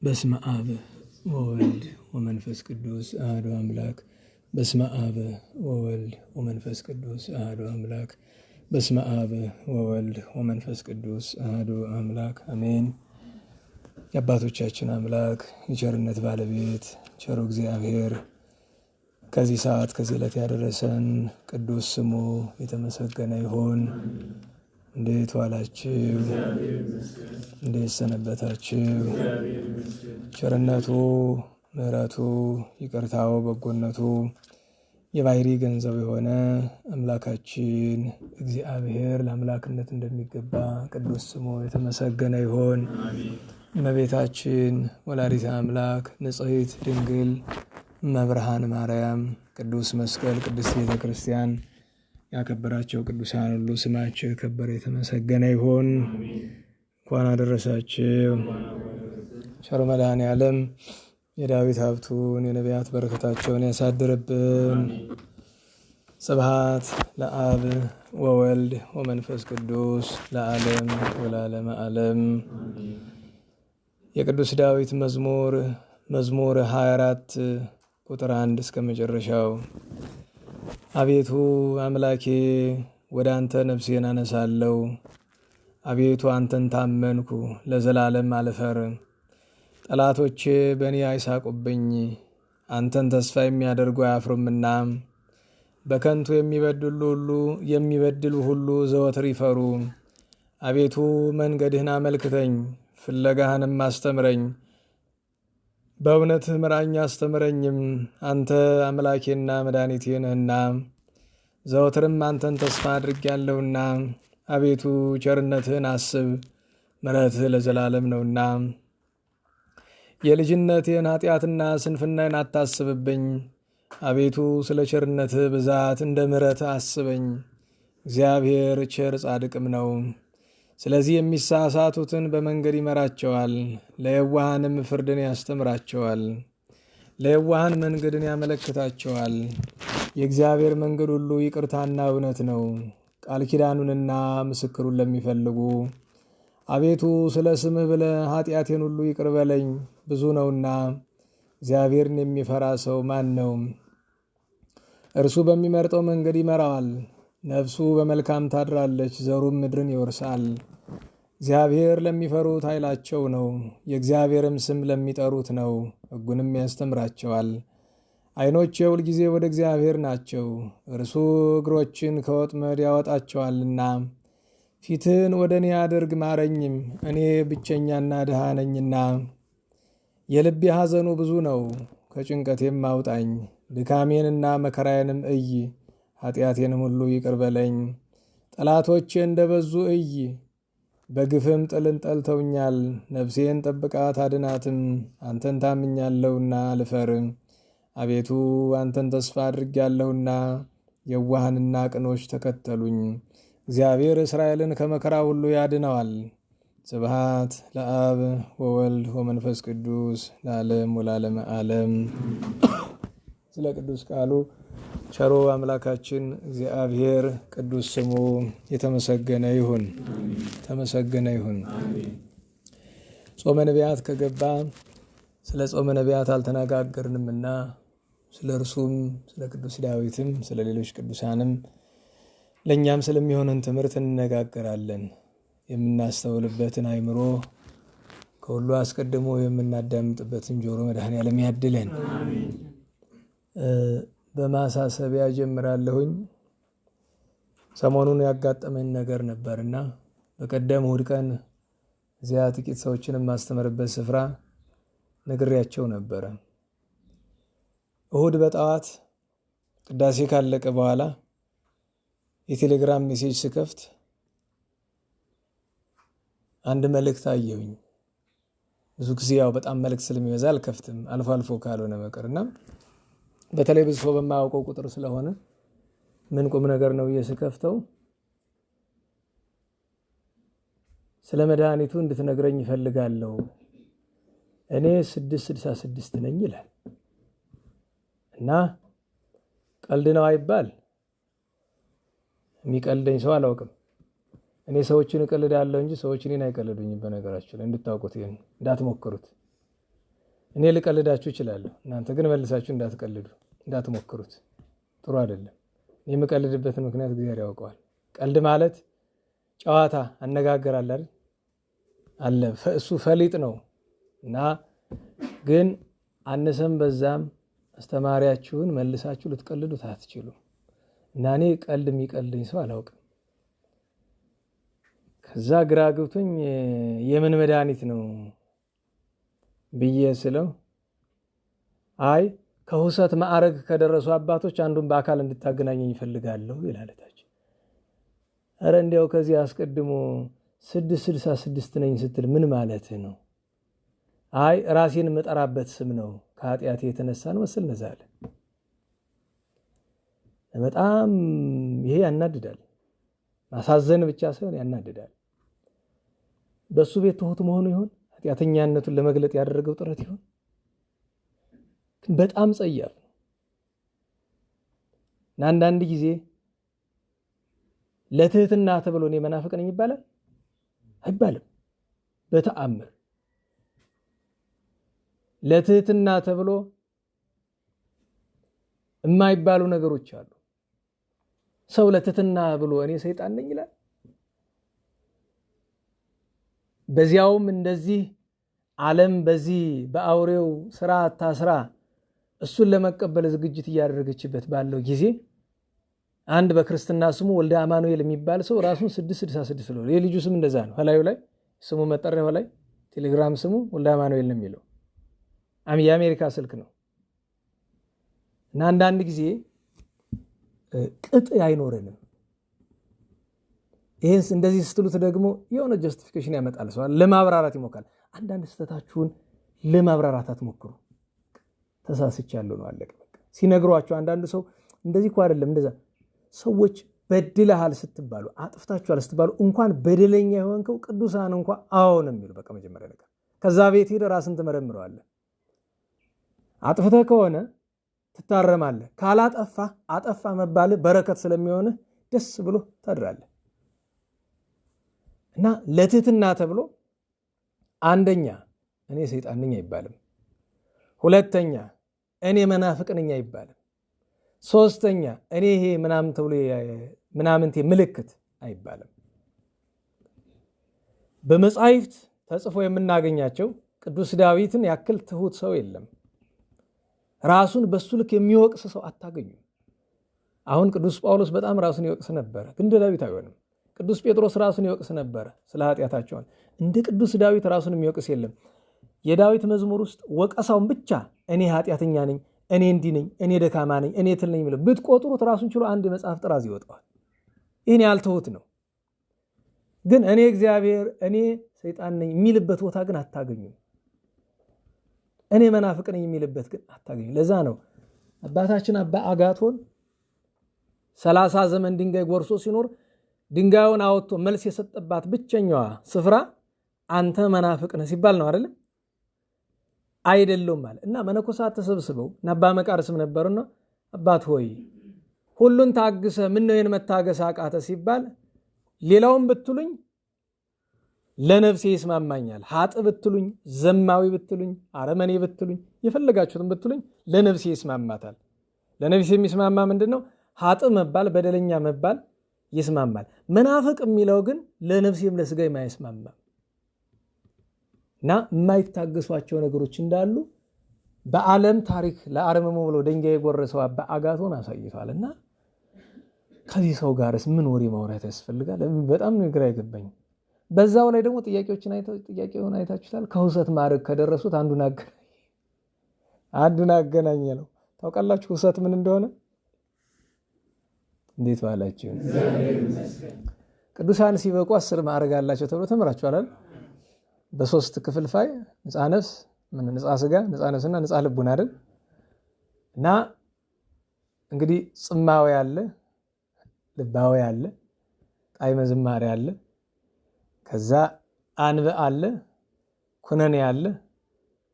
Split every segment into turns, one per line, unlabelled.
በስመ አብ ወወልድ ወመንፈስ ቅዱስ አሐዱ አምላክ። በስመ አብ ወወልድ ወመንፈስ ቅዱስ አሐዱ አምላክ። በስመ አብ ወወልድ ወመንፈስ ቅዱስ አሐዱ አምላክ አሜን። የአባቶቻችን አምላክ የቸርነት ባለቤት ቸሩ እግዚአብሔር ከዚህ ሰዓት ከዚህ ዕለት ያደረሰን ቅዱስ ስሙ የተመሰገነ ይሁን። እንዴት ዋላችሁ? እንዴት ሰነበታችሁ? ቸርነቱ፣ ምሕረቱ፣ ይቅርታው፣ በጎነቱ የባሕሪ ገንዘብ የሆነ አምላካችን እግዚአብሔር ለአምላክነት እንደሚገባ ቅዱስ ስሙ የተመሰገነ ይሁን። እመቤታችን ወላዲተ አምላክ ንጽሕት ድንግል እመብርሃን ማርያም ቅዱስ መስቀል ቅድስት ቤተ ክርስቲያን ያከበራቸው ቅዱሳን ሁሉ ስማቸው የከበረ የተመሰገነ ይሁን። እንኳን አደረሳችሁ። ቸር መድኃኔዓለም የዳዊት ሀብቱን የነቢያት በረከታቸውን ያሳድርብን። ስብሐት ለአብ ወወልድ ወመንፈስ ቅዱስ ለዓለም ወለዓለመ ዓለም። የቅዱስ ዳዊት መዝሙር 24 ቁጥር 1 እስከ መጨረሻው። አቤቱ አምላኬ ወደ አንተ ነፍሴን አነሳለሁ። አቤቱ አንተን ታመንኩ፣ ለዘላለም አልፈር። ጠላቶቼ በእኔ አይሳቁብኝ፣ አንተን ተስፋ የሚያደርጉ አያፍሩምና። በከንቱ የሚበድሉ ሁሉ ዘወትር ይፈሩ። አቤቱ መንገድህን አመልክተኝ፣ ፍለጋህንም አስተምረኝ። በእውነትህ ምራኝ አስተምረኝም። አንተ አምላኬና መድኃኒቴ ነህና ዘወትርም አንተን ተስፋ አድርጌያለሁና። አቤቱ ቸርነትህን አስብ፣ ምሕረትህ ለዘላለም ነውና። የልጅነቴን ኃጢአትና ስንፍናዬን አታስብብኝ። አቤቱ ስለ ቸርነትህ ብዛት እንደ ምሕረትህ አስበኝ። እግዚአብሔር ቸር ጻድቅም ነው። ስለዚህ የሚሳሳቱትን በመንገድ ይመራቸዋል፣ ለየዋሃንም ፍርድን ያስተምራቸዋል። ለየዋሃን መንገድን ያመለክታቸዋል። የእግዚአብሔር መንገድ ሁሉ ይቅርታና እውነት ነው፣ ቃል ኪዳኑንና ምስክሩን ለሚፈልጉ። አቤቱ ስለ ስምህ ብለህ ኃጢአቴን ሁሉ ይቅር በለኝ፣ ብዙ ነውና። እግዚአብሔርን የሚፈራ ሰው ማን ነው? እርሱ በሚመርጠው መንገድ ይመራዋል። ነፍሱ በመልካም ታድራለች፣ ዘሩም ምድርን ይወርሳል። እግዚአብሔር ለሚፈሩት ኃይላቸው ነው፣ የእግዚአብሔርም ስም ለሚጠሩት ነው። ሕጉንም ያስተምራቸዋል። ዓይኖቼ ሁል ጊዜ ወደ እግዚአብሔር ናቸው፣ እርሱ እግሮችን ከወጥመድ ያወጣቸዋልና። ፊትህን ወደ እኔ አድርግ ማረኝም፣ እኔ ብቸኛና ድሃ ነኝና። የልቤ ሐዘኑ ብዙ ነው፣ ከጭንቀቴም አውጣኝ። ድካሜንና መከራዬንም እይ፣ ኃጢአቴንም ሁሉ ይቅር በለኝ። ጠላቶቼ እንደ በዙ እይ፣ በግፍም ጥልን ጠልተውኛል። ነፍሴን ጠብቃት አድናትም፣ አንተን ታምኛለሁና ልፈር። አቤቱ አንተን ተስፋ አድርጌያለሁና፣ የዋሃንና ቅኖች ተከተሉኝ። እግዚአብሔር እስራኤልን ከመከራ ሁሉ ያድነዋል። ስብሐት ለአብ ወወልድ ወመንፈስ ቅዱስ ለዓለም ወለዓለመ ዓለም። ስለ ቅዱስ ቃሉ ቸሮ አምላካችን እግዚአብሔር ቅዱስ ስሙ የተመሰገነ ይሁን። ተመሰገነ ይሁን። ጾመ ነቢያት ከገባ ስለ ጾመ ነቢያት አልተነጋገርንምና ስለ እርሱም ስለ ቅዱስ ዳዊትም ስለ ሌሎች ቅዱሳንም ለእኛም ስለሚሆነን ትምህርት እንነጋገራለን። የምናስተውልበትን አእምሮ ከሁሉ አስቀድሞ የምናዳምጥበትን ጆሮ መድኃኔዓለም ያድለን። በማሳሰቢያ ጀምራለሁኝ። ሰሞኑን ያጋጠመኝ ነገር ነበርና በቀደም እሑድ ቀን እዚያ ጥቂት ሰዎችን የማስተምርበት ስፍራ ነግሬያቸው ነበረ። እሑድ በጠዋት ቅዳሴ ካለቀ በኋላ የቴሌግራም ሜሴጅ ስከፍት አንድ መልእክት አየሁኝ። ብዙ ጊዜ ያው በጣም መልእክት ስለሚበዛ አልከፍትም፣ አልፎ አልፎ ካልሆነ በቀርና በተለይ ብዙ ሰው በማያውቀው ቁጥር ስለሆነ ምን ቁም ነገር ነው ብዬ ስከፍተው ስለ መድኃኒቱ እንድትነግረኝ ይፈልጋለሁ፣ እኔ 666 ነኝ ይላል። እና ቀልድ ነው አይባል፣ የሚቀልደኝ ሰው አላውቅም። እኔ ሰዎችን እቀልዳለሁ እንጂ ሰዎች እኔን አይቀልዱኝም። በነገራችሁ ላይ እንድታውቁት፣ ይሄን እንዳትሞክሩት። እኔ ልቀልዳችሁ እችላለሁ፣ እናንተ ግን መልሳችሁ እንዳትቀልዱ፣ እንዳትሞክሩት። ጥሩ አይደለም። እኔ የምቀልድበትን ምክንያት እግዚአብሔር ያውቀዋል። ቀልድ ማለት ጨዋታ አነጋገር አለ አይደል? አለ እሱ ፈሊጥ ነው እና ግን አነሰም በዛም አስተማሪያችሁን መልሳችሁ ልትቀልዱት አትችሉም። እና እኔ ቀልድ የሚቀልድኝ ሰው አላውቅም። ከዛ ግራ ገብቶኝ የምን መድኃኒት ነው ብዬ ስለው አይ ከሁሰት ማዕረግ ከደረሱ አባቶች አንዱን በአካል እንድታገናኘኝ ይፈልጋለሁ ይላለታች። ኧረ እንዲያው ከዚህ አስቀድሞ 666 ነኝ ስትል ምን ማለት ነው? አይ ራሴን የምጠራበት ስም ነው ከኃጢአቴ የተነሳ ነው መስል ነዛለ። በጣም ይሄ ያናድዳል። ማሳዘን ብቻ ሳይሆን ያናድዳል። በሱ ቤት ትሁት መሆኑ ይሆን? ኃጢአተኛነቱን ለመግለጥ ያደረገው ጥረት ይሆን? በጣም ጸያፍ ነው። አንዳንድ ጊዜ ለትህትና ተብሎ እኔ መናፍቅ ነኝ ይባላል አይባልም። በተአምር ለትህትና ተብሎ የማይባሉ ነገሮች አሉ። ሰው ለትህትና ብሎ እኔ ሰይጣን ነኝ ይላል። በዚያውም እንደዚህ ዓለም በዚህ በአውሬው ስራ ታስራ እሱን ለመቀበል ዝግጅት እያደረገችበት ባለው ጊዜ አንድ በክርስትና ስሙ ወልደ አማኑኤል የሚባል ሰው ራሱን 666 ብሎ የልጁ ስም እንደዛ ነው። ላዩ ላይ ስሙ መጠሪያው ላይ ቴሌግራም ስሙ ወልደ አማኑኤል ነው የሚለው። የአሜሪካ ስልክ ነው። እና አንዳንድ ጊዜ ቅጥ አይኖረንም። ይሄን እንደዚህ ስትሉት ደግሞ የሆነ ጀስቲፊኬሽን ያመጣል ሰው ለማብራራት ይሞካል። አንዳንድ ስህተታችሁን ለማብራራት አትሞክሩ። ተሳስቻለሁ ነው አለቀ በቃ። ሲነግሯችሁ አንዳንድ ሰው እንደዚህ እኮ አይደለም እንደዛ። ሰዎች በድለሃል ስትባሉ አጥፍታችኋል ስትባሉ እንኳን በደለኛ የሆንከው ቅዱሳን እንኳን አዎ ነው የሚሉ በቃ መጀመሪያ ነገር። ከዛ ቤት ሄደ ራስን ትመረምረዋለህ። አጥፍተህ ከሆነ ትታረማለህ። ካላጠፋ አጠፋ መባል በረከት ስለሚሆንህ ደስ ብሎ ታድራለህ። እና ለትህትና ተብሎ አንደኛ እኔ ሰይጣን ነኝ አይባልም። ሁለተኛ እኔ መናፍቅ ነኝ አይባልም። ሶስተኛ እኔ ይሄ ምናምን ተብሎ ምናምንቴ ምልክት አይባልም። በመጻሕፍት ተጽፎ የምናገኛቸው ቅዱስ ዳዊትን ያክል ትሁት ሰው የለም። ራሱን በሱ ልክ የሚወቅስ ሰው አታገኙም። አሁን ቅዱስ ጳውሎስ በጣም ራሱን ይወቅስ ነበር፣ ግን እንደ ዳዊት አይሆንም። ቅዱስ ጴጥሮስ ራሱን ይወቅስ ነበር ስለ ኃጢአታቸው። እንደ ቅዱስ ዳዊት ራሱን የሚወቅስ የለም። የዳዊት መዝሙር ውስጥ ወቀሳውን ብቻ እኔ ኃጢአተኛ ነኝ፣ እኔ እንዲህ ነኝ፣ እኔ ደካማ ነኝ፣ እኔ ትል ነኝ ብለው ብትቆጥሩት ራሱን ችሎ አንድ የመጽሐፍ ጥራዝ ይወጣዋል። ይህን ያልተውት ነው። ግን እኔ እግዚአብሔር እኔ ሰይጣን ነኝ የሚልበት ቦታ ግን አታገኙም። እኔ መናፍቅ ነኝ የሚልበት ግን አታገኙም። ለዛ ነው አባታችን አባ አጋቶን 30 ዘመን ድንጋይ ጎርሶ ሲኖር ድንጋዩን አወጥቶ መልስ የሰጠባት ብቸኛዋ ስፍራ አንተ መናፍቅ ነህ ሲባል ነው አይደል? አይደለም ማለት እና መነኮሳት ተሰብስበው አባ መቃርስም ነበርና አባት ሆይ ሁሉን ታግሰ ምን ነው የመታገስ አቃተ ሲባል ሌላውን ብትሉኝ ለነፍሴ ይስማማኛል፣ ሀጥ ብትሉኝ፣ ዘማዊ ብትሉኝ፣ አረመኔ ብትሉኝ፣ የፈለጋችሁትን ብትሉኝ ለነፍሴ ይስማማታል። ለነፍሴ የሚስማማ ምንድነው? ሀጥ መባል በደለኛ መባል ይስማማል። መናፍቅ የሚለው ግን ለነፍሴም ለስጋዬም አይስማማም። እና የማይታገሷቸው ነገሮች እንዳሉ በዓለም ታሪክ ለአርምሞ ብለው ድንጋይ የጎረሰው አባ አጋቶን አሳይቷል። እና ከዚህ ሰው ጋርስ ምን ወሬ ማውራት ያስፈልጋል? በጣም ግራ አይገባኝ። በዛው ላይ ደግሞ ጥያቄውን አይታችሁታል። ከሁሰት ማዕረግ ከደረሱት አንዱን አገናኘ ነው። ታውቃላችሁ ሁሰት ምን እንደሆነ? እንዴት ዋላችሁ? ቅዱሳን ሲበቁ 10 ማዕረግ አላቸው ተብሎ ተምራችኋል። በ3 ክፍልፋይ ንጻ ነፍስ፣ ንጻ ስጋ፣ ንጻ ነፍስና ንጻ ልቡና አይደል? እና እንግዲህ ጽማዊ አለ፣ ልባዊ አለ፣ ጣዕመ ዝማሬ አለ፣ ከዛ አንበ አለ፣ ኩነኔ አለ፣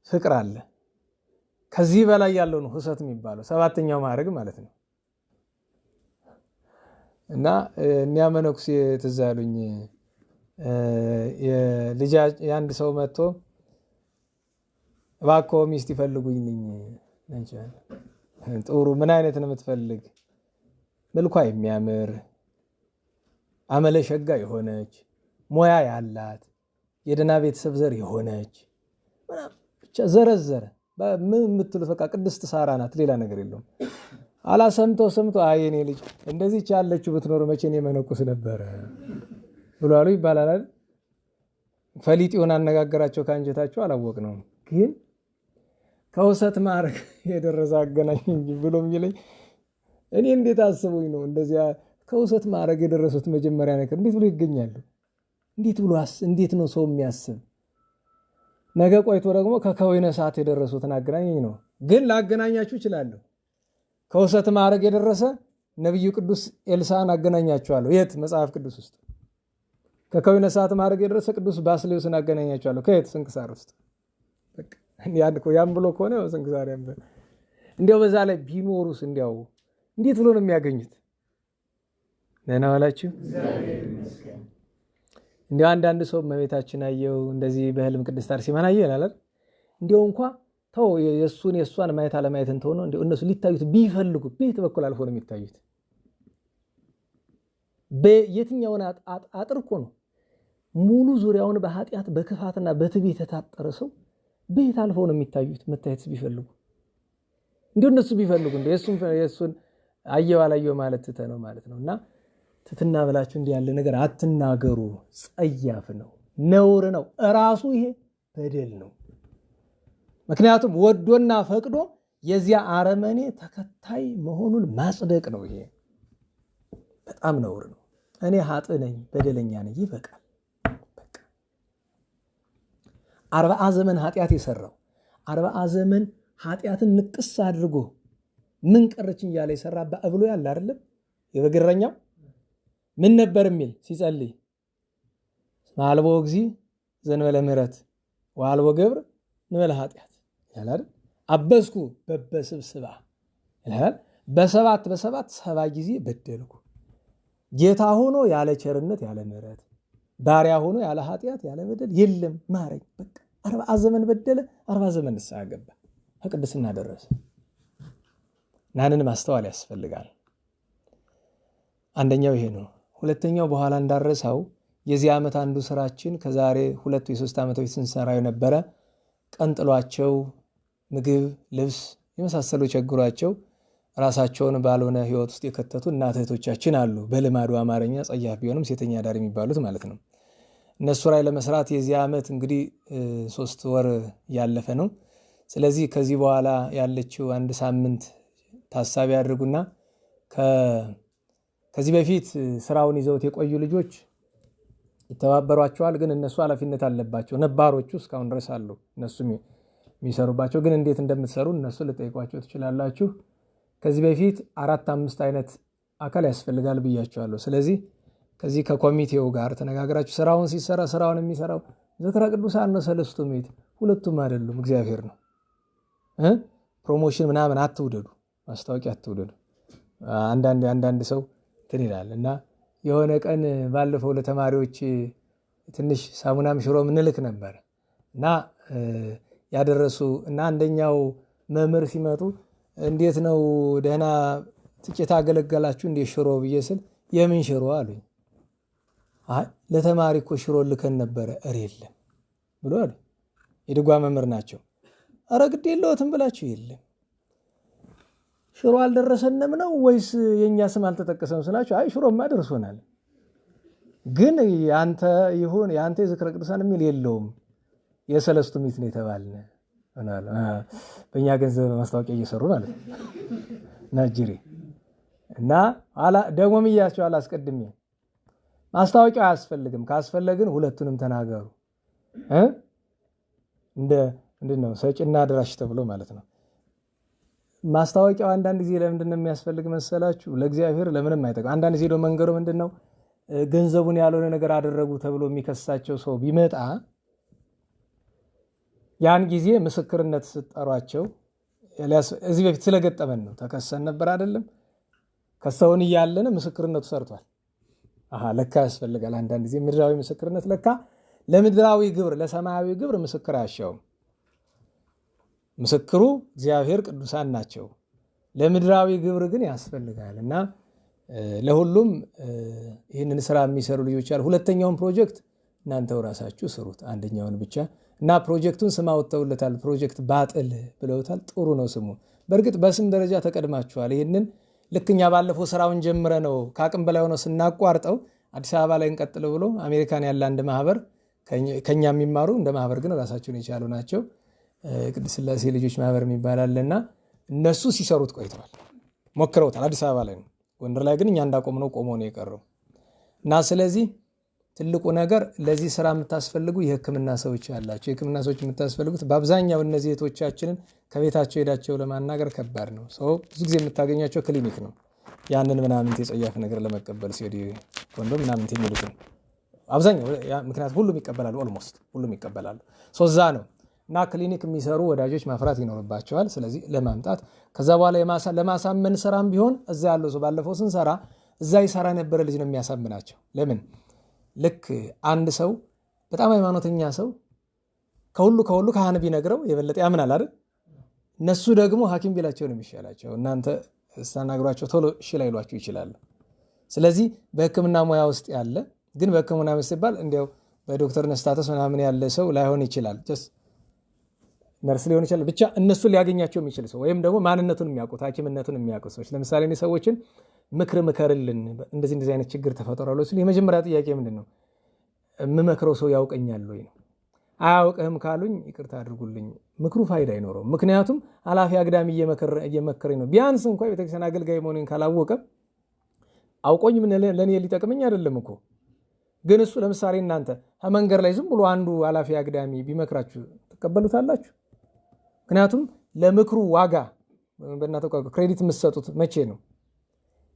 ፍቅር አለ። ከዚህ በላይ ያለው ነው ሁሰት የሚባለው 7ኛው ማዕረግ ማለት ነው። እና እኒያ መነኩሴ ትዝ አሉኝ። የአንድ ሰው መጥቶ እባክዎ ሚስት ይፈልጉኝልኝ ነንቻል። ጥሩ ምን አይነት ነው የምትፈልግ? መልኳ የሚያምር አመለሸጋ የሆነች ሞያ ያላት የደና ቤተሰብ ዘር የሆነች ብቻ ዘረዘረ። ምን የምትሉት በቃ ቅድስት ሳራ ናት፣ ሌላ ነገር የለውም። ሰምቶ አይ የኔ ልጅ እንደዚህ ያለችው ብትኖር መቼ ነው የመነኩስ ነበረ ብሏሉ ይባላል አይደል? ፈሊጥ ይሆን አነጋገራቸው ከአንጀታቸው አላወቅነውም። ግን ከውሰት ማዕረግ የደረሰ አገናኝ እንጂ ብሎ የሚለኝ እኔ እንዴት አስቡኝ ነው። እንደዚያ ከውሰት ማዕረግ የደረሱት መጀመሪያ ነገር እንዴት ብሎ ይገኛሉ? እንዴት ነው ሰው የሚያስብ? ነገ ቆይቶ ደግሞ ከከወይነ ሰዓት የደረሱትን አገናኘኝ ነው። ግን ላገናኛችሁ እችላለሁ። ከውሰት ማዕረግ የደረሰ ነቢዩ ቅዱስ ኤልሳዕን አገናኛችኋለሁ። የት? መጽሐፍ ቅዱስ ውስጥ። ከከወይነ ሰዓት ማዕረግ የደረሰ ቅዱስ ባስልዮስን አገናኛችኋለሁ። ከየት? ስንክሳር ውስጥ። ያም ብሎ ከሆነ ስንክሳር ያም እንዲያው በዛ ላይ ቢኖሩስ እንዲያው እንዴት ብሎ ነው የሚያገኙት? ደህና ዋላችሁ። እንዲያው አንዳንድ ሰው እመቤታችን አየው እንደዚህ በህልም ቅድስት አርሴማን አየን አለ። እንዲያው እንኳ ተው የእሷን ማየት አለማየትን ተው ነው። እነሱ ሊታዩት ቢፈልጉ ቤት በኩል አልፎ ነው የሚታዩት። በየትኛውን አጥር እኮ ነው ሙሉ ዙሪያውን በኃጢአት በክፋትና በትዕቢት የታጠረ ሰው ቤት አልፎ ነው የሚታዩት። መታየት ቢፈልጉ እንዲሁ እነሱ ቢፈልጉ እንደ የእሱን አየው አላየው ማለት ትተህ ነው ማለት ነው። እና ትትና ብላችሁ እንዲህ ያለ ነገር አትናገሩ። ጸያፍ ነው፣ ነውር ነው። እራሱ ይሄ በደል ነው። ምክንያቱም ወዶና ፈቅዶ የዚያ አረመኔ ተከታይ መሆኑን ማጽደቅ ነው። ይሄ በጣም ነውር ነው። እኔ ኃጥእ ነኝ፣ በደለኛ ነኝ፣ ይበቃል። በቃ 40 ዘመን ኃጢአት የሰራው 40 ዘመን ኃጢአትን ንቅስ አድርጎ ምን ቀረችኝ እያለ የሰራ ብሎ ያለ አይደለም። የበግረኛው ምን ነበር የሚል ሲጸልይ ማልቦ እግዚ ዘንበለ ምሕረት ወአልቦ ገብር ንበለ ኃጢአት ይላል። አበስኩ በበስብስባ ይላል። በሰባት 70 ጊዜ በደልኩ። ጌታ ሆኖ ያለ ቸርነት ያለ ምሕረት፣ ባሪያ ሆኖ ያለ ኃጢአት ያለ በደል የለም ማረኝ። በቃ 40 ዘመን በደለ፣ 40 ዘመን ንስሐ ገባ፣ ከቅድስና ደረሰ። ናንን ማስተዋል ያስፈልጋል። አንደኛው ይሄ ነው። ሁለተኛው በኋላ እንዳረሳው የዚህ ዓመት አንዱ ስራችን ከዛሬ 2 ወይ 3 ዓመት በፊት ስንሰራው የነበረ ቀንጥሏቸው ምግብ፣ ልብስ የመሳሰሉ ቸግሯቸው ራሳቸውን ባልሆነ ህይወት ውስጥ የከተቱ እናት እህቶቻችን አሉ። በልማዱ አማርኛ ጸያፍ ቢሆንም ሴተኛ ዳር የሚባሉት ማለት ነው። እነሱ ላይ ለመስራት የዚህ ዓመት እንግዲህ 3 ወር ያለፈ ነው። ስለዚህ ከዚህ በኋላ ያለችው 1 ሳምንት ታሳቢ አድርጉና ከዚህ በፊት ስራውን ይዘውት የቆዩ ልጆች ይተባበሯቸዋል። ግን እነሱ ኃላፊነት አለባቸው። ነባሮቹ እስካሁን ድረስ አሉ እነሱ የሚሰሩባቸው። ግን እንዴት እንደምትሰሩ እነሱ ልጠይቋቸው ትችላላችሁ። ከዚህ በፊት 4-5 አይነት አካል ያስፈልጋል ብያቸዋለሁ። ስለዚህ ከዚህ ከኮሚቴው ጋር ተነጋግራችሁ ስራውን ሲሰራ ስራውን የሚሰራው ዝክረ ቅዱሳን ነው፣ ሰለስቱ ምዕት ሁለቱም አይደሉም፣ እግዚአብሔር ነው። ፕሮሞሽን ምናምን አትውደዱ፣ ማስታወቂያ አትውደዱ። አንዳንድ ሰው እንትን ይላል እና የሆነ ቀን ባለፈው ለተማሪዎች ትንሽ ሳሙናም ሽሮ ምንልክ ነበር እና ያደረሱ እና አንደኛው መምህር ሲመጡ እንዴት ነው ደህና ጥቂት አገለገላችሁ እንዴ ሽሮ ብዬ ስል የምን ሽሮ አሉኝ። አይ ለተማሪ እኮ ሽሮ ልከን ነበረ። የለም ብሎ አሉ። የድጓ መምህር ናቸው። ኧረ ግድ የለዎትም ብላችሁ የለም ሽሮ አልደረሰንም ነው ወይስ የኛ ስም አልተጠቀሰም ስላችሁ አይ ሽሮማ ደርሶናል፣ ግን ያንተ ይሁን ያንተ የዝክረ ቅዱሳን የሚል የለውም የሰለስቱ ምዕት ነው የተባልነ እናል። በእኛ ገንዘብ ማስታወቂያ እየሰሩ ማለት ነው ናጅሪ እና ደግሞ ምያቸው አላስቀድሜ ማስታወቂያ አያስፈልግም። ካስፈለግን ሁለቱንም ተናገሩ። ምንድነው ሰጪና አድራሽ ተብሎ ማለት ነው። ማስታወቂያው አንዳንድ ጊዜ ለምንድን ነው የሚያስፈልግ መሰላችሁ? ለእግዚአብሔር ለምንም አይጠቅም። አንዳንድ ጊዜ ደግሞ መንገሩ ምንድነው ገንዘቡን ያልሆነ ነገር አደረጉ ተብሎ የሚከሳቸው ሰው ቢመጣ ያን ጊዜ ምስክርነት ስጠሯቸው እዚህ በፊት ስለገጠመን ነው። ተከሰን ነበር አይደለም? ከሰውን እያለን ምስክርነቱ ሰርቷል። ለካ ያስፈልጋል። አንዳንድ ጊዜ ምድራዊ ምስክርነት ለካ ለምድራዊ ግብር ለሰማያዊ ግብር ምስክር አያሻውም። ምስክሩ እግዚአብሔር ቅዱሳን ናቸው። ለምድራዊ ግብር ግን ያስፈልጋል እና ለሁሉም ይህንን ስራ የሚሰሩ ልጆች አሉ። ሁለተኛውን ፕሮጀክት እናንተው ራሳችሁ ስሩት፣ አንደኛውን ብቻ እና ፕሮጀክቱን ስም አውጥተውለታል። ፕሮጀክት ባጥል ብለውታል። ጥሩ ነው ስሙ። በእርግጥ በስም ደረጃ ተቀድማችኋል። ይህንን ልክኛ ባለፈው ስራውን ጀምረ ነው ከአቅም በላይ ሆኖ ስናቋርጠው አዲስ አበባ ላይ እንቀጥል ብሎ አሜሪካን ያለ አንድ ማህበር ከኛ የሚማሩ እንደ ማህበር ግን ራሳቸውን የቻሉ ናቸው። ቅድስት ሥላሴ ልጆች ማህበር የሚባል አለና እነሱ ሲሰሩት ቆይተዋል፣ ሞክረውታል። አዲስ አበባ ላይ ነው። ጎንደር ላይ ግን እኛ እንዳቆምነው ቆሞ ነው የቀረው እና ስለዚህ ትልቁ ነገር ለዚህ ስራ የምታስፈልጉ የሕክምና ሰዎች ያላቸው የሕክምና ሰዎች የምታስፈልጉት በአብዛኛው እነዚህ እህቶቻችንን ከቤታቸው ሄዳቸው ለማናገር ከባድ ነው። ብዙ ጊዜ የምታገኛቸው ክሊኒክ ነው። ያንን ምናምን የጸያፍ ነገር ለመቀበል ሲሄዱ ኮንዶም ምናምን የሚሉትን አብዛኛው ምክንያት ሁሉም ይቀበላሉ፣ ኦልሞስት ሁሉም ይቀበላሉ። እዛ ነው እና ክሊኒክ የሚሰሩ ወዳጆች ማፍራት ይኖርባቸዋል። ስለዚህ ለማምጣት ከዛ በኋላ ለማሳመን ስራም ቢሆን እዛ ያለው ሰው ባለፈው ስንሰራ እዛ ይሰራ የነበረ ልጅ ነው የሚያሳምናቸው። ለምን ልክ አንድ ሰው በጣም ሃይማኖተኛ ሰው ከሁሉ ካህን ቢነግረው የበለጠ ያምናል አይደል? እነሱ ደግሞ ሐኪም ቢላቸው ነው የሚሻላቸው። እናንተ ስታናግሯቸው ቶሎ እሺ ላይሏችሁ ይችላሉ። ስለዚህ በሕክምና ሙያ ውስጥ ያለ ግን በሕክምና ሲባል እንዲያው በዶክተርነት ስታተስ ምናምን ያለ ሰው ላይሆን ይችላል። ነርስ ሊሆን ይችላል። ብቻ እነሱ ሊያገኛቸው የሚችል ሰው ወይም ደግሞ ማንነቱን የሚያውቁት ሐኪምነቱን የሚያውቁት ሰዎች ለምሳሌ እኔ ሰዎችን ምክርልን እንደዚህ አይነት ችግር ተፈጠሯል ሲል የመጀመሪያ ጥያቄ ምንድነው? የምመክረው ሰው ያውቀኛል ወይ ነው። አያውቅህም ካሉኝ ይቅርታ አድርጉልኝ፣ ምክሩ ፋይዳ አይኖረውም። ምክንያቱም ኃላፊ አግዳሚ እየመከረኝ ነው። ቢያንስ እንኳን ቤተክርስቲያን አገልጋይ መሆኔን ካላወቀ አውቆኝ ለኔ ሊጠቅመኝ አይደለም እኮ። ግን እሱ ለምሳሌ እናንተ መንገድ ላይ ዝም ብሎ አንዱ ኃላፊ አግዳሚ ቢመክራችሁ ትቀበሉታላችሁ? ምክንያቱም ለምክሩ ዋጋ በእናንተ ክሬዲት የምትሰጡት መቼ ነው?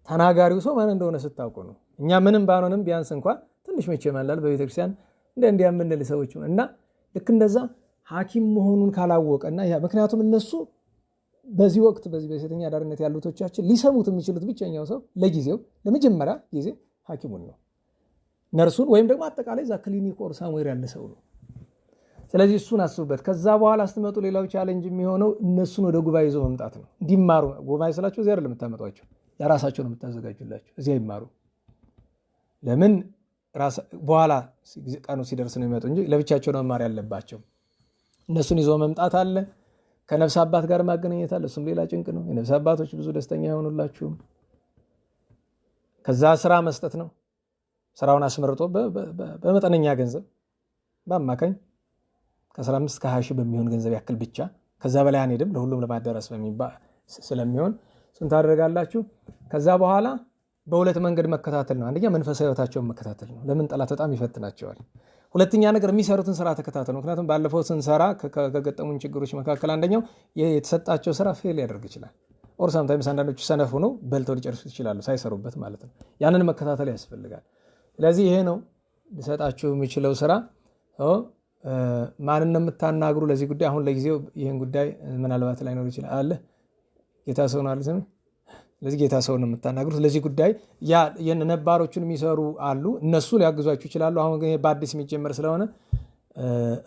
ተናጋሪው ሰው ማን እንደሆነ ስታውቁ ነው። እኛ ምንም ባንሆንም ቢያንስ እንኳን ትንሽ መቼ ማላል በቤተክርስቲያን እንዲያ የምንል ሰዎች እና ልክ እንደዛ ሐኪም መሆኑን ካላወቀና ምክንያቱም እነሱ በዚህ ወቅት በዚህ በሴተኛ አዳሪነት ያሉቶቻችን ሊሰሙት የሚችሉት ብቸኛው ሰው ለጊዜው ለመጀመሪያ ጊዜ ሐኪሙን ነው፣ ነርሱን ወይም ደግሞ አጠቃላይ ዛ ክሊኒክ ኦር ሳሙዌር ያለ ሰው ነው። ስለዚህ እሱን አስቡበት። ከዛ በኋላ ስትመጡ ሌላው ቻሌንጅ የሚሆነው እነሱን ወደ ጉባኤ ይዞ መምጣት ነው። እንዲማሩ ጉባኤ ስላቸው እዚያ አይደለም የምታመጧቸው፣ ለራሳቸው ነው የምታዘጋጁላቸው። እዚያ ይማሩ። ለምን በኋላ ቀኑ ሲደርስ ነው የሚመጡ እንጂ ለብቻቸው ነው መማር ያለባቸው። እነሱን ይዞ መምጣት አለ፣ ከነፍስ አባት ጋር ማገናኘት አለ። እሱም ሌላ ጭንቅ ነው። የነፍስ አባቶች ብዙ ደስተኛ ይሆኑላችሁም። ከዛ ስራ መስጠት ነው። ስራውን አስመርጦ በመጠነኛ ገንዘብ በአማካኝ ከ15 እስከ 20 ሺህ በሚሆን ገንዘብ ያክል ብቻ፣ ከዛ በላይ አንሄድም፣ ለሁሉም ለማዳረስ ስለሚሆን እሱን ታደርጋላችሁ። ከዛ በኋላ በሁለት መንገድ መከታተል ነው። አንደኛ መንፈሳዊ ህይወታቸውን መከታተል ነው። ለምን ጠላት በጣም ይፈትናቸዋል። ሁለተኛ ነገር የሚሰሩትን ስራ ተከታተል ነው። ምክንያቱም ባለፈው ስንሰራ ከገጠሙን ችግሮች መካከል አንደኛው የተሰጣቸው ስራ ፌል ያደርግ ይችላል። ኦር ሳምታይምስ አንዳንዶቹ ሰነፍ ሆነው በልተው ሊጨርሱት ይችላሉ ሳይሰሩበት ማለት ነው። ያንን መከታተል ያስፈልጋል። ስለዚህ ይሄ ነው ሊሰጣችሁ የሚችለው ስራ። ማንን ነው የምታናግሩ ለዚህ ጉዳይ? አሁን ለጊዜው ይህን ጉዳይ ምናልባት ላይኖር ይችላል አለ ጌታ ሰው ነው አለ። ስለዚህ ጌታ ሰው ነው የምታናግሩት ለዚህ ጉዳይ። የነባሮቹን የሚሰሩ አሉ፣ እነሱ ሊያግዟችሁ ይችላሉ። አሁን ግን በአዲስ የሚጀመር ስለሆነ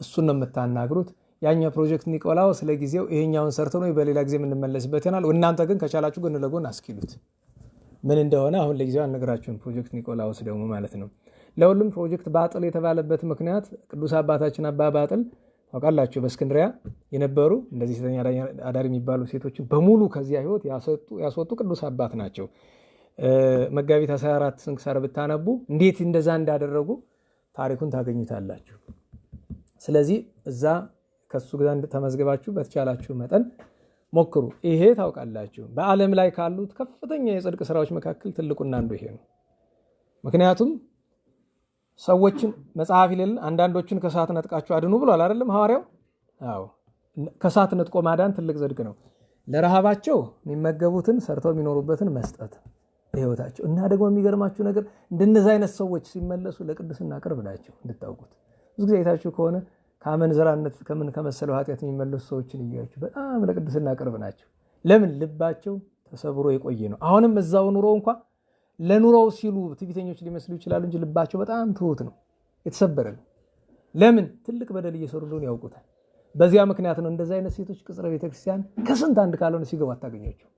እሱን ነው የምታናግሩት። ያኛው ፕሮጀክት ኒቆላዎስ ለጊዜው ይሄኛውን ሰርተው ነው በሌላ ጊዜ የምንመለስበት ይሆናል። እናንተ ግን ከቻላችሁ ጎን ለጎን አስኪሉት ምን እንደሆነ አሁን ለጊዜው አልነግራችሁም። ፕሮጀክት ኒቆላዎስ ደግሞ ማለት ነው። ለሁሉም ፕሮጀክት ባጥል የተባለበት ምክንያት ቅዱስ አባታችን አባ ባጥል ታውቃላችሁ፣ በእስክንድሪያ የነበሩ እንደዚህ ሴተኛ አዳሪ የሚባሉ ሴቶችን በሙሉ ከዚያ ህይወት ያስወጡ ቅዱስ አባት ናቸው። መጋቢት 14 ስንክሳር ብታነቡ እንዴት እንደዛ እንዳደረጉ ታሪኩን ታገኙታላችሁ። ስለዚህ እዛ ከሱ ጋር ተመዝግባችሁ በተቻላችሁ መጠን ሞክሩ። ይሄ ታውቃላችሁ በዓለም ላይ ካሉት ከፍተኛ የጽድቅ ስራዎች መካከል ትልቁና አንዱ ይሄ ነው። ምክንያቱም ሰዎችን መጽሐፍ ይላል አንዳንዶችን ከሳት ነጥቃችሁ አድኑ ብሏል አይደለም ሐዋርያው? አዎ ከሳት ነጥቆ ማዳን ትልቅ ጽድቅ ነው። ለረሃባቸው የሚመገቡትን ሰርተው የሚኖሩበትን መስጠት በህይወታቸው እና ደግሞ የሚገርማችሁ ነገር እንደነዚህ አይነት ሰዎች ሲመለሱ ለቅድስና ቅርብ ናቸው እንድታውቁት። ብዙ ጊዜ አይታችሁ ከሆነ ከአመንዝራነት ከመሰለው ኃጢአት የሚመለሱ ሰዎችን እያያችሁ በጣም ለቅድስና ቅርብ ናቸው። ለምን? ልባቸው ተሰብሮ የቆየ ነው። አሁንም እዛው ኑሮ እንኳን ለኑሮው ሲሉ ትዕቢተኞች ሊመስሉ ይችላሉ እንጂ ልባቸው በጣም ትሁት ነው፣ የተሰበረ ነው። ለምን? ትልቅ በደል እየሰሩ እንደሆነ ያውቁታል። በዚያ ምክንያት ነው እንደዚህ አይነት ሴቶች ቅጽረ ቤተክርስቲያን ከስንት አንድ ካልሆነ ሲገቡ አታገኛቸው።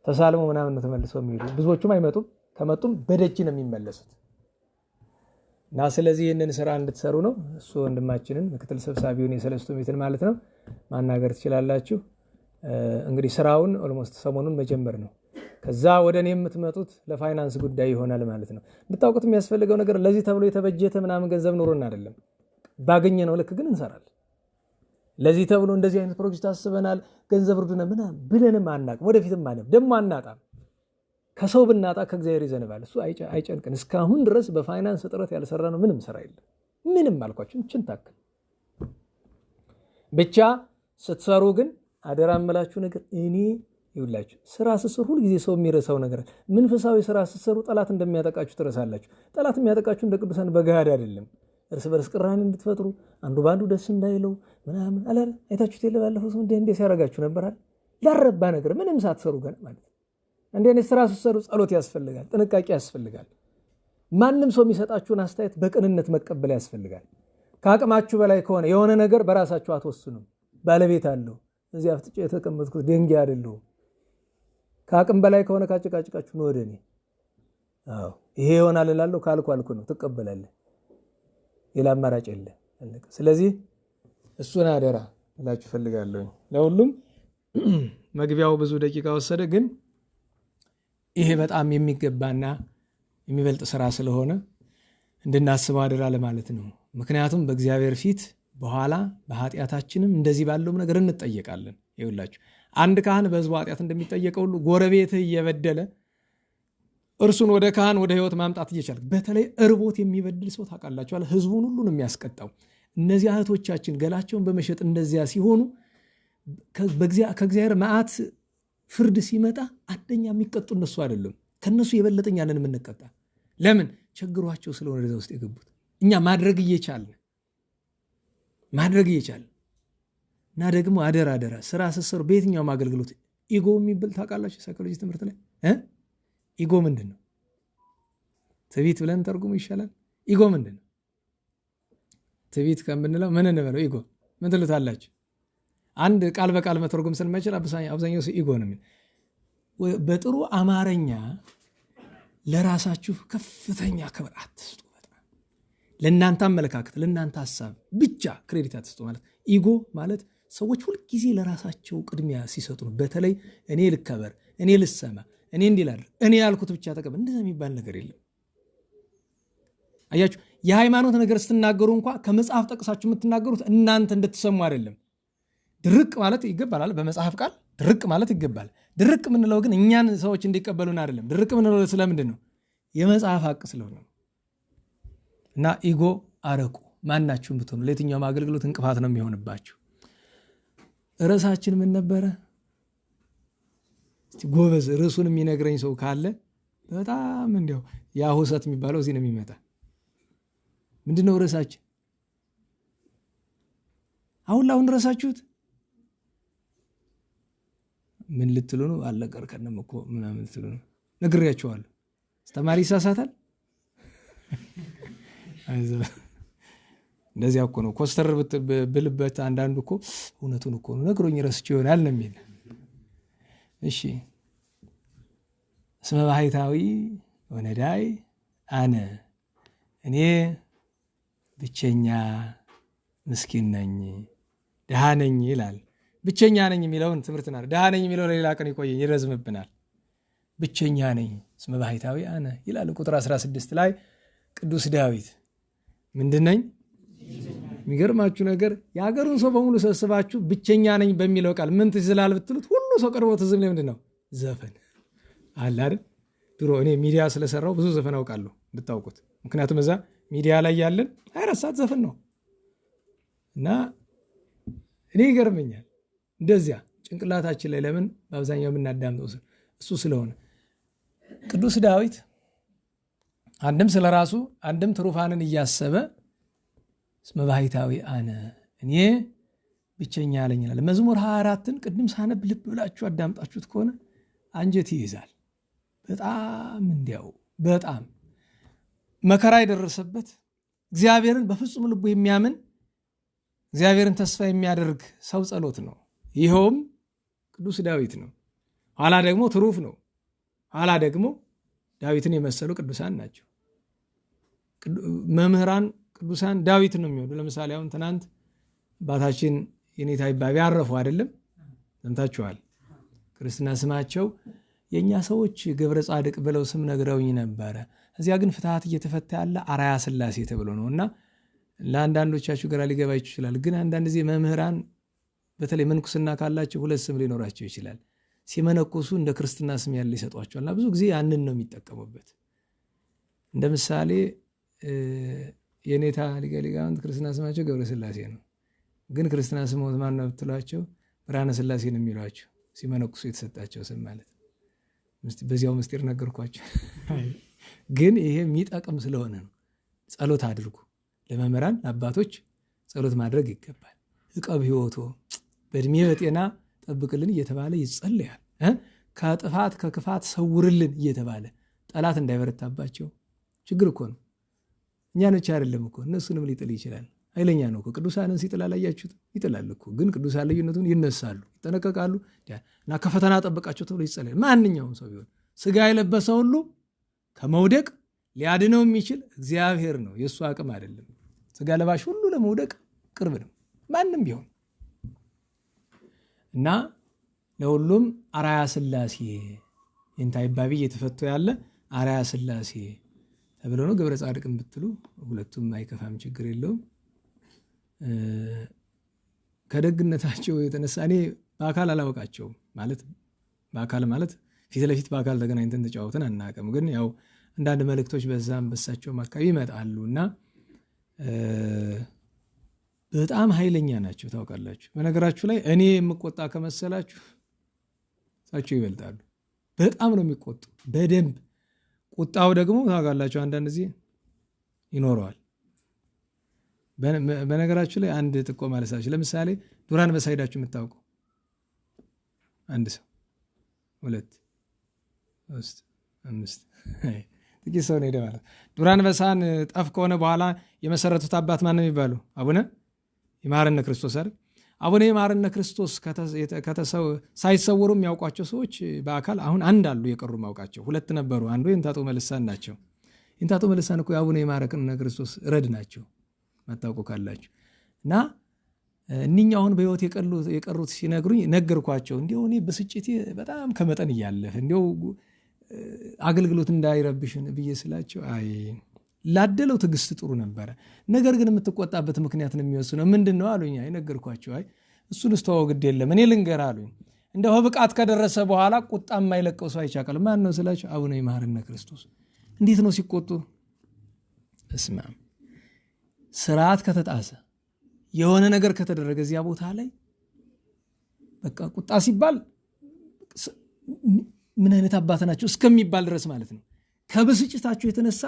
ተሳልሞ ምናምን ነው ተመልሰው የሚሄዱ። ብዙዎቹም አይመጡም፣ ከመጡም በደጅ ነው የሚመለሱት። እና ስለዚህ ይህንን ስራ እንድትሰሩ ነው። እሱ ወንድማችንን ምክትል ሰብሳቢውን የሰለስቱ ምዕትን ማለት ነው ማናገር ትችላላችሁ። እንግዲህ ስራውን ኦልሞስት ሰሞኑን መጀመር ነው። ከዛ ወደ እኔ የምትመጡት ለፋይናንስ ጉዳይ ይሆናል ማለት ነው። እንድታውቁት የሚያስፈልገው ነገር ለዚህ ተብሎ የተበጀተ ምናምን ገንዘብ ኖሮን አይደለም። ባገኘነው ልክ ግን እንሰራለን። ለዚህ ተብሎ እንደዚህ አይነት ፕሮጀክት አስበናል ገንዘብ ርዱና ምናምን ብለንም አናውቅም። ወደፊትም ማለት ደግሞ አናጣም። ከሰው ብናጣ ከእግዚአብሔር ይዘንባል። እሱ አይጨንቅን። እስካሁን ድረስ በፋይናንስ እጥረት ያልሰራ ነው ምንም ስራ የለም። ምንም አልኳችሁ እንችን ታክል ብቻ ስትሰሩ ግን አደራ የምላችሁ ነገር እኔ ይውላችሁ ስራ ስትሰሩ ሁሉ ጊዜ ሰው የሚረሳው ነገር መንፈሳዊ ስራ ስትሰሩ ጠላት እንደሚያጠቃችሁ ትረሳላችሁ። ጠላት የሚያጠቃችሁ እንደ ቅዱሳን በገሃድ አይደለም። እርስ በርስ ቅራኔ እንድትፈጥሩ አንዱ ባንዱ ደስ እንዳይለው ምናምን አላለ አይታችሁት የለ ባለፈው ሰው እንደ ሲያረጋችሁ ነበር አይደል? ላረባ ነገር ምንም ሳትሰሩ ገና ማለት እንደ እኔ ስራ ስትሰሩ ጸሎት ያስፈልጋል፣ ጥንቃቄ ያስፈልጋል። ማንም ሰው የሚሰጣችሁን አስተያየት በቅንነት መቀበል ያስፈልጋል። ከአቅማችሁ በላይ ከሆነ የሆነ ነገር በራሳችሁ አትወስኑም። ባለቤት አለው። እዚህ አፍጥጬ የተቀመጥኩት ድንጋይ አይደለም። ከአቅም በላይ ከሆነ ካጭቃጭቃችሁ ነው ወደኔ። አዎ ይሄ ይሆናል እላለሁ ካልኩ ነው ትቀበላለህ። ሌላ አማራጭ የለም። ስለዚህ እሱን አደራ እላችሁ ፈልጋለሁ። ለሁሉም መግቢያው ብዙ ደቂቃ ወሰደ፣ ግን ይሄ በጣም የሚገባና የሚበልጥ ስራ ስለሆነ እንድናስበው አደራ ለማለት ነው። ምክንያቱም በእግዚአብሔር ፊት በኋላ በኃጢአታችንም እንደዚህ ባለውም ነገር እንጠየቃለን። ይኸውላችሁ አንድ ካህን በሕዝቡ ኃጢአት እንደሚጠየቀው ሁሉ ጎረቤትህ እየበደለ እርሱን ወደ ካህን ወደ ህይወት ማምጣት እየቻለ በተለይ እርቦት የሚበድል ሰው ታውቃላችኋል፣ ህዝቡን ሁሉ ነው የሚያስቀጣው። እነዚህ እህቶቻችን ገላቸውን በመሸጥ እንደዚያ ሲሆኑ ከእግዚአብሔር መዓት ፍርድ ሲመጣ አንደኛ የሚቀጡ እነሱ አይደለም፣ ከነሱ የበለጠኛ ነን የምንቀጣ። ለምን? ቸግሯቸው ስለሆነ ወደዛ ውስጥ የገቡት። እኛ ማድረግ እየቻልን እና ደግሞ አደራ ስራ ስትሰሩ በየትኛውም አገልግሎት ኢጎ የሚብል ታውቃላችሁ። ሳይኮሎጂ ትምህርት ላይ ኢጎ ምንድን ነው? ትዕቢት ብለን ተርጉሙ ይሻላል። ኢጎ ምንድን ነው? ትዕቢት ከምንለው ምን እንበለው? ኢጎ ምን ትሉታላችሁ? አንድ ቃል በቃል መተርጎም ስንመችል አብዛኛው ሰው ኢጎ ነው የሚል። በጥሩ አማርኛ ለራሳችሁ ከፍተኛ ክብር አትስጡ። በጣም ለእናንተ አመለካከት፣ ለእናንተ ሀሳብ ብቻ ክሬዲት አትስጡ። ማለት ኢጎ ማለት ሰዎች ሁልጊዜ ለራሳቸው ቅድሚያ ሲሰጡ ነው። በተለይ እኔ ልከበር፣ እኔ ልሰማ፣ እኔ እንዲላል፣ እኔ ያልኩት ብቻ ተቀበል። እንደዛ የሚባል ነገር የለም። አያችሁ፣ የሃይማኖት ነገር ስትናገሩ እንኳ ከመጽሐፍ ጠቅሳችሁ የምትናገሩት እናንተ እንድትሰሙ አይደለም። ድርቅ ማለት ይገባል። በመጽሐፍ ቃል ድርቅ ማለት ይገባል። ድርቅ የምንለው ግን እኛን ሰዎች እንዲቀበሉን አይደለም። ድርቅ የምንለው ስለምንድን ነው? የመጽሐፍ ሀቅ ስለሆነ እና ኢጎ አረቁ። ማናችሁም ብትሆኑ ለየትኛውም አገልግሎት እንቅፋት ነው የሚሆንባችሁ። ርዕሳችን ምን ነበረ? ጎበዝ ርዕሱን የሚነግረኝ ሰው ካለ በጣም እንዲያው ያሁሰት የሚባለው እዚህ ነው የሚመጣ። ምንድነው ርዕሳችን? አሁን ረሳችሁት? ምን ልትሉ ነው? አለቀርከንም እኮ ምናምን ልትሉ ነው? ነግሬያችኋለሁ። አስተማሪ ይሳሳታል። እንደዚያ እኮ ነው። ኮስተር ብልበት አንዳንዱ እኮ እውነቱን እኮ ነው ነግሮኝ ረስቼ ይሆናል ነው የሚል። እሺ እስመ ባሕታዊ ወነዳይ አነ፣ እኔ ብቸኛ ምስኪን ነኝ ድሃ ነኝ ይላል። ብቸኛ ነኝ የሚለውን ትምህርት ናል። ድሃ ነኝ የሚለው ለሌላ ቀን ይቆየኝ ይረዝምብናል። ብቸኛ ነኝ እስመ ባሕታዊ አነ ይላል ቁጥር 16 ላይ ቅዱስ ዳዊት። ምንድን ነኝ? የሚገርማችሁ ነገር የሀገሩን ሰው በሙሉ ሰብስባችሁ ብቸኛ ነኝ በሚለው ቃል ምን ትዝ ይላል ብትሉት ሁሉ ሰው ቀርቦ ትዝም ላይ ምንድን ነው? ዘፈን አለ አይደል? ድሮ እኔ ሚዲያ ስለሰራው ብዙ ዘፈን አውቃለሁ እንድታውቁት። ምክንያቱም እዛ ሚዲያ ላይ ያለን 24 ሰዓት ዘፈን ነው እና እኔ ይገርመኛል እንደዚያ ጭንቅላታችን ላይ ለምን በአብዛኛው የምናዳምጠው እሱ ስለሆነ። ቅዱስ ዳዊት አንድም ስለ ራሱ አንድም ትሩፋንን እያሰበ እስመ ባሕታዊ አነ፣ እኔ ብቸኛ አለኝ ይላል። መዝሙር 24ን ቅድም ሳነብ ልብ ብላችሁ አዳምጣችሁት ከሆነ አንጀት ይይዛል። በጣም እንዲያው በጣም መከራ የደረሰበት እግዚአብሔርን በፍጹም ልቡ የሚያምን እግዚአብሔርን ተስፋ የሚያደርግ ሰው ጸሎት ነው። ይኸውም ቅዱስ ዳዊት ነው። ኋላ ደግሞ ትሩፍ ነው። ኋላ ደግሞ ዳዊትን የመሰሉ ቅዱሳን ናቸው። መምህራን ቅዱሳን ዳዊትን ነው የሚወዱ። ለምሳሌ አሁን ትናንት አባታችን የኔታ ይባቤ አረፉ አይደለም? ሰምታችኋል። ክርስትና ስማቸው የእኛ ሰዎች ገብረ ጻድቅ ብለው ስም ነግረውኝ ነበረ። እዚያ ግን ፍትሐት እየተፈታ ያለ አርአያ ሥላሴ ተብሎ ነው እና ለአንዳንዶቻችሁ ግራ ሊገባችሁ ይችላል። ግን አንዳንድ ጊዜ መምህራን በተለይ ምንኩስና ካላቸው ሁለት ስም ሊኖራቸው ይችላል። ሲመነኩሱ እንደ ክርስትና ስም ያለ ይሰጧቸዋልና ብዙ ጊዜ ያንን ነው የሚጠቀሙበት። እንደ ምሳሌ የኔታ ሊቀ ሊቃውንት ክርስትና ስማቸው ገብረ ሥላሴ ነው። ግን ክርስትና ስሞት ማን ነው ብትሏቸው ብርሃነ ሥላሴ ነው የሚሏቸው። ሲመነኩሱ የተሰጣቸው ስም ማለት ነው። በዚያው ምስጢር ነገርኳቸው። ግን ይሄ የሚጠቅም ስለሆነ ነው። ጸሎት አድርጉ። ለመምህራን አባቶች ጸሎት ማድረግ ይገባል። ዕቀብ ሕይወቶ በእድሜ በጤና ጠብቅልን እየተባለ ይጸለያል። ከጥፋት ከክፋት ሰውርልን እየተባለ ጠላት እንዳይበረታባቸው። ችግር እኮ ነው። እኛን ብቻ አይደለም እኮ እነሱንም ሊጥል ይችላል። ኃይለኛ ነው እኮ። ቅዱሳንን ሲጥል አላያችሁት? ይጥላል እኮ። ግን ቅዱሳን ልዩነቱን ይነሳሉ፣ ይጠነቀቃሉ እና ከፈተና ጠብቃቸው ተብሎ ይጸለያል። ማንኛውም ሰው ቢሆን ስጋ የለበሰ ሁሉ ከመውደቅ ሊያድነው የሚችል እግዚአብሔር ነው፣ የእሱ አቅም አይደለም። ስጋ ለባሽ ሁሉ ለመውደቅ ቅርብ ነው፣ ማንም ቢሆን እና ለሁሉም አርአያ ሥላሴ የኔታ ይባቤ እየተፈቶ ያለ አርአያ ሥላሴ ተብሎ ነው። ገብረ ጻድቅን ብትሉ ሁለቱም አይከፋም፣ ችግር የለውም። ከደግነታቸው የተነሳ እኔ በአካል አላወቃቸውም። በአካል ማለት ፊት ለፊት በአካል ተገናኝተን ተጫወተን አናውቅም። ግን ያው አንዳንድ መልእክቶች በዛም በሳቸውም አካባቢ ይመጣሉ እና በጣም ኃይለኛ ናቸው ታውቃላችሁ። በነገራችሁ ላይ እኔ የምቆጣ ከመሰላችሁ እሳቸው ይበልጣሉ። በጣም ነው የሚቆጡ በደንብ። ቁጣው ደግሞ ታውቃላችሁ አንዳንድ ጊዜ ይኖረዋል። በነገራችሁ ላይ አንድ ጥቆማ ልሳችሁ። ለምሳሌ ዱር አንበሳ ሄዳችሁ የምታውቁ አንድ ሰው 2 3 5 ጥቂት ሰው ነው ሄደ ማለት። ዱር አንበሳን ጠፍ ከሆነ በኋላ የመሰረቱት አባት ማን ነው የሚባሉ? አቡነ ይምሐረነ ክርስቶስ አይደል? አቡነ ይምሐረነ ክርስቶስ ሳይሰወሩ የሚያውቋቸው ሰዎች በአካል አሁን አንድ አሉ። የቀሩ ማውቃቸው 2 ነበሩ። አንዱ የእንታጦ መልሳን ናቸው። የእንታጦ መልሳን እኮ የአቡነ ይምሐረነ ክርስቶስ ረድ ናቸው፣ ማታውቁ ካላችሁ። እና እኒኛው አሁን በሕይወት የቀሩት ሲነግሩኝ ነገርኳቸው። እንዲሁ እኔ ብስጭቴ በጣም ከመጠን እያለፈ እንዲሁ አገልግሎት እንዳይረብሽን ብዬ ስላቸው አይ ላደለው ትዕግስት ጥሩ ነበረ፣ ነገር ግን የምትቆጣበት ምክንያት ነው የሚወስነው። ምንድን ነው አሉኝ። አይ ነገርኳቸው። አይ እሱን ስተወው ግድ የለም እኔ ልንገር አሉኝ። እንደው ብቃት ከደረሰ በኋላ ቁጣ የማይለቀው ሰው አይቻቃል። ማን ነው ስላቸው አቡነ ይምሐረነ ክርስቶስ። እንዴት ነው ሲቆጡ? እስማ ስርዓት ከተጣሰ የሆነ ነገር ከተደረገ እዚያ ቦታ ላይ በቃ ቁጣ ሲባል ምን አይነት አባት ናቸው እስከሚባል ድረስ ማለት ነው። ከብስጭታቸው የተነሳ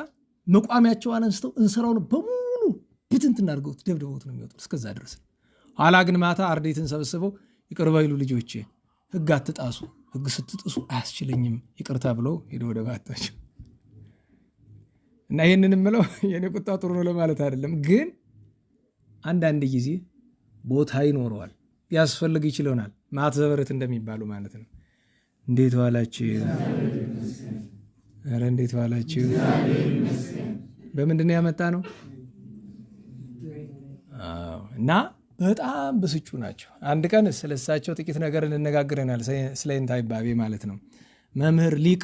መቋሚያቸውን አንስተው እንስራውን በሙሉ ብትንትና አድርገውት ደብድበውት ነው የሚወጡት። እስከዛ ድረስ። ኋላ ግን ማታ አርዴትን ሰብስበው ይቅር በሉ ልጆቼ፣ ሕግ አትጣሱ፣ ሕግ ስትጥሱ አያስችለኝም ይቅርታ ብለው ሄደው ወደ ባታቸው። እና ይህንን የምለው የኔ ቁጣ ጥሩ ነው ለማለት አይደለም፣ ግን አንዳንድ ጊዜ ቦታ ይኖረዋል፣ ያስፈልግ ይችለናል። ማት ዘበረት እንደሚባሉ ማለት ነው። እንዴት ዋላችሁ? ኧረ እንዴት ዋላችሁ? በምንድን ነው ያመጣ ነው? እና በጣም ብስጩ ናቸው። አንድ ቀን ስለሳቸው ጥቂት ነገር እንነጋግረናል፣ ስለ የኔታ ይባቤ ማለት ነው። መምህር ሊቅ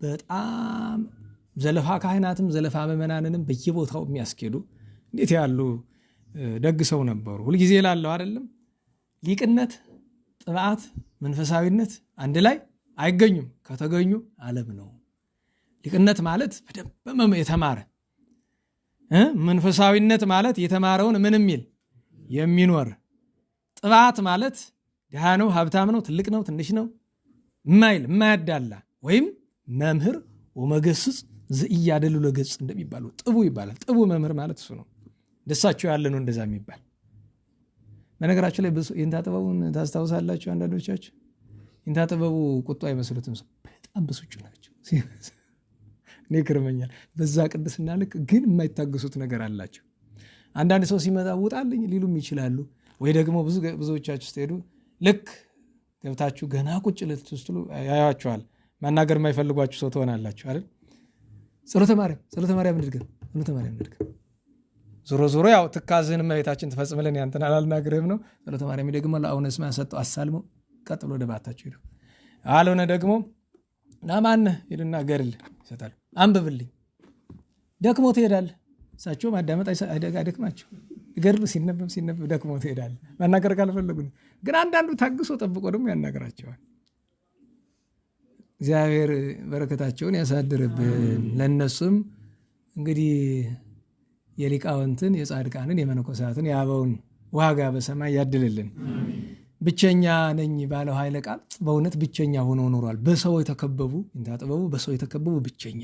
በጣም ዘለፋ ካህናትም ዘለፋ ምዕመናንንም በየቦታው የሚያስኬዱ እንዴት ያሉ ደግ ሰው ነበሩ። ሁልጊዜ ላለው አይደለም ሊቅነት፣ ጥብዓት፣ መንፈሳዊነት አንድ ላይ አይገኙም። ከተገኙ ዓለም ነው። ሊቅነት ማለት በደንብ የተማረ፣ መንፈሳዊነት ማለት የተማረውን ምን የሚል የሚኖር፣ ጥብዓት ማለት ድሃ ነው ሀብታም ነው ትልቅ ነው ትንሽ ነው የማይል የማያዳላ፣ ወይም መምህር ወመገስጽ ዘኢያደሉ ለገጽ እንደሚባለው ጥቡ ይባላል። ጥቡ መምህር ማለት እሱ ነው። ደሳቸው ያለ ነው እንደዛ የሚባል። በነገራችሁ ላይ የኔታ ጥበቡን ታስታውሳላችሁ? አንዳንዶቻችሁ የኔታ ጥበቡ ቁጡ አይመስሉትም፣ በጣም ብስጩ ናቸው። እኔ ይገርመኛል። በዛ ቅድስና ልክ ግን የማይታገሱት ነገር አላቸው። አንዳንድ ሰው ሲመጣ ውጣልኝ ሊሉም ይችላሉ። ወይ ደግሞ ብዙዎቻችሁ ስትሄዱ ልክ ገብታችሁ ገና ቁጭ ልትሉ ያያችኋል። ማናገር የማይፈልጓችሁ ሰው ትሆናላችሁ አይደል? ጸሎተ ማርያም እንድገም ዞሮ ዞሮ ያው ትካዝህን እመቤታችን ትፈጽምልን ያንተን አላልናግርህም ነው። ጸሎተ ማርያም ደግሞ ለአቡነ ስምዐ ሰጠው አሳልሞ ቀጥ ብሎ ወደ ባታችሁ ሄዱ። አልሆነ ደግሞ ናማነህ ይልና ገድል ይሰጣሉ። አንብብልኝ ደክሞ ትሄዳለህ። እሳቸው ማዳመጥ አይደክማቸው። ገድሉ ሲነበብ ደክሞ ትሄዳለህ። ማናገር ካልፈለጉ ግን አንዳንዱ ታግሶ ጠብቆ ደግሞ ያናገራቸዋል። እግዚአብሔር በረከታቸውን ያሳድርብን። ለእነሱም እንግዲህ የሊቃውንትን የጻድቃንን የመነኮሳትን የአበውን ዋጋ በሰማይ ያድልልን። ብቸኛ ነኝ ባለው ኃይለ ቃል በእውነት ብቸኛ ሆኖ ኖሯል። በሰው የተከበቡ እንታጥበቡ በሰው የተከበቡ ብቸኛ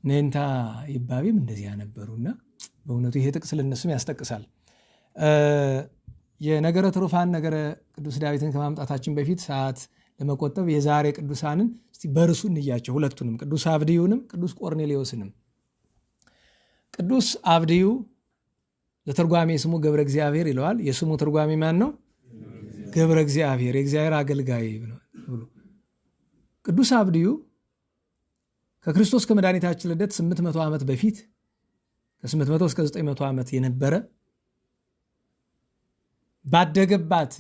ነንታ ይባቤም እንደዚያ ነበሩና በእውነቱ ይሄ ጥቅስ ለነሱም ያስጠቅሳል። የነገረ ትሩፋን ነገረ ቅዱስ ዳዊትን ከማምጣታችን በፊት ሰዓት ለመቆጠብ የዛሬ ቅዱሳንን እስቲ በርሱ እንያቸው። ሁለቱንም ቅዱስ አብድዩንም ቅዱስ ቆርኔሌዎስንም። ቅዱስ አብድዩ ለተርጓሜ ስሙ ገብረ እግዚአብሔር ይለዋል። የስሙ ተርጓሜ ማን ነው? ገብረ እግዚአብሔር፣ የእግዚአብሔር አገልጋይ ብሎ። ቅዱስ አብድዩ ከክርስቶስ ከመድኃኒታችን ልደት 800 ዓመት በፊት ከ800 እስከ 900 ዓመት የነበረ ባደገባት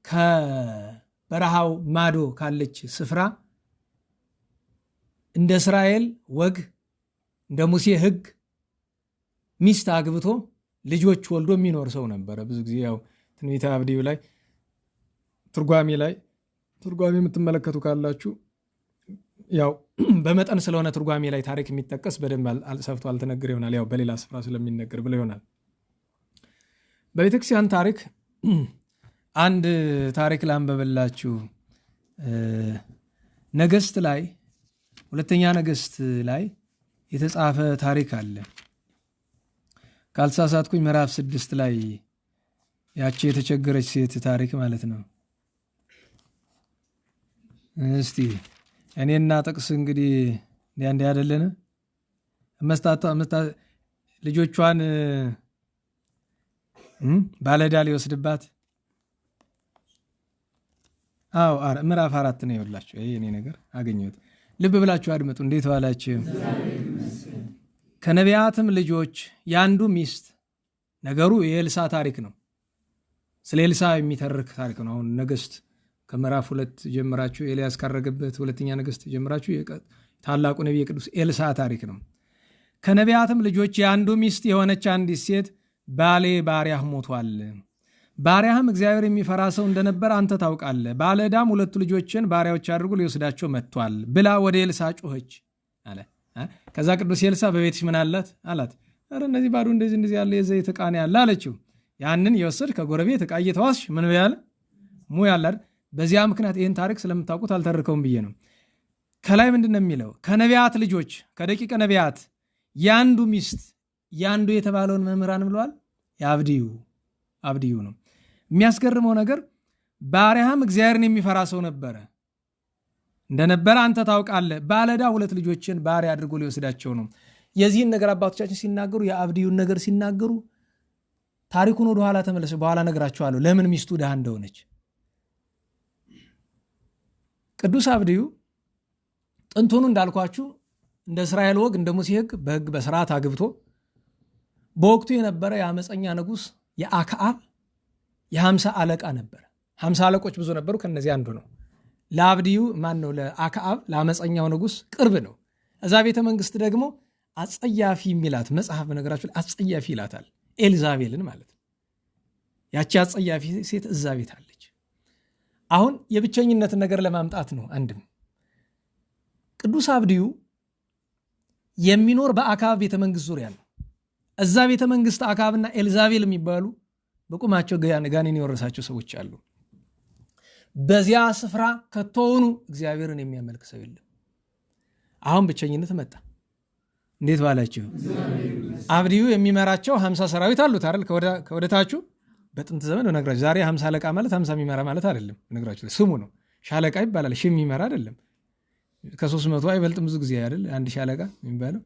ከበረሃው ማዶ ካለች ስፍራ እንደ እስራኤል ወግ እንደ ሙሴ ሕግ ሚስት አግብቶ ልጆች ወልዶ የሚኖር ሰው ነበረ። ብዙ ጊዜ ያው ትንቢተ አብድዩ ላይ ትርጓሜ የምትመለከቱ ካላችሁ ያው በመጠን ስለሆነ ትርጓሜ ላይ ታሪክ የሚጠቀስ በደንብ ሰፍቶ አልተነገረ ይሆናል። ያው በሌላ ስፍራ ስለሚነገር ብለው ይሆናል። በቤተክርስቲያን ታሪክ አንድ ታሪክ ላንበበላችሁ። ነገስት ላይ ሁለተኛ ነገስት ላይ የተጻፈ ታሪክ አለ። ካልተሳሳትኩኝ ምዕራፍ 6 ላይ ያቺ የተቸገረች ሴት ታሪክ ማለት ነው። እስቲ እኔና ጥቅስ እንግዲህ እንዲህ አይደለን ልጆቿን ባለዕዳ ሊወስድባት ምዕራፍ 4 ነው ይኸውላችሁ። ይሄ እኔ ነገር አገኘሁት። ልብ ብላችሁ አድምጡ። እንዴት ዋላችሁ? ከነቢያትም ልጆች ያንዱ ሚስት ነገሩ የኤልሳ ታሪክ ነው። ስለ ኤልሳ የሚተርክ ታሪክ ነው። አሁን ነገስት ከምዕራፍ 2 ጀምራችሁ ኤልያስ ካረገበት ሁለተኛ ነገስት ጀምራችሁ ታላቁ ነቢይ የቅዱስ ኤልሳ ታሪክ ነው። ከነቢያትም ልጆች ያንዱ ሚስት የሆነች አንዲት ሴት ባሌ ባሪያህ ሞቷል፣ ባሪያህም እግዚአብሔር የሚፈራ ሰው እንደነበር አንተ ታውቃለህ። ባለዕዳም 2 ልጆችን ባሪያዎች አድርጎ ሊወስዳቸው መጥቷል ብላ ወደ ኤልሳ ጮኸች አለ። ከዛ ቅዱስ ኤልሳ በቤትሽ ምን አላት አላት። ኧረ እነዚህ ባዶ እንደዚህ ያለ የዘይት ዕቃ ነው ያለ አለችው። ያንን የወሰድ ከጎረቤት ዕቃ እየተዋስሽ ምን ያለ ሙ ያላል። በዚያ ምክንያት ይህን ታሪክ ስለምታውቁት አልተርከውም ብዬ ነው። ከላይ ምንድን ነው የሚለው? ከነቢያት ልጆች ከደቂቀ ነቢያት ያንዱ ሚስት ያንዱ የተባለውን መምህራን ብለዋል። አብድዩ ነው። የሚያስገርመው ነገር ባሪያህም እግዚአብሔርን የሚፈራ ሰው እንደነበረ አንተ ታውቃለህ። ባለዕዳ 2 ልጆችን ባሪያ አድርጎ ሊወስዳቸው ነው። የዚህን ነገር አባቶቻችን ሲናገሩ የአብድዩን ነገር ሲናገሩ ታሪኩን ወደ ኋላ ተመለሰ። በኋላ ነግራቸዋለሁ ለምን ሚስቱ ድሃ እንደሆነች። ቅዱስ አብድዩ ጥንቱኑ እንዳልኳችሁ እንደ እስራኤል ወግ እንደ ሙሴ ሕግ በሕግ በስርዓት አግብቶ በወቅቱ የነበረ የአመፀኛ ንጉሥ የአክዓብ የ50 አለቃ ነበረ። 50 አለቆች ብዙ ነበሩ። ከነዚህ አንዱ ነው። ለአብድዩ ማን ነው? ለአክዓብ ለአመፀኛው ንጉሥ ቅርብ ነው። እዛ ቤተ መንግስት ደግሞ አጸያፊ የሚላት መጽሐፍ በነገራችሁ ላይ አጸያፊ ይላታል። ኤልዛቤልን ማለት ነው። ያቺ አጸያፊ ሴት እዛ ቤት አለች። አሁን የብቸኝነትን ነገር ለማምጣት ነው። አንድም ቅዱስ አብድዩ የሚኖር በአክዓብ ቤተ መንግስት ዙሪያ ነው። እዛ ቤተ መንግስት አክዓብና ኤልዛቤል የሚባሉ በቁማቸው ጋኔን የወረሳቸው ሰዎች አሉ። በዚያ ስፍራ ከተሆኑ እግዚአብሔርን የሚያመልክ ሰው የለም። አሁን ብቸኝነት መጣ። እንዴት ባላችሁ? አብድዩ የሚመራቸው 50 ሰራዊት አሉት አይደል? ከወደታችሁ በጥንት ዘመን ነግራችሁ። ዛሬ 50 አለቃ ማለት 50 የሚመራ ማለት አይደለም። ነግራችሁ ስሙ ነው። ሻለቃ ይባላል። ሺህ የሚመራ አይደለም። ከ300 አይበልጥም ብዙ ጊዜ አይደል? አንድ ሻለቃ የሚባለው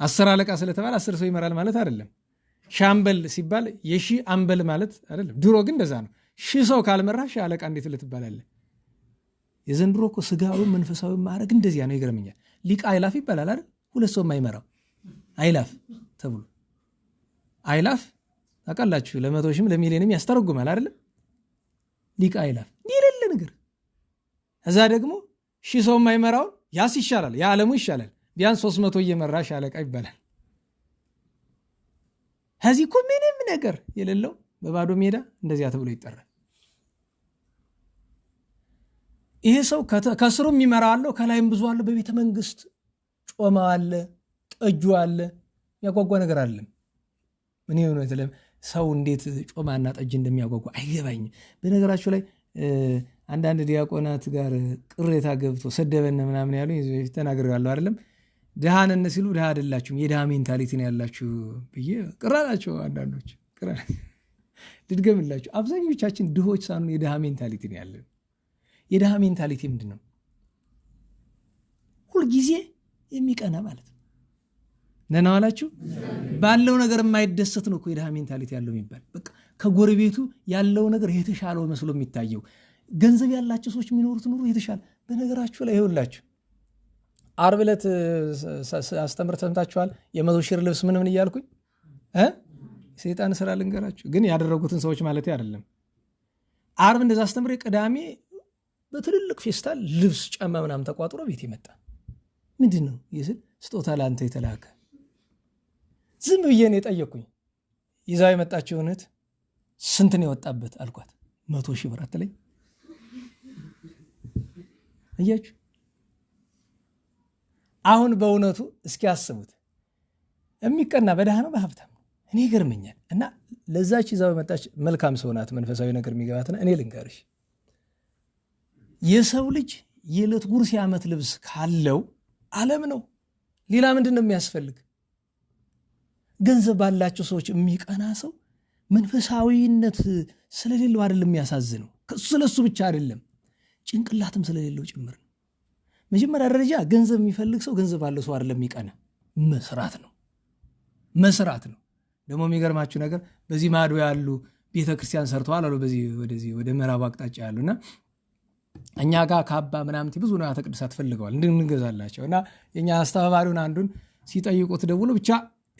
10 አለቃ ስለተባለ 10 ሰው ይመራል ማለት አይደለም። ሻምበል ሲባል የሺህ አምበል ማለት አይደለም። ድሮ ግን እንደዛ ነው። 1000 ሰው ካልመራ ሺህ አለቃ እንዴት ልትባላለህ? የዘንድሮ እኮ ስጋዊ መንፈሳዊ ማዕረግ እንደዚያ ነው። ይገርመኛል። ሊቅ አይላፍ ይባላል አይደል? 2 ሰው የማይመራው አይላፍ ተብሎ አይላፍ ታውቃላችሁ፣ ለ100 ሺህም ለሚሊዮንም ያስተረጉማል አይደለም? ሊቅ አይላፍ የሌለ ነገር። እዛ ደግሞ 1000 ሰው የማይመራው ያስ ይሻላል፣ የዓለሙ ይሻላል። ቢያንስ 300 እየመራ ሻለቃ ይባላል። ከዚህ እኮ ምንም ነገር የሌለው በባዶ ሜዳ እንደዚያ ተብሎ ይጠራል። ይሄ ሰው ከስሩ የሚመራው አለው፣ ከላይም ብዙ አለ። በቤተ መንግስት ጮማ አለ፣ ጠጁ አለ። የሚያጓጓ ነገር አለም። ምን ይሆነ ሰው እንዴት ጮማና ጠጅ እንደሚያጓጓ አይገባኝም። በነገራችሁ ላይ አንዳንድ ዲያቆናት ጋር ቅሬታ ገብቶ ሰደበነ ምናምን ያሉ ተናግሬያለሁ አይደለም? ድሃነን ሲሉ ድሃ አይደላችሁም የድሃ ሜንታሊቲ ነው ያላችሁ ብዬ ቅራላቸው። አንዳንዶች ልድገምላችሁ፣ አብዛኞቻችን ድሆች ሳኑ የድሃ ሜንታሊቲ ነው ያለን። የድሃ ሜንታሊቲ ምንድን ነው? ሁልጊዜ የሚቀና ማለት ነው። ነና ዋላችሁ። ባለው ነገር የማይደሰት ነው እኮ የድሃ ሜንታሊቲ ያለው የሚባል። በቃ ከጎረቤቱ ያለው ነገር የተሻለው መስሎ የሚታየው። ገንዘብ ያላቸው ሰዎች የሚኖሩት ኑሮ የተሻለ። በነገራችሁ ላይ ይኸውላችሁ ዓርብ ዕለት አስተምር ሰምታችኋል። የ100 ሺህ ልብስ ምን እያልኩኝ ሰይጣን ስራ ልንገራችሁ፣ ግን ያደረጉትን ሰዎች ማለት አይደለም። ዓርብ እንደዛ አስተምሬ ቅዳሜ በትልልቅ ፌስታል ልብስ ጫማ ምናምን ተቋጥሮ ቤት ይመጣ። ምንድን ነው ይስል? ስጦታ ለአንተ የተላከ። ዝም ብዬ ነው የጠየቅኩኝ። ይዛው የመጣችው እህት ስንት ነው የወጣበት አልኳት። 100 ሺህ ብር አትለኝ? እያችሁ አሁን በእውነቱ እስኪ አስቡት። የሚቀና በድሃ ነው በሀብታም ነው? እኔ ይገርመኛል። እና ለዛች ይዛው የመጣች መልካም ሰው ናት፣ መንፈሳዊ ነገር የሚገባትና እኔ ልንገርሽ፣ የሰው ልጅ የዕለት ጉርስ የዓመት ልብስ ካለው ዓለም ነው። ሌላ ምንድን ነው የሚያስፈልግ? ገንዘብ ባላቸው ሰዎች የሚቀና ሰው መንፈሳዊነት ስለሌለው አይደለም የሚያሳዝነው። ስለሱ ብቻ አይደለም ጭንቅላትም ስለሌለው ጭምር ነው። መጀመሪያ ደረጃ ገንዘብ የሚፈልግ ሰው ገንዘብ ባለው ሰው አይደለም የሚቀና፣ መስራት ነው። ደግሞ የሚገርማችሁ ነገር በዚህ ማዶ ያሉ ቤተክርስቲያን ሰርተዋል አሉ፣ በዚህ ወደ ምዕራብ አቅጣጫ ያሉና እኛ ጋር ካባ ምናምን ብዙ ንዋያተ ቅድሳት ፈልገዋል እንድንገዛላቸው። እና የኛ አስተባባሪውን አንዱን ሲጠይቁት ደውሎ ብቻ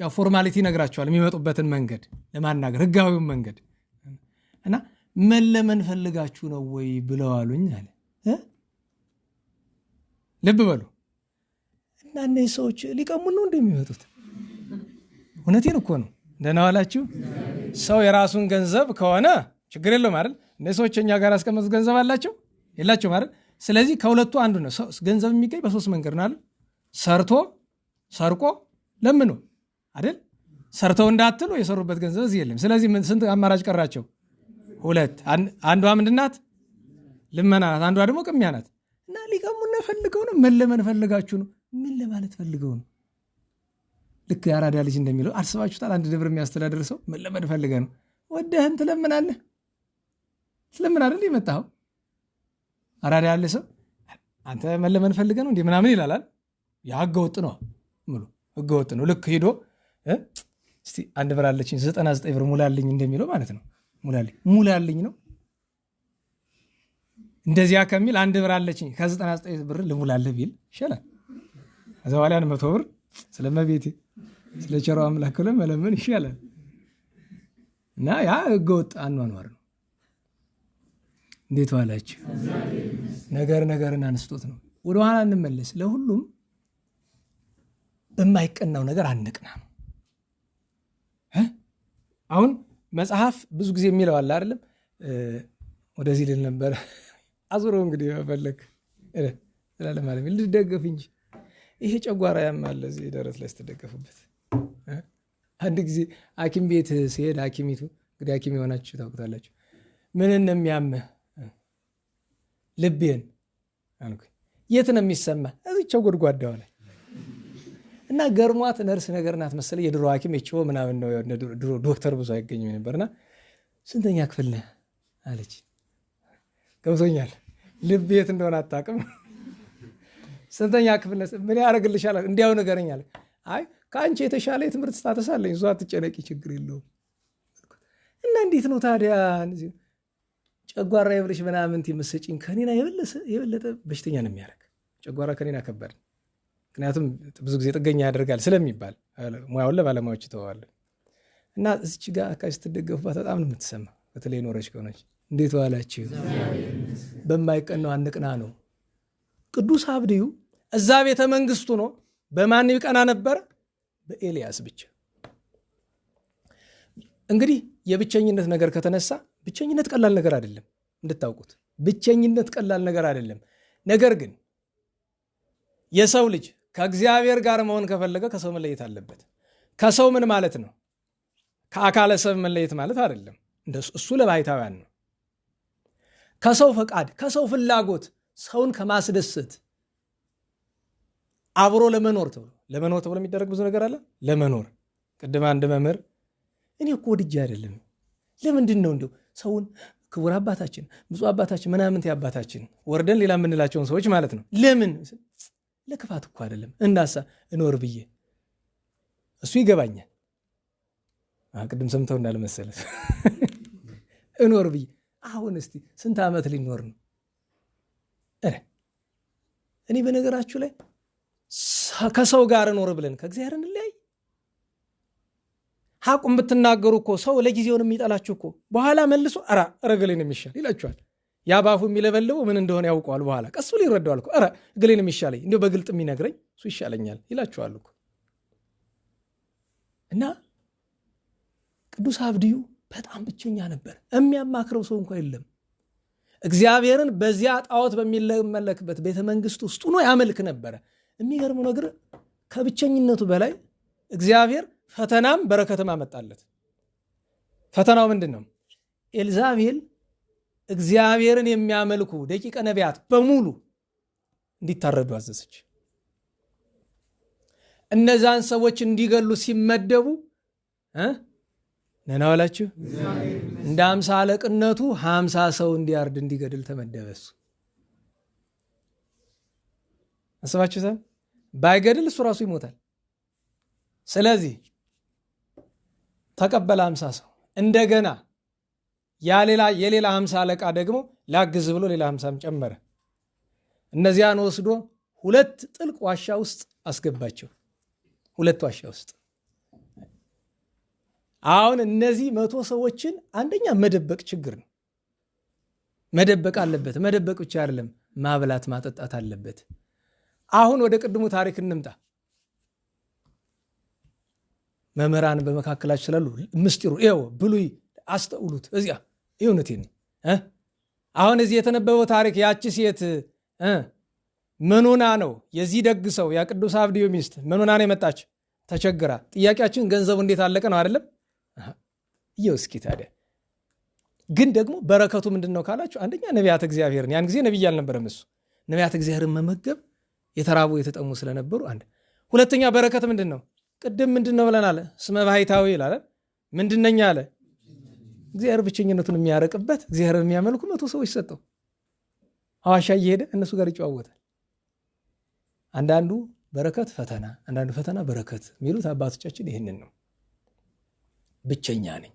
ያው ፎርማሊቲ ነግራቸዋል፣ የሚመጡበትን መንገድ ለማናገር ህጋዊውን መንገድ። እና መለመን ፈልጋችሁ ነው ወይ ብለው አሉኝ አለ። ልብ በሉ። እና እነዚህ ሰዎች ሊቀሙን ነው እንደሚመጡት? እውነቴን እኮ ነው። ደህና ዋላችሁ። ሰው የራሱን ገንዘብ ከሆነ ችግር የለውም አይደል? እነዚህ ሰዎች እኛ ጋር ያስቀመጡት ገንዘብ አላቸው የላቸው ማለት። ስለዚህ ከሁለቱ አንዱ ነው። ገንዘብ የሚገኝ በ3 መንገድ ነው አይደል? ሰርቶ፣ ሰርቆ፣ ለምኖ አይደል? ሰርተው እንዳትሉ የሰሩበት ገንዘብ እዚህ የለም። ስለዚህ ስንት አማራጭ ቀራቸው? 2። አንዷ ምንድናት? ልመና ናት። አንዷ ደግሞ ቅሚያ ናት። እና ሊቀሙና ፈልገው ነው። መለመን ፈልጋችሁ ነው? ምን ለማለት ፈልገው ነው? ልክ የአራዳ ልጅ እንደሚለው አስባችሁታል? አንድ ደብር የሚያስተዳድር ሰው መለመን ፈልገ ነው። ወደህን ትለምናለህ። ስለምን አይደል የመጣኸው? አራዳ ያለ ሰው አንተ መለመን ፈልገ ነው እንዴ ምናምን ይላል። ያ ህገወጥ ነው ሙሉ ህገወጥ ነው። ልክ ሄዶ እስቲ 1 ብር አለችኝ 99 ብር ሙላልኝ እንደሚለው ማለት ነው። ሙላልኝ ነው። እንደዚያ ከሚል 1 ብር አለችኝ ከ99 ብር ልሙላለህ ቢል ይሻላል። ከዛ በኋላ 100 ብር ስለመቤቴ ስለ ቸራው አምላክ ለመለመን ይሻላል። እና ያ ህገወጥ አኗኗር ነው። እንዴት ዋላችሁ? ነገርን አንስቶት ነው። ወደ ኋላ እንመለስ። ለሁሉም በማይቀናው ነገር አንቅና ነው። አሁን መጽሐፍ ብዙ ጊዜ የሚለው አለ አይደለም? ወደዚህ ልል ነበር አዙሮ እንግዲህ መፈለግ ለማለት ልደገፍ እንጂ ይሄ ጨጓራ ያማል እዚህ ደረት ላይ ስትደገፉበት። አንድ ጊዜ ሐኪም ቤት ሲሄድ ሐኪሚቱ እንግዲህ ሐኪም የሆናችሁ ታውቁታላችሁ። ምን እንደሚያምህ ልቤን አልኩ። የት ነው የሚሰማ? እዚህቸው ጎድጓዳው ላይ። እና ገርሟት ነርስ ነገር ናት መሰለኝ የድሮ ሐኪም እቺው ምናምን ነው። ድሮ ዶክተር ብዙ አይገኝም ነበርና ስንተኛ ክፍል ነህ አለች። ገብቶኛል። ልብ የት እንደሆነ አታውቅም። ስንተኛ ክፍል ነህ? ምን ያደርግልሻል? እንዲያው ንገረኝ አለ። አይ ከአንቺ የተሻለ የትምህርት ስታተስ አለኝ፣ እሷ አትጨነቂ፣ ችግር የለውም። እና እንዴት ነው ታዲያ ጨጓራ የብልሽ ምናምን የምትሰጪኝ? ከኔና የበለጠ በሽተኛ ነው የሚያደርግ ጨጓራ ከኔና ከባድ። ምክንያቱም ብዙ ጊዜ ጥገኛ ያደርጋል ስለሚባል ሙያውን ለባለሙያዎች ይተዋዋለን። እና እዚች ጋር አካባቢ ስትደገፉባት በጣም ነው የምትሰማ። በተለይ ኖረች ከሆነች እንዴት ዋላችሁ በማይቀናው አንቅና ነው። ቅዱስ አብድዩ እዛ ቤተ መንግስቱ ነው። በማን ይቀና ነበረ? በኤልያስ ብቻ። እንግዲህ የብቸኝነት ነገር ከተነሳ ብቸኝነት ቀላል ነገር አይደለም፣ እንድታውቁት። ብቸኝነት ቀላል ነገር አይደለም። ነገር ግን የሰው ልጅ ከእግዚአብሔር ጋር መሆን ከፈለገ ከሰው መለየት አለበት። ከሰው ምን ማለት ነው? ከአካለ ሰብ መለየት ማለት አይደለም። እሱ ለባሕታውያን ነው። ከሰው ፈቃድ፣ ከሰው ፍላጎት፣ ሰውን ከማስደሰት አብሮ ለመኖር ተብሎ የሚደረግ ብዙ ነገር አለ። ለመኖር ቅድም አንድ መምህር እኔ እኮ ወድጄ አይደለም፣ ለምንድን ነው እንደው ሰውን ክቡር አባታችን ብፁዕ አባታችን ምናምን አባታችን ወርደን ሌላ የምንላቸውን ሰዎች ማለት ነው ለምን ለክፋት እኮ አይደለም እንዳሳ እኖር ብዬ እሱ ይገባኛል። ቅድም ሰምተው እንዳልመሰለ እኖር ብዬ አሁን እስቲ ስንት ዓመት ሊኖር ነው? እኔ በነገራችሁ ላይ ከሰው ጋር እኖር ብለን ከእግዚአብሔር እንለያይ? ሐቁም ብትናገሩ እኮ ሰው ለጊዜውን የሚጠላችሁ እኮ በኋላ መልሶ እገሌን የሚሻል ይላችኋል። ያ ባፉ የሚለበልበው ምን እንደሆነ ያውቀዋል። በኋላ ቀስ ብሎ ይረዳዋል እኮ እገሌን የሚሻለኝ እንዲሁ በግልጥ የሚነግረኝ እሱ ይሻለኛል ይላችኋል እኮ። እና ቅዱስ አብድዩ በጣም ብቸኛ ነበር። የሚያማክረው ሰው እንኳ የለም። እግዚአብሔርን በዚያ ጣዖት በሚመለክበት ቤተ መንግስት ውስጥ ሆኖ ያመልክ ነበረ። የሚገርመው ነገር ከብቸኝነቱ በላይ እግዚአብሔር ፈተናም በረከትም አመጣለት። ፈተናው ምንድን ነው? ኤልዛቤል እግዚአብሔርን የሚያመልኩ ደቂቀ ነቢያት በሙሉ እንዲታረዱ አዘዘች። እነዛን ሰዎች እንዲገሉ ሲመደቡ ነና ዋላችሁ እንደ 50 አለቅነቱ 50 ሰው እንዲያርድ እንዲገድል ተመደበሱ። አስባችሁታል? ባይገድል እሱ ራሱ ይሞታል። ስለዚህ ተቀበለ 50 ሰው። እንደገና የሌላ 50 አለቃ ደግሞ ላግዝ ብሎ ሌላ 50 ጨመረ። እነዚያን ወስዶ 2 ጥልቅ ዋሻ ውስጥ አስገባቸው። 2 ዋሻ ውስጥ አሁን እነዚህ 100 ሰዎችን አንደኛ መደበቅ ችግር ነው። መደበቅ አለበት። መደበቅ ብቻ አይደለም፣ ማብላት ማጠጣት አለበት። አሁን ወደ ቅድሙ ታሪክ እንምጣ። መምህራን በመካከላችሁ ስላሉ ምስጢሩ ይኸው ብሉይ አስተውሉት። እዚያ እውነቴን አሁን እዚህ የተነበበው ታሪክ ያቺ ሴት መኖና ነው። የዚህ ደግ ሰው የቅዱስ አብድዩ ሚስት መኖና ነው የመጣች ተቸግራ። ጥያቄያችን ገንዘቡ እንዴት አለቀ ነው አይደለም? ይኸው እስኪ ታዲያ ግን ደግሞ በረከቱ ምንድን ነው ካላችሁ፣ አንደኛ ነቢያት እግዚአብሔርን፣ ያን ጊዜ ነቢይ አልነበረም እሱ፣ ነቢያት እግዚአብሔርን መመገብ የተራቡ የተጠሙ ስለነበሩ አንድ። ሁለተኛ በረከት ምንድን ነው? ቅድም ምንድን ነው ብለናል? ስመ ባሕታዊ ይላል። ምንድነኛ አለ? እግዚአብሔር ብቸኝነቱን የሚያረቅበት እግዚአብሔርን የሚያመልኩ 100 ሰዎች ሰጠው። ሐዋሻ እየሄደ እነሱ ጋር ይጨዋወታል። አንዳንዱ በረከት ፈተና፣ አንዳንዱ ፈተና በረከት የሚሉት አባቶቻችን ይህንን ነው። ብቸኛ ነኝ።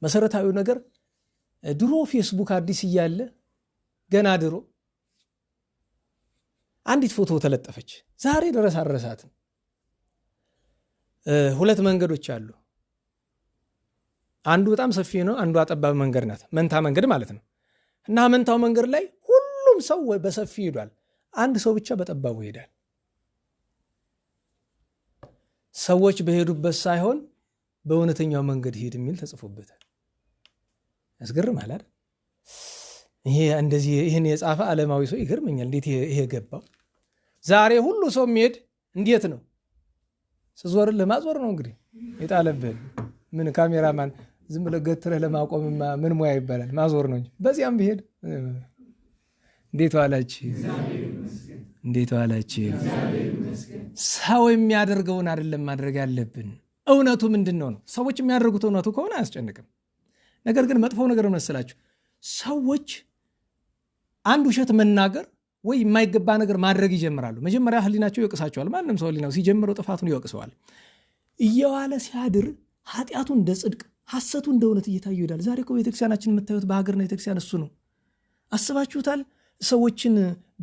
መሰረታዊው ነገር ድሮ ፌስቡክ አዲስ እያለ ገና ድሮ አንዲት ፎቶ ተለጠፈች። ዛሬ ድረስ አልረሳትም። 2 መንገዶች አሉ። አንዱ በጣም ሰፊ ነው፣ አንዱ ጠባብ መንገድ ናት። መንታ መንገድ ማለት ነው። እና መንታው መንገድ ላይ ሁሉም ሰው በሰፊ ሄዷል። አንድ ሰው ብቻ በጠባቡ ይሄዳል። ሰዎች በሄዱበት ሳይሆን በእውነተኛው መንገድ ሄድ የሚል ተጽፎበታል። ያስገርማል አይደል? ይሄ እንደዚህ ይሄን የጻፈ ዓለማዊ ሰው ይገርመኛል። እንዴት ይሄ ገባው? ዛሬ ሁሉ ሰው የሚሄድ እንዴት ነው? ስዞር ለማዞር ነው እንግዲህ የጣለብህ። ምን ካሜራማን ዝም ብለህ ገትረህ ለማቆምማ ምን ሙያ ይባላል? ማዞር ነው እንጂ በዚያም ብሄድ እንዴት ዋላችሁ? እንዴት ዋላችሁ? ሰው የሚያደርገውን አይደለም ማድረግ ያለብን። እውነቱ ምንድን ነው? ሰዎች የሚያደርጉት እውነቱ ከሆነ አያስጨንቅም። ነገር ግን መጥፎ ነገር መስላችሁ ሰዎች አንድ ውሸት መናገር ወይ የማይገባ ነገር ማድረግ ይጀምራሉ። መጀመሪያ ህሊናቸው ይወቅሳቸዋል። ማንም ሰው ህሊናው ሲጀምረው ጥፋቱን ይወቅሰዋል። እየዋለ ሲያድር ኃጢአቱ እንደ ጽድቅ ሐሰቱ እንደ እውነት እየታየ ይሄዳል። ዛሬ እኮ ቤተክርስቲያናችን የምታዩት በሀገርና ቤተክርስቲያን እሱ ነው። አስባችሁታል? ሰዎችን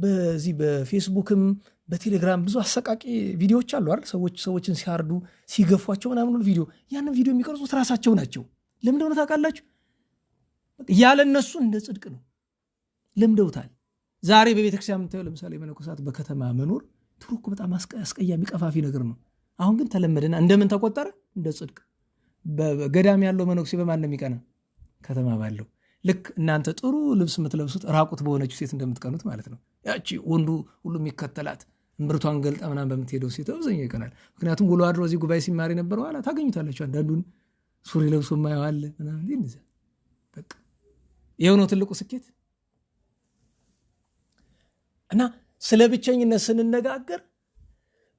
በዚህ በፌስቡክም በቴሌግራም ብዙ አሰቃቂ ቪዲዮዎች አሉ አይደል? ሰዎችን ሲያርዱ ሲገፏቸው ምናምን ቪዲዮ፣ ያንን ቪዲዮ የሚቀርጹት ራሳቸው ናቸው። ለምን እንደሆነ ታውቃላችሁ? ያለ እነሱ እንደ ጽድቅ ነው፣ ለምደውታል። ዛሬ በቤተክርስቲያን የምታየው ለምሳሌ መነኮሳት በከተማ መኖር ድሮ እኮ በጣም አስቀያሚ ቀፋፊ ነገር ነው። አሁን ግን ተለመደና እንደምን ተቆጠረ? እንደ ጽድቅ። በገዳም ያለው መነኩሴ በማን እንደሚቀና? ከተማ ባለው። ልክ እናንተ ጥሩ ልብስ የምትለብሱት ራቁት በሆነች ሴት እንደምትቀኑት ማለት ነው። ያቺ ወንዱ ሁሉ የሚከተላት እምብርቷን ገልጣ ምናምን በምትሄደው ሴት አብዛኛው ይቀናል። ምክንያቱም ውሎ አድሮ እዚህ ጉባኤ ሲማር የነበረው ኋላ ታገኙታላችሁ። አንዳንዱን ሱሪ ለብሶ የማየዋል ምናምን እንደዛ። በቃ ይኸው ነው ትልቁ ስኬት። እና ስለ ብቸኝነት ስንነጋገር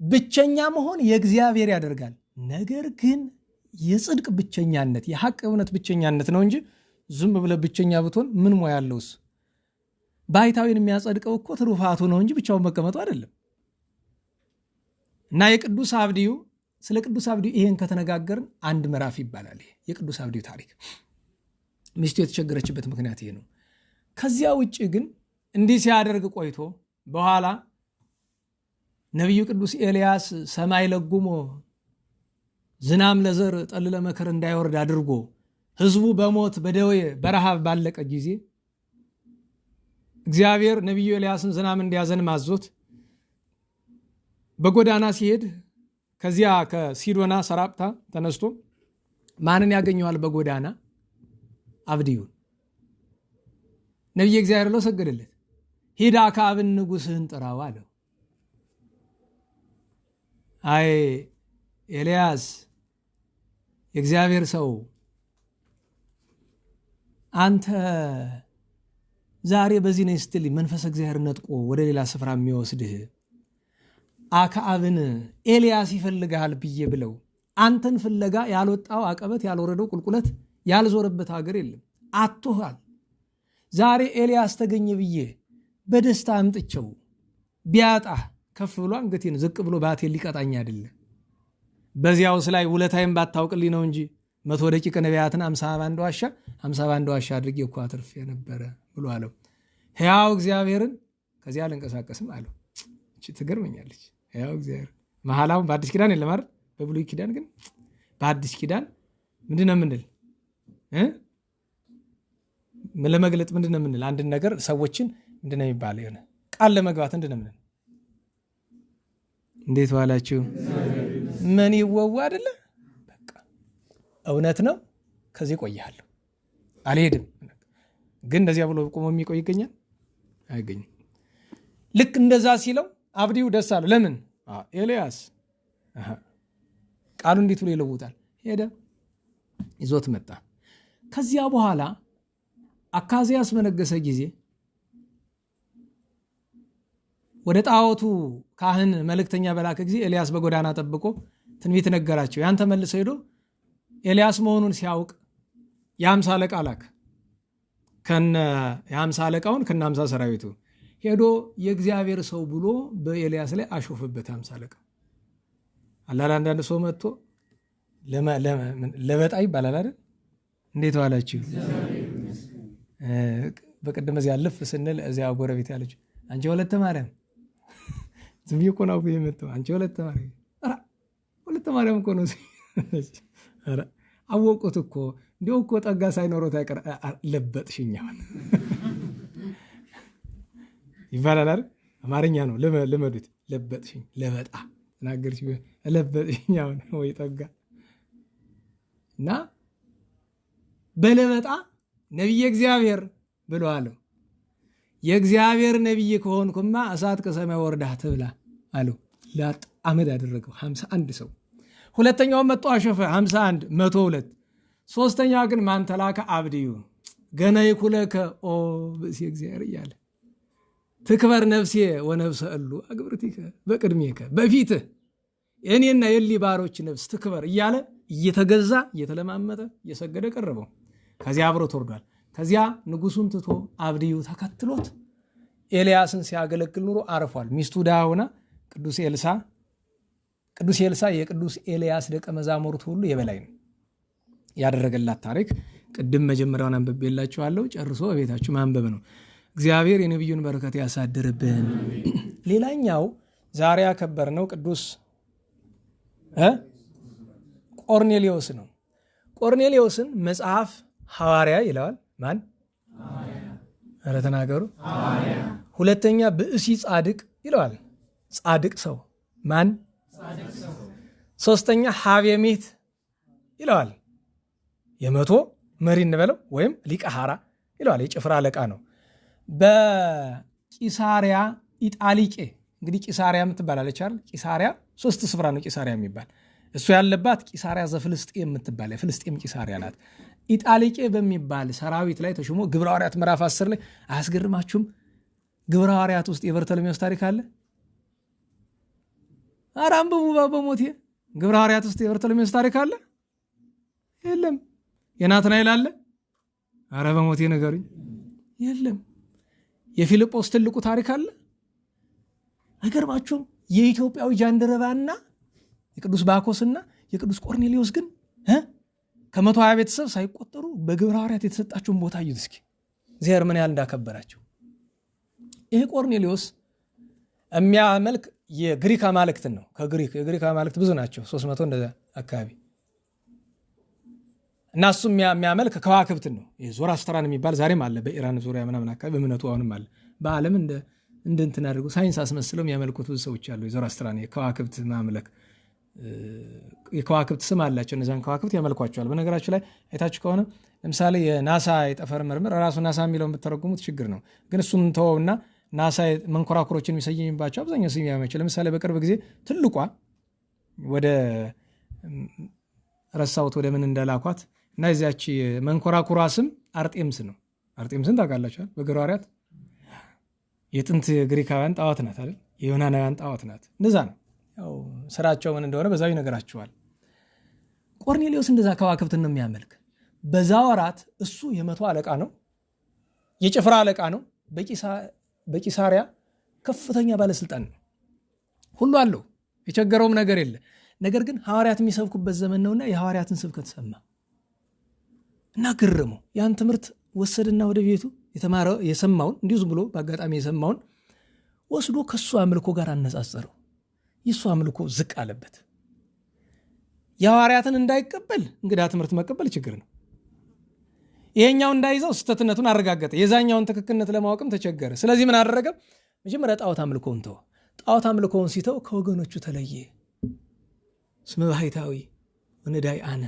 ብቸኛ መሆን የእግዚአብሔር ያደርጋል። ነገር ግን የጽድቅ ብቸኛነት የሐቅ እውነት ብቸኛነት ነው እንጂ ዝም ብለ ብቸኛ ብትሆን ምን ሞያ ያለውስ? ባይታዊን የሚያጸድቀው እኮ ትሩፋቱ ነው እንጂ ብቻውን መቀመጡ አይደለም። እና የቅዱስ አብድዩ ስለ ቅዱስ አብድዩ ይሄን ከተነጋገርን አንድ ምዕራፍ ይባላል። ይሄ የቅዱስ አብድዩ ታሪክ ሚስቱ የተቸገረችበት ምክንያት ይሄ ነው። ከዚያ ውጭ ግን እንዲህ ሲያደርግ ቆይቶ በኋላ ነቢዩ ቅዱስ ኤልያስ ሰማይ ለጉሞ ዝናም ለዘር ጠል ለመከር እንዳይወርድ አድርጎ ህዝቡ በሞት በደዌ በረሃብ ባለቀ ጊዜ እግዚአብሔር ነቢዩ ኤልያስን ዝናም እንዲያዘን ማዞት በጎዳና ሲሄድ ከዚያ ከሲዶና ሰራጵታ ተነስቶ ማንን ያገኘዋል? በጎዳና አብድዩን። ነቢዩ እግዚአብሔር ለው ሰገደለት። ሂድ አክዓብን ንጉሥህን ጥራው አለው። አይ ኤልያስ የእግዚአብሔር ሰው አንተ ዛሬ በዚህ ነህ ስትል መንፈስ እግዚአብሔር ነጥቆ ወደ ሌላ ስፍራ የሚወስድህ አክዓብን ኤልያስ ይፈልጋል ብዬ ብለው አንተን ፍለጋ ያልወጣው አቀበት ያልወረደው ቁልቁለት ያልዞረበት ሀገር የለም። አጥቶሃል። ዛሬ ኤልያስ ተገኘ ብዬ በደስታ አምጥቸው ቢያጣህ ከፍ ብሎ አንገቴን ዝቅ ብሎ ባቴን ሊቀጣኝ አይደለም። በዚያውስ ላይ ውለታይም ባታውቅልኝ ነው እንጂ 100 ደቂቀ ነቢያትን 51 ዋሻ አድርጌ እኮ አትርፌ ነበረ ብሎ አለው። ሕያው እግዚአብሔርን ከዚያ አልንቀሳቀስም አለው። እቺ ትገርመኛለች። ሕያው እግዚአብሔር መሐላውን በአዲስ ኪዳን የለም አይደል? በብሉይ ኪዳን ግን በአዲስ ኪዳን ምንድነው የምንል? ለመግለጥ ምንድነው የምንል? አንድ ነገር ሰዎችን ምንድነው የሚባለው? የሆነ ቃል ለመግባት ምንድነው የምንል? እንዴት ዋላችሁ? ምን ይወዋ አይደለ? በቃ እውነት ነው። ከዚህ ቆያለሁ አልሄድም። ግን እንደዚያ ብሎ ቆሞ የሚቆይ ይገኛል? አይገኝም። ልክ እንደዛ ሲለው አብድዩ ደስ አለው። ለምን? ኤልያስ ቃሉ እንዴት ብሎ ይለውጣል? ሄደ፣ ይዞት መጣ። ከዚያ በኋላ አካዝያስ በነገሰ ጊዜ ወደ ጣዖቱ ካህን መልእክተኛ በላከ ጊዜ ኤልያስ በጎዳና ጠብቆ ትንቢት ነገራቸው። ያን ተመልሰው ሄዶ ኤልያስ መሆኑን ሲያውቅ የ50 አለቃ ላከ። የ50 አለቃውን ከነ 50 ሰራዊቱ ሄዶ የእግዚአብሔር ሰው ብሎ በኤልያስ ላይ አሾፈበት። 50 አለቃ አላላ አንዳንድ ሰው መጥቶ ለበጣ ይባላል አይደል? እንዴት ዋላችሁ? በቀደም እዚያ አለፍ ስንል እዚያ ጎረቤት ያለች አንቺ ወለተ ማርያም ዝም ብዬ እኮ ነው የመጣው። አንቺ ወለተ ማርያም ወለተ ማርያም እኮ ነው። ኧረ አወቁት እኮ እንዲያው እኮ ጠጋ ሳይኖረው ታይቀር ለበጥሽኛውን ይባላል አይደል? አማርኛ ነው፣ ለመዱት። ለበጥሽኝ ለበጣ ተናገርሽ ለበጥሽኛውን ወይ ጠጋ እና በለበጣ ነቢየ እግዚአብሔር ብሎ አለው። የእግዚአብሔር ነቢይ ከሆንኩማ እሳት ከሰማይ ወርዳ ትብላ አለው። ላጥ አመድ አደረገው 51 ሰው። ሁለተኛው መጥቶ አሸፈ 51 102። ሶስተኛው ግን ማን ተላከ? አብድዩ ገና ይኩለከ ኦ ብእሲ እግዚአብሔር እያለ ትክበር ነፍሴ ወነፍሰ እሉ አግብርቲከ በቅድሜከ በፊትህ የእኔና የሊ ባሮች ነፍስ ትክበር እያለ እየተገዛ እየተለማመጠ እየሰገደ ቀረበው። ከዚያ አብሮት ወርዷል። ከዚያ ንጉሱን ትቶ አብድዩ ተከትሎት ኤልያስን ሲያገለግል ኑሮ አርፏል። ሚስቱ ዳውና ቅዱስ ኤልሳ ቅዱስ ኤልሳዕ የቅዱስ ኤልያስ ደቀ መዛሙርት ሁሉ የበላይ ነው። ያደረገላት ታሪክ ቅድም መጀመሪያውን አንብቤላችኋለሁ። ጨርሶ በቤታችሁ ማንበብ ነው። እግዚአብሔር የነቢዩን በረከት ያሳድርብን። ሌላኛው ዛሬ ያከበርነው ቅዱስ ቆርኔሌዎስ ነው። ቆርኔሌዎስን መጽሐፍ ሐዋርያ ይለዋል። ማን? ኧረ ተናገሩ። ሁለተኛ ብእሲ ጻድቅ ይለዋል። ጻድቅ ሰው ማን? ሶስተኛ ሀቤሜት ይለዋል። የመቶ መሪ እንበለው ወይም ሊቀ ሐራ ይለዋል። የጭፍራ አለቃ ነው። በቂሳሪያ ኢጣሊቄ እንግዲህ ቂሳሪያ የምትባላለች አይደል? ቂሳሪያ 3 ስፍራ ነው ቂሳሪያ የሚባል። እሱ ያለባት ቂሳሪያ ዘፍልስጤም የምትባል የፍልስጤም ቂሳሪያ ናት። ኢጣሊቄ በሚባል ሰራዊት ላይ ተሾሞ ግብረ ሐዋርያት ምዕራፍ 10 ላይ አያስገርማችሁም? ግብረ ሐዋርያት ውስጥ የበርተሎሜዎስ ታሪክ አለ። ኧረ አንብቡ በሞቴ። ግብረ ሐዋርያት ውስጥ የበርተሎሜዎስ ታሪክ አለ? የለም። የናትናኤል አለ? ኧረ በሞቴ ንገሩኝ። የለም። የፊልጶስ ትልቁ ታሪክ አለ? አይገርማችሁም? የኢትዮጵያዊ ጃንደረባና የቅዱስ ባኮስና የቅዱስ ቆርኔሌዎስ ግን ከ120 ቤተሰብ ሳይቆጠሩ በግብረ ሐዋርያት የተሰጣቸውን ቦታ እዩት እስኪ። እግዚአብሔር ምን ያህል እንዳከበራቸው። ይህ ቆርኔሌዎስ የሚያመልክ የግሪክ አማልክትን ነው። የግሪክ አማልክት ብዙ ናቸው፣ 300 እንደዛ አካባቢ። እና እሱ የሚያመልክ ከዋክብትን ነው። ዞራስትራን የሚባል ዛሬም አለ በኢራን ዙሪያ ምናምን አካባቢ እምነቱ አሁንም አለ። በዓለም እንደ እንትን አድርገው ሳይንስ አስመስለው የሚያመልኩት ብዙ ሰዎች አሉ። የዞራስትራን የከዋክብት ማምለክ የከዋክብት ስም አላቸው። እነዛን ከዋክብት ያመልኳቸዋል። በነገራችሁ ላይ አይታችሁ ከሆነ ለምሳሌ የናሳ የጠፈር ምርምር ራሱ ናሳ የሚለውን ብትተረጉሙት ችግር ነው። ግን እሱን ተወውና ናሳ መንኮራኩሮችን የሚሰይምባቸው አብዛኛው ስም ያመቸው። ለምሳሌ በቅርብ ጊዜ ትልቋ ወደ ረሳውት ወደ ምን እንደላኳት እና እዚያች መንኮራኩሯ ስም አርጤምስ ነው። አርጤምስን ታውቃላችኋል? በግብረ ሐዋርያት የጥንት ግሪካውያን ጣዖት ናት አይደል? የዮናናውያን ጣዖት ናት። እንደዛ ነው። ያው ስራቸው ምን እንደሆነ በዛው ይነግራቸዋል። ቆርኔሌዎስ እንደዛ ከዋክብትን ነው የሚያመልክ። በዛ ወራት እሱ የ100 አለቃ ነው፣ የጭፍራ አለቃ ነው። በቂሳሪያ ከፍተኛ ባለስልጣን ነው። ሁሉ አለው፣ የቸገረውም ነገር የለ። ነገር ግን ሐዋርያት የሚሰብኩበት ዘመን ነውና የሐዋርያትን ስብከት ሰማ እና ግርመው ያን ትምህርት ወሰድና ወደ ቤቱ የሰማውን እንዲሁ ዝም ብሎ በአጋጣሚ የሰማውን ወስዶ ከሱ አምልኮ ጋር አነጻጸረው። የሱ አምልኮ ዝቅ አለበት። የሐዋርያትን እንዳይቀበል እንግዳ ትምህርት መቀበል ችግር ነው። ይሄኛው እንዳይዘው ስተትነቱን አረጋገጠ። የዛኛውን ትክክልነት ለማወቅም ተቸገረ። ስለዚህ ምን አደረገ? መጀመሪያ ጣዖት አምልኮውን ተወ። ጣዖት አምልኮውን ሲተው ከወገኖቹ ተለየ። ስመ ባሕታዊ ወነዳይ አነ፣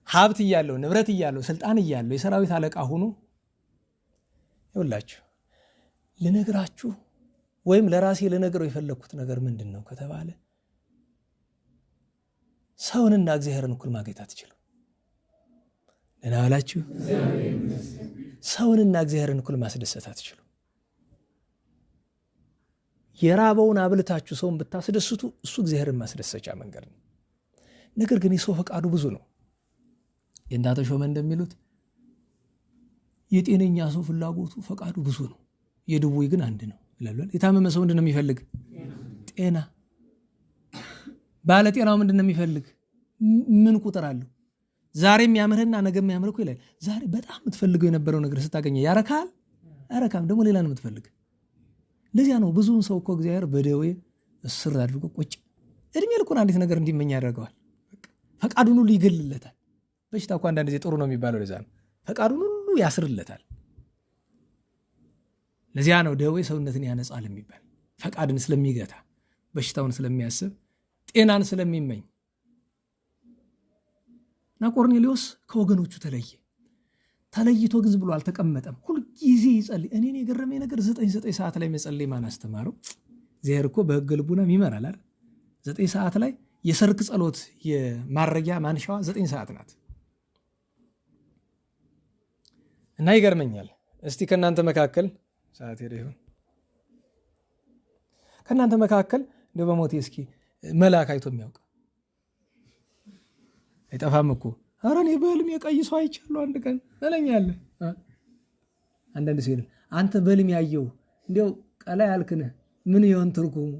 ሀብት እያለው ንብረት እያለው ስልጣን እያለው የሰራዊት አለቃ ሆኖ ይውላችሁ ልነግራችሁ ወይም ለራሴ ልነግረው የፈለግኩት ነገር ምንድን ነው ከተባለ ሰውንና እግዚአብሔርን እኩል ማግኘት አትችሉም። ለናላችሁ ሰውንና እግዚአብሔርን እኩል ማስደሰት አትችሉም። የራበውን አብልታችሁ ሰውን ብታስደስቱ እሱ እግዚአብሔርን ማስደሰቻ መንገድ ነው። ነገር ግን የሰው ፈቃዱ ብዙ ነው። የእንዳተ ሾመ እንደሚሉት የጤነኛ ሰው ፍላጎቱ ፈቃዱ ብዙ ነው፣ የድውይ ግን አንድ ነው ይላል። የታመመ ሰው ምንድን ነው የሚፈልግ? ጤና። ባለ ጤናው ምንድን ነው የሚፈልግ? ምን ቁጥር አለው? ዛሬ የሚያምርህና ነገ የሚያምርህ ይላል። ዛሬ በጣም የምትፈልገው የነበረው ነገር ስታገኘ ያረካል? አረካም። ደግሞ ሌላ ነው የምትፈልግ። ለዚያ ነው ብዙውን ሰው እኮ እግዚአብሔር በደዌ እስር አድርጎ ቁጭ እድሜ ልኩን አንዲት ነገር እንዲመኝ ያደርገዋል። ፈቃዱን ሁሉ ይገልለታል። በሽታ እኮ አንዳንድ ጊዜ ጥሩ ነው የሚባለው ለዛ ነው። ፈቃዱን ሁሉ ያስርለታል። ለዚያ ነው ደዌ ሰውነትን ያነጻል የሚባል። ፈቃድን ስለሚገታ፣ በሽታውን ስለሚያስብ፣ ጤናን ስለሚመኝ እና ቆርኔሌዎስ ከወገኖቹ ተለየ። ተለይቶ ግን ዝም ብሎ አልተቀመጠም። ሁልጊዜ ይጸልይ። እኔን የገረመኝ ነገር 9 ሰዓት ላይ መጸለይ ማን አስተማረው? እግዚአብሔር እኮ በሕገ ልቡናም ይመራል አይደል? 9 ሰዓት ላይ የሰርክ ጸሎት የማረጊያ ማንሻዋ 9 ሰዓት ናት። እና ይገርመኛል። እስቲ ከእናንተ መካከል ሰዓት ሄደ ይሁን ከእናንተ መካከል እንደው በሞቴ እስኪ መልአክ አይቶ የሚያውቅ አይጠፋም እኮ። ኧረ እኔ በህልም የቀይ ሰው አይቻለሁ አንድ ቀን እለኛለሁ። አንዳንድ ሲል አንተ በህልም ያየው እንዲያው ቀላ ያልክነህ ምን ይሆን ትርጉሙ?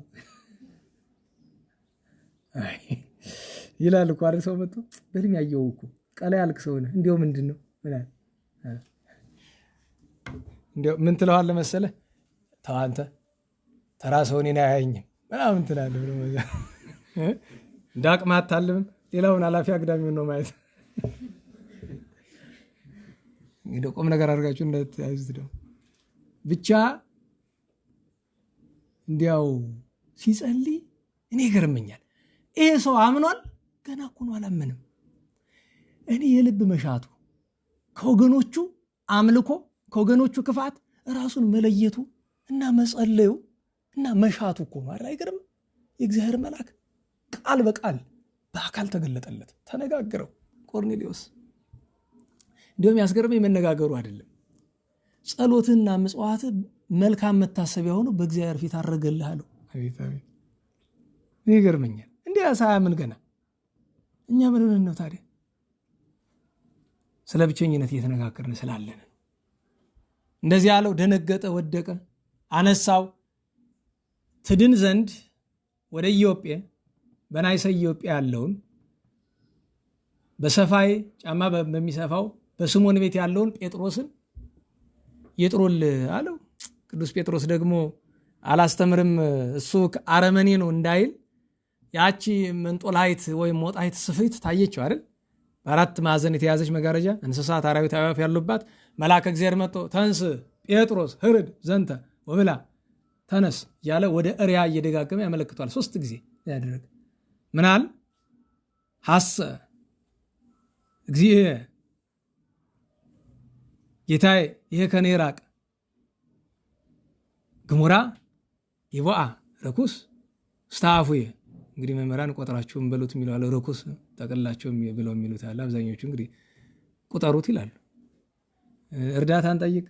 ይላል እኮ አይደል? ሰው መጥቶ በህልም ያየው እኮ ቀላ ያልክ ሰው ነህ እንዲያው ምንድን ነው እንዲያው ምን ትለዋለህ መሰለህ? ተው አንተ ተራ ሰው እኔን አያየኝም ምናምን ትላለህ ብሎ እንደ አቅም አታልምም። ሌላውን ኃላፊ አግዳሚውን ነው ማየት። እንግዲህ ቁም ነገር አድርጋችሁ እንደተያዙት ደግሞ ብቻ እንዲያው ሲጸልይ እኔ ይገርመኛል። ይሄ ሰው አምኗል፣ ገና እኮ ነው አላመንም። እኔ የልብ መሻቱ ከወገኖቹ አምልኮ ከወገኖቹ ክፋት ራሱን መለየቱ እና መጸለዩ እና መሻቱ እኮ ነው አይደል? አይገርም? የእግዚአብሔር መልአክ ቃል በቃል በአካል ተገለጠለት፣ ተነጋገረው። ቆርኔሌዎስ እንዲሁም ያስገርመኝ መነጋገሩ አይደለም፣ ጸሎትና ምጽዋት መልካም መታሰቢያ ሆኖ በእግዚአብሔር ፊት አረገልህ አለው። አቤት አቤት! ይገርመኛል። እንዲያ ሳያምን ገና እኛ ምን ሆነን ነው ታዲያ? ስለ ብቸኝነት እየተነጋገርን ስላለን እንደዚህ ያለው። ደነገጠ፣ ወደቀ፣ አነሳው። ትድን ዘንድ ወደ ኢዮጴ በናይሰ ኢዮጴ ያለውን በሰፋይ ጫማ በሚሰፋው በስሞን ቤት ያለውን ጴጥሮስን ይጥሩል አለው። ቅዱስ ጴጥሮስ ደግሞ አላስተምርም እሱ አረመኔ ነው እንዳይል ያቺ መንጦላይት ወይም ሞጣይት ስፍሪት ታየችው አይደል? በአራት ማዕዘን የተያዘች መጋረጃ እንስሳት አራዊት አዕዋፍ ያሉባት። መልአከ እግዚአብሔር መጥቶ ተንስ ጴጥሮስ ህርድ ዘንተ ወብላ ተነስ እያለ ወደ እሪያ እየደጋገመ ያመለክቷል። 3 ጊዜ ያደረገ ምናል ሐሰ እግዚእ ጌታዬ ይሄ ከኔ ራቅ፣ ግሙራ ይቦአ ረኩስ ስታፉየ። እንግዲህ መምህራን ቆጥራችሁም በሉት የሚሉ አለ፣ ረኩስ ጠቅላቸው ብለው የሚሉት አለ። አብዛኞቹ እንግዲህ ቁጠሩት ይላሉ። እርዳታን ጠይቅ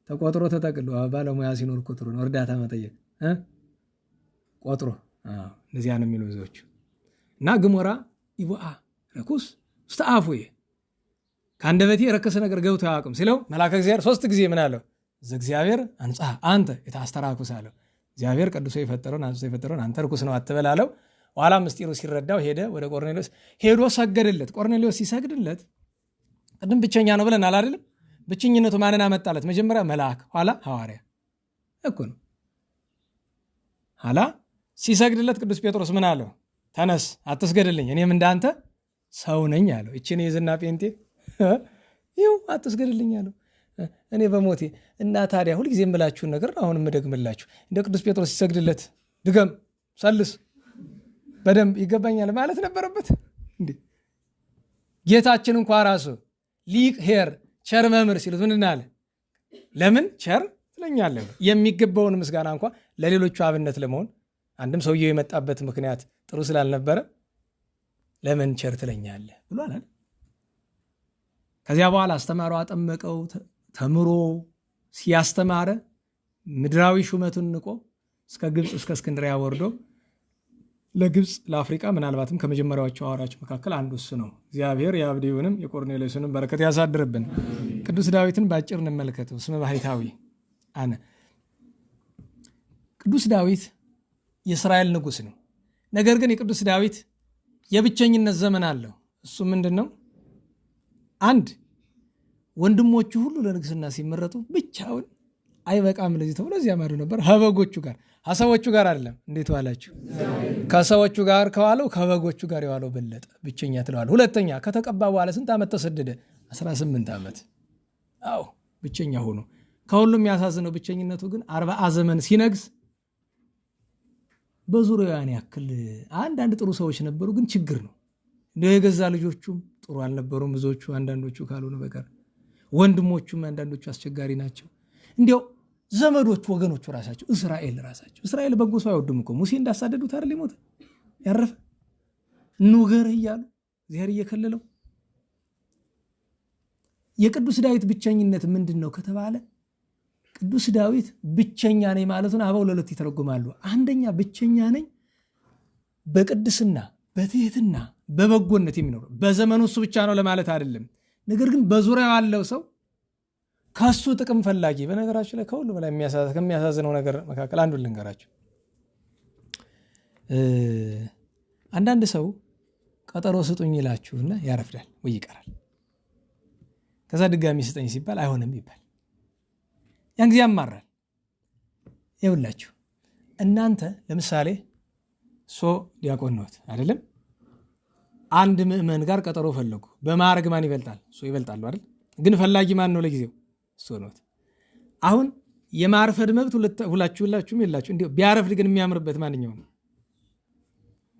ተቆጥሮ ተጠቅሎ ባለሙያ ሲኖር ቁጥሩ ነው። እርዳታ መጠየቅ ቆጥሮ እነዚያ ነው የሚሉ ብዙዎቹ። እና ግሞራ ይቦአ ረኩስ ስታፉየ ከአንደበቴ የረከሰ ነገር ገብቶ አያውቅም ሲለው መልአከ እግዚአብሔር 3 ጊዜ ምን አለው? ዘእግዚአብሔር አንጻ አንተ የታስተራኩስ አለው። እግዚአብሔር ቅዱሶ የፈጠረውን አንጽቶ የፈጠረውን አንተ ርኩስ ነው አትበል አለው። ኋላ ምስጢሩ ሲረዳው ሄደ ወደ ቆርኔሌዎስ ሄዶ ሰገደለት። ቆርኔሌዎስ ሲሰግድለት ቅድም ብቸኛ ነው ብለናል አይደለም? ብቸኝነቱ ማንን አመጣለት? መጀመሪያ መልአክ፣ ኋላ ሐዋርያ እኮ ነው። ኋላ ሲሰግድለት ቅዱስ ጴጥሮስ ምን አለው? ተነስ አትስገድልኝ፣ እኔም እንዳንተ ሰው ነኝ አለው። እቺን የዝና ጴንጤ ይው አትስገድልኝ አለው። እኔ በሞቴ እና ታዲያ ሁልጊዜ የምላችሁን ነገር አሁን የምደግምላችሁ እንደ ቅዱስ ጴጥሮስ ሲሰግድለት ድገም ሰልስ በደንብ ይገባኛል ማለት ነበረበት እንዴ? ጌታችን እንኳ ራሱ ሊቅ ሄር ቸር መምህር ሲሉት ምንድን አለ? ለምን ቸር ትለኛለህ? የሚገባውን ምስጋና እንኳ ለሌሎቹ አብነት ለመሆን አንድም ሰውየው የመጣበት ምክንያት ጥሩ ስላልነበረ ለምን ቸር ትለኛለህ ብሏል። ከዚያ በኋላ አስተማረው፣ አጠመቀው። ተምሮ ሲያስተማረ ምድራዊ ሹመቱን ንቆ እስከ ግብፅ እስከ እስክንድርያ ወርዶ ለግብፅ ለአፍሪካ ምናልባትም ከመጀመሪያዎቹ ሐዋርያዎች መካከል አንዱ እሱ ነው። እግዚአብሔር የአብዴውንም የቆርኔሌዎስንም በረከት ያሳድርብን። ቅዱስ ዳዊትን በአጭር እንመልከተው። ስመ ባሕታዊ አነ። ቅዱስ ዳዊት የእስራኤል ንጉሥ ነው። ነገር ግን የቅዱስ ዳዊት የብቸኝነት ዘመን አለው። እሱ ምንድን ነው? አንድ ወንድሞቹ ሁሉ ለንግስና ሲመረጡ ብቻውን አይበቃም ለዚህ ተብሎ እዚያ ማዶ ነበር ከበጎቹ ጋር። ከሰዎቹ ጋር አይደለም። እንዴት ዋላችሁ? ከሰዎቹ ጋር ከዋለው ከበጎቹ ጋር የዋለው በለጠ፣ ብቸኛ ትለዋል። ሁለተኛ ከተቀባ በኋላ ስንት ዓመት ተሰደደ? 18 ዓመት። አዎ ብቸኛ ሆኖ። ከሁሉም ያሳዝነው ብቸኝነቱ ግን 40 ዘመን ሲነግስ በዙሪያው ያን ያክል አንዳንድ ጥሩ ሰዎች ነበሩ፣ ግን ችግር ነው። እንደው የገዛ ልጆቹም ጥሩ አልነበሩም ብዙዎቹ፣ አንዳንዶቹ ካልሆነ በቀር ወንድሞቹም አንዳንዶቹ አስቸጋሪ ናቸው። እንዲያው ዘመዶቹ ወገኖቹ ራሳቸው እስራኤል በጎ ሰው አይወዱም እኮ። ሙሴ እንዳሳደዱት አይደል ሞተ ያረፈ ንገርህ እያሉ እግዚአብሔር እየከለለው። የቅዱስ ዳዊት ብቸኝነት ምንድን ነው ከተባለ ቅዱስ ዳዊት ብቸኛ ነኝ ማለቱን አበው ለሁለት ይተረጉማሉ። አንደኛ ብቸኛ ነኝ በቅድስና በትህትና በበጎነት የሚኖር በዘመኑ እሱ ብቻ ነው ለማለት አይደለም። ነገር ግን በዙሪያው ያለው ሰው ከሱ ጥቅም ፈላጊ። በነገራችሁ ላይ ከሁሉ በላይ ከሚያሳዝነው ነገር መካከል አንዱን ልንገራችሁ። አንዳንድ ሰው ቀጠሮ ስጡኝ ይላችሁና ያረፍዳል ወይ ይቀራል። ከዛ ድጋሚ ስጠኝ ሲባል አይሆንም ይባል። ያን ጊዜ ያማራል። ይኸውላችሁ እናንተ ለምሳሌ ዲያቆን ነዎት አይደለም? አንድ ምእመን ጋር ቀጠሮ ፈለጉ። በማዕረግ ማን ይበልጣል? እሱ ይበልጣሉ አይደል? ግን ፈላጊ ማን ነው ለጊዜው? እሱ ነዎት። አሁን የማርፈድ መብት ሁላችሁም የላችሁ። እንዲሁ ቢያረፍድ ግን የሚያምርበት ማንኛው ነው?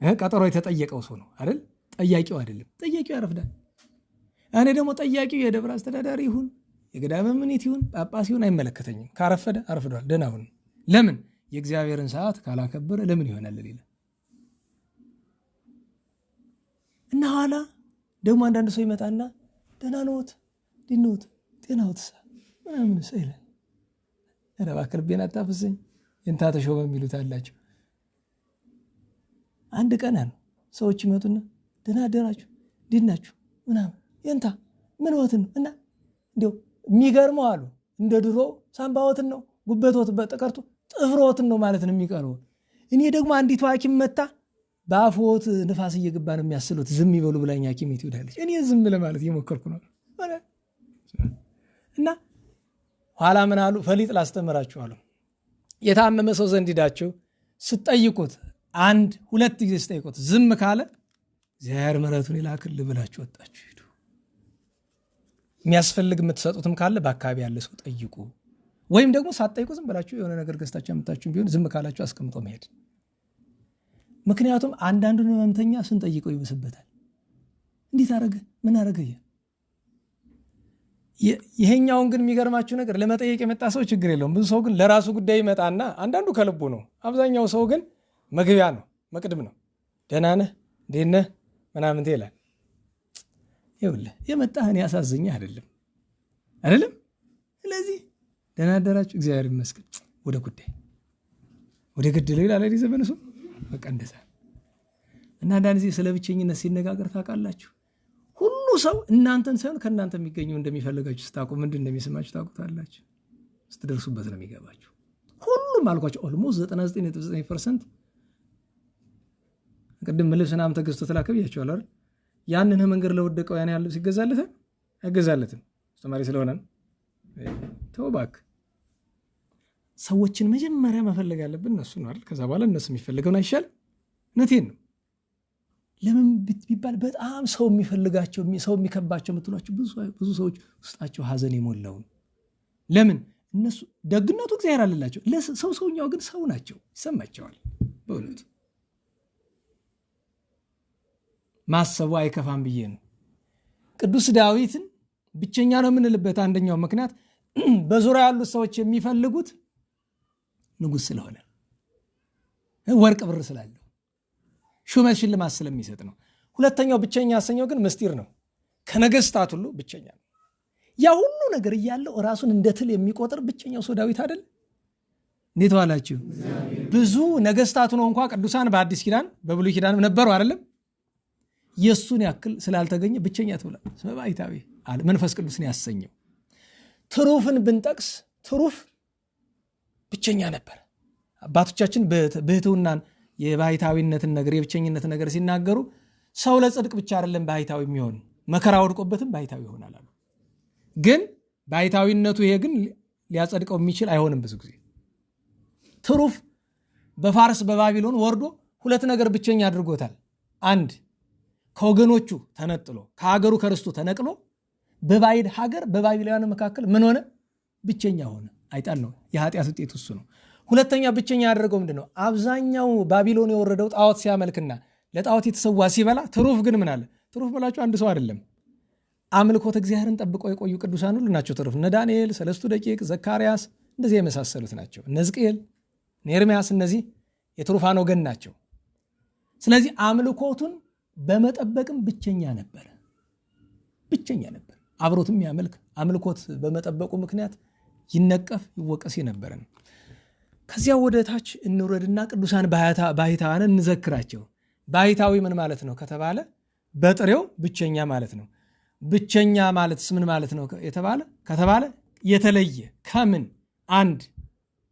ቀጠሮ የተጠየቀው ሰው ነው አይደል? ጠያቂው አይደለም። ጠያቂው ያረፍዳል። እኔ ደግሞ ጠያቂው የደብረ አስተዳዳሪ ይሁን የገዳመ ምኔት ይሁን ጳጳስ ይሁን አይመለከተኝም። ካረፈደ አርፍዷል፣ ደህና ሁን። ለምን የእግዚአብሔርን ሰዓት ካላከበረ ለምን ይሆናል ሌላ? እና ኋላ ደግሞ አንዳንድ ሰው ይመጣና ደህና ነዎት ዲኖት ጤናዎት ምናምን ይላል። ኧረ እባክህ ልቤን አታፍሰኝ የንታ ተሾመ የሚሉት አላቸው። አንድ ቀን ነው ሰዎች ይመጡና ደህና አደራችሁ ዲናችሁ ምናምን የንታ ምን ወትን እና እንዴው የሚገርመው አሉ እንደ ድሮ ሳምባዎትን ነው ጉበቶት በተቀርቶ ጥፍሮትን ነው ማለት ነው የሚቀረው። እኔ ደግሞ አንዲቱ ሐኪም መጣ በአፎት ንፋስ እየገባ ነው የሚያስሉት ዝም ይበሉ ብላኝ ሐኪም ትሄዳለች። እኔ ዝም ለማለት እየሞከርኩ ነው እና ኋላ ምን አሉ ፈሊጥ ላስተምራችሁ አሉ። የታመመ ሰው ዘንድ ሄዳችሁ ስትጠይቁት አንድ ሁለት ጊዜ ስትጠይቁት ዝም ካለ እግዚአብሔር ምሕረቱን ይላክልህ ብላችሁ ወጣችሁ ሄዱ። የሚያስፈልግ የምትሰጡትም ካለ በአካባቢ ያለ ሰው ጠይቁ። ወይም ደግሞ ሳትጠይቁ ዝም ብላችሁ የሆነ ነገር ገዝታችሁ አምጣችሁ ቢሆን ዝም ካላችሁ አስቀምጦ መሄድ። ምክንያቱም አንዳንዱን ህመምተኛ ስንጠይቀው ይብስበታል። እንዴት አረገ ምን አረገ? ይሄኛውን ግን የሚገርማችሁ ነገር ለመጠየቅ የመጣ ሰው ችግር የለውም። ብዙ ሰው ግን ለራሱ ጉዳይ ይመጣና አንዳንዱ ከልቡ ነው። አብዛኛው ሰው ግን መግቢያ ነው መቅድም ነው። ደህና ነህ እንዴት ነህ ምናምን ይላል። ይኸውልህ የመጣህን ያሳዝኝ አይደለም። ስለዚህ ደህና አደራችሁ እግዚአብሔር ይመስገን ወደ ጉዳይ ወደ ግድለው ይላል አይደል ዘመኑ ሰው በቃ እንደዛ። እና አንዳንድ ጊዜ ስለ ብቸኝነት ሲነጋገር ታውቃላችሁ ሁሉ ሰው እናንተን ሳይሆን ከእናንተ የሚገኘው እንደሚፈልጋችሁ ስታውቁ ምንድን እንደሚስማችሁ ታውቁታላችሁ። ስትደርሱበት ነው የሚገባችሁ። ሁሉም አልኳቸው ኦልሞስት 99.9% ቅድም ልብስናም ተገዝቶ ተላከብ ያያችኋል አይደል? ያንን መንገድ ለወደቀው ያን ያለው ሲገዛለታል አይገዛለትም። ተማሪ ስለሆነ ተው እባክህ። ሰዎችን መጀመሪያ መፈለግ ያለብን እነሱ ነው አይደል? ከዛ በኋላ እነሱ የሚፈልገውን አይሻል? እውነቴን ነው። ለምን ቢባል በጣም ሰው የሚፈልጋቸው ሰው የሚከባቸው የምትሏቸው ብዙ ሰዎች ውስጣቸው ሀዘን የሞላው ለምን? እነሱ ደግነቱ እግዚአብሔር አለላቸው። ሰውኛው ግን ሰው ናቸው፣ ይሰማቸዋል። በእውነቱ ማሰቡ አይከፋም ብዬ ነው። ቅዱስ ዳዊትን ብቸኛ ነው የምንልበት አንደኛው ምክንያት በዙሪያ ያሉት ሰዎች የሚፈልጉት ንጉሥ ስለሆነ ወርቅ ብር ስላለው ሹመት ሽልማት ስለሚሰጥ ነው። ሁለተኛው ብቸኛ ያሰኘው ግን ምስጢር ነው። ከነገስታት ሁሉ ብቸኛ ነው። ያ ሁሉ ነገር እያለው ራሱን እንደ ትል የሚቆጥር ብቸኛው ሰው ዳዊት አይደል? እንዴት ዋላችሁ? ብዙ ነገስታት ነው እንኳን ቅዱሳን በአዲስ ኪዳን በብሉይ ኪዳን ነበሩ አይደለም? የሱን ያክል ስላልተገኘ ብቸኛ ተብሏል። ሰባይታዊ አለ መንፈስ ቅዱስን ያሰኘው። ትሩፍን ብንጠቅስ ትሩፍ ብቸኛ ነበር። አባቶቻችን በህትውናን የባይታዊነትን ነገር የብቸኝነትን ነገር ሲናገሩ ሰው ለጽድቅ ብቻ አይደለም ባይታዊ የሚሆን መከራ ወድቆበትም ባይታዊ ይሆናል አሉ። ግን ባይታዊነቱ ይሄ ግን ሊያጸድቀው የሚችል አይሆንም። ብዙ ጊዜ ትሩፍ በፋርስ በባቢሎን ወርዶ ሁለት ነገር ብቸኛ አድርጎታል። አንድ ከወገኖቹ ተነጥሎ ከሀገሩ ከርስቱ ተነቅሎ በባይድ ሀገር በባቢሎን መካከል ምን ሆነ? ብቸኛ ሆነ። አይጣል ነው። የኃጢአት ውጤት እሱ ነው። ሁለተኛ ብቸኛ ያደረገው ምንድነው? አብዛኛው ባቢሎን የወረደው ጣዖት ሲያመልክና ለጣዖት የተሰዋ ሲበላ። ትሩፍ ግን ምን አለ? ትሩፍ ብላችሁ አንድ ሰው አይደለም። አምልኮት እግዚአብሔርን ጠብቀው የቆዩ ቅዱሳን ሁሉ ናቸው ትሩፍ። እነ ዳንኤል፣ ሰለስቱ ደቂቅ፣ ዘካርያስ እንደዚህ የመሳሰሉት ናቸው። እነ ሕዝቅኤል፣ እነ ኤርምያስ እነዚህ የትሩፋን ወገን ናቸው። ስለዚህ አምልኮቱን በመጠበቅም ብቸኛ ነበር። አብሮትም ያመልክ አምልኮት በመጠበቁ ምክንያት ይነቀፍ ይወቀስ የነበረ ነው። ከዚያ ወደ ታች እንውረድና ቅዱሳን ባሕታውያን እንዘክራቸው። ባሕታዊ ምን ማለት ነው ከተባለ በጥሬው ብቸኛ ማለት ነው። ብቸኛ ማለት ምን ማለት ነው ከተባለ የተለየ ከምን? አንድ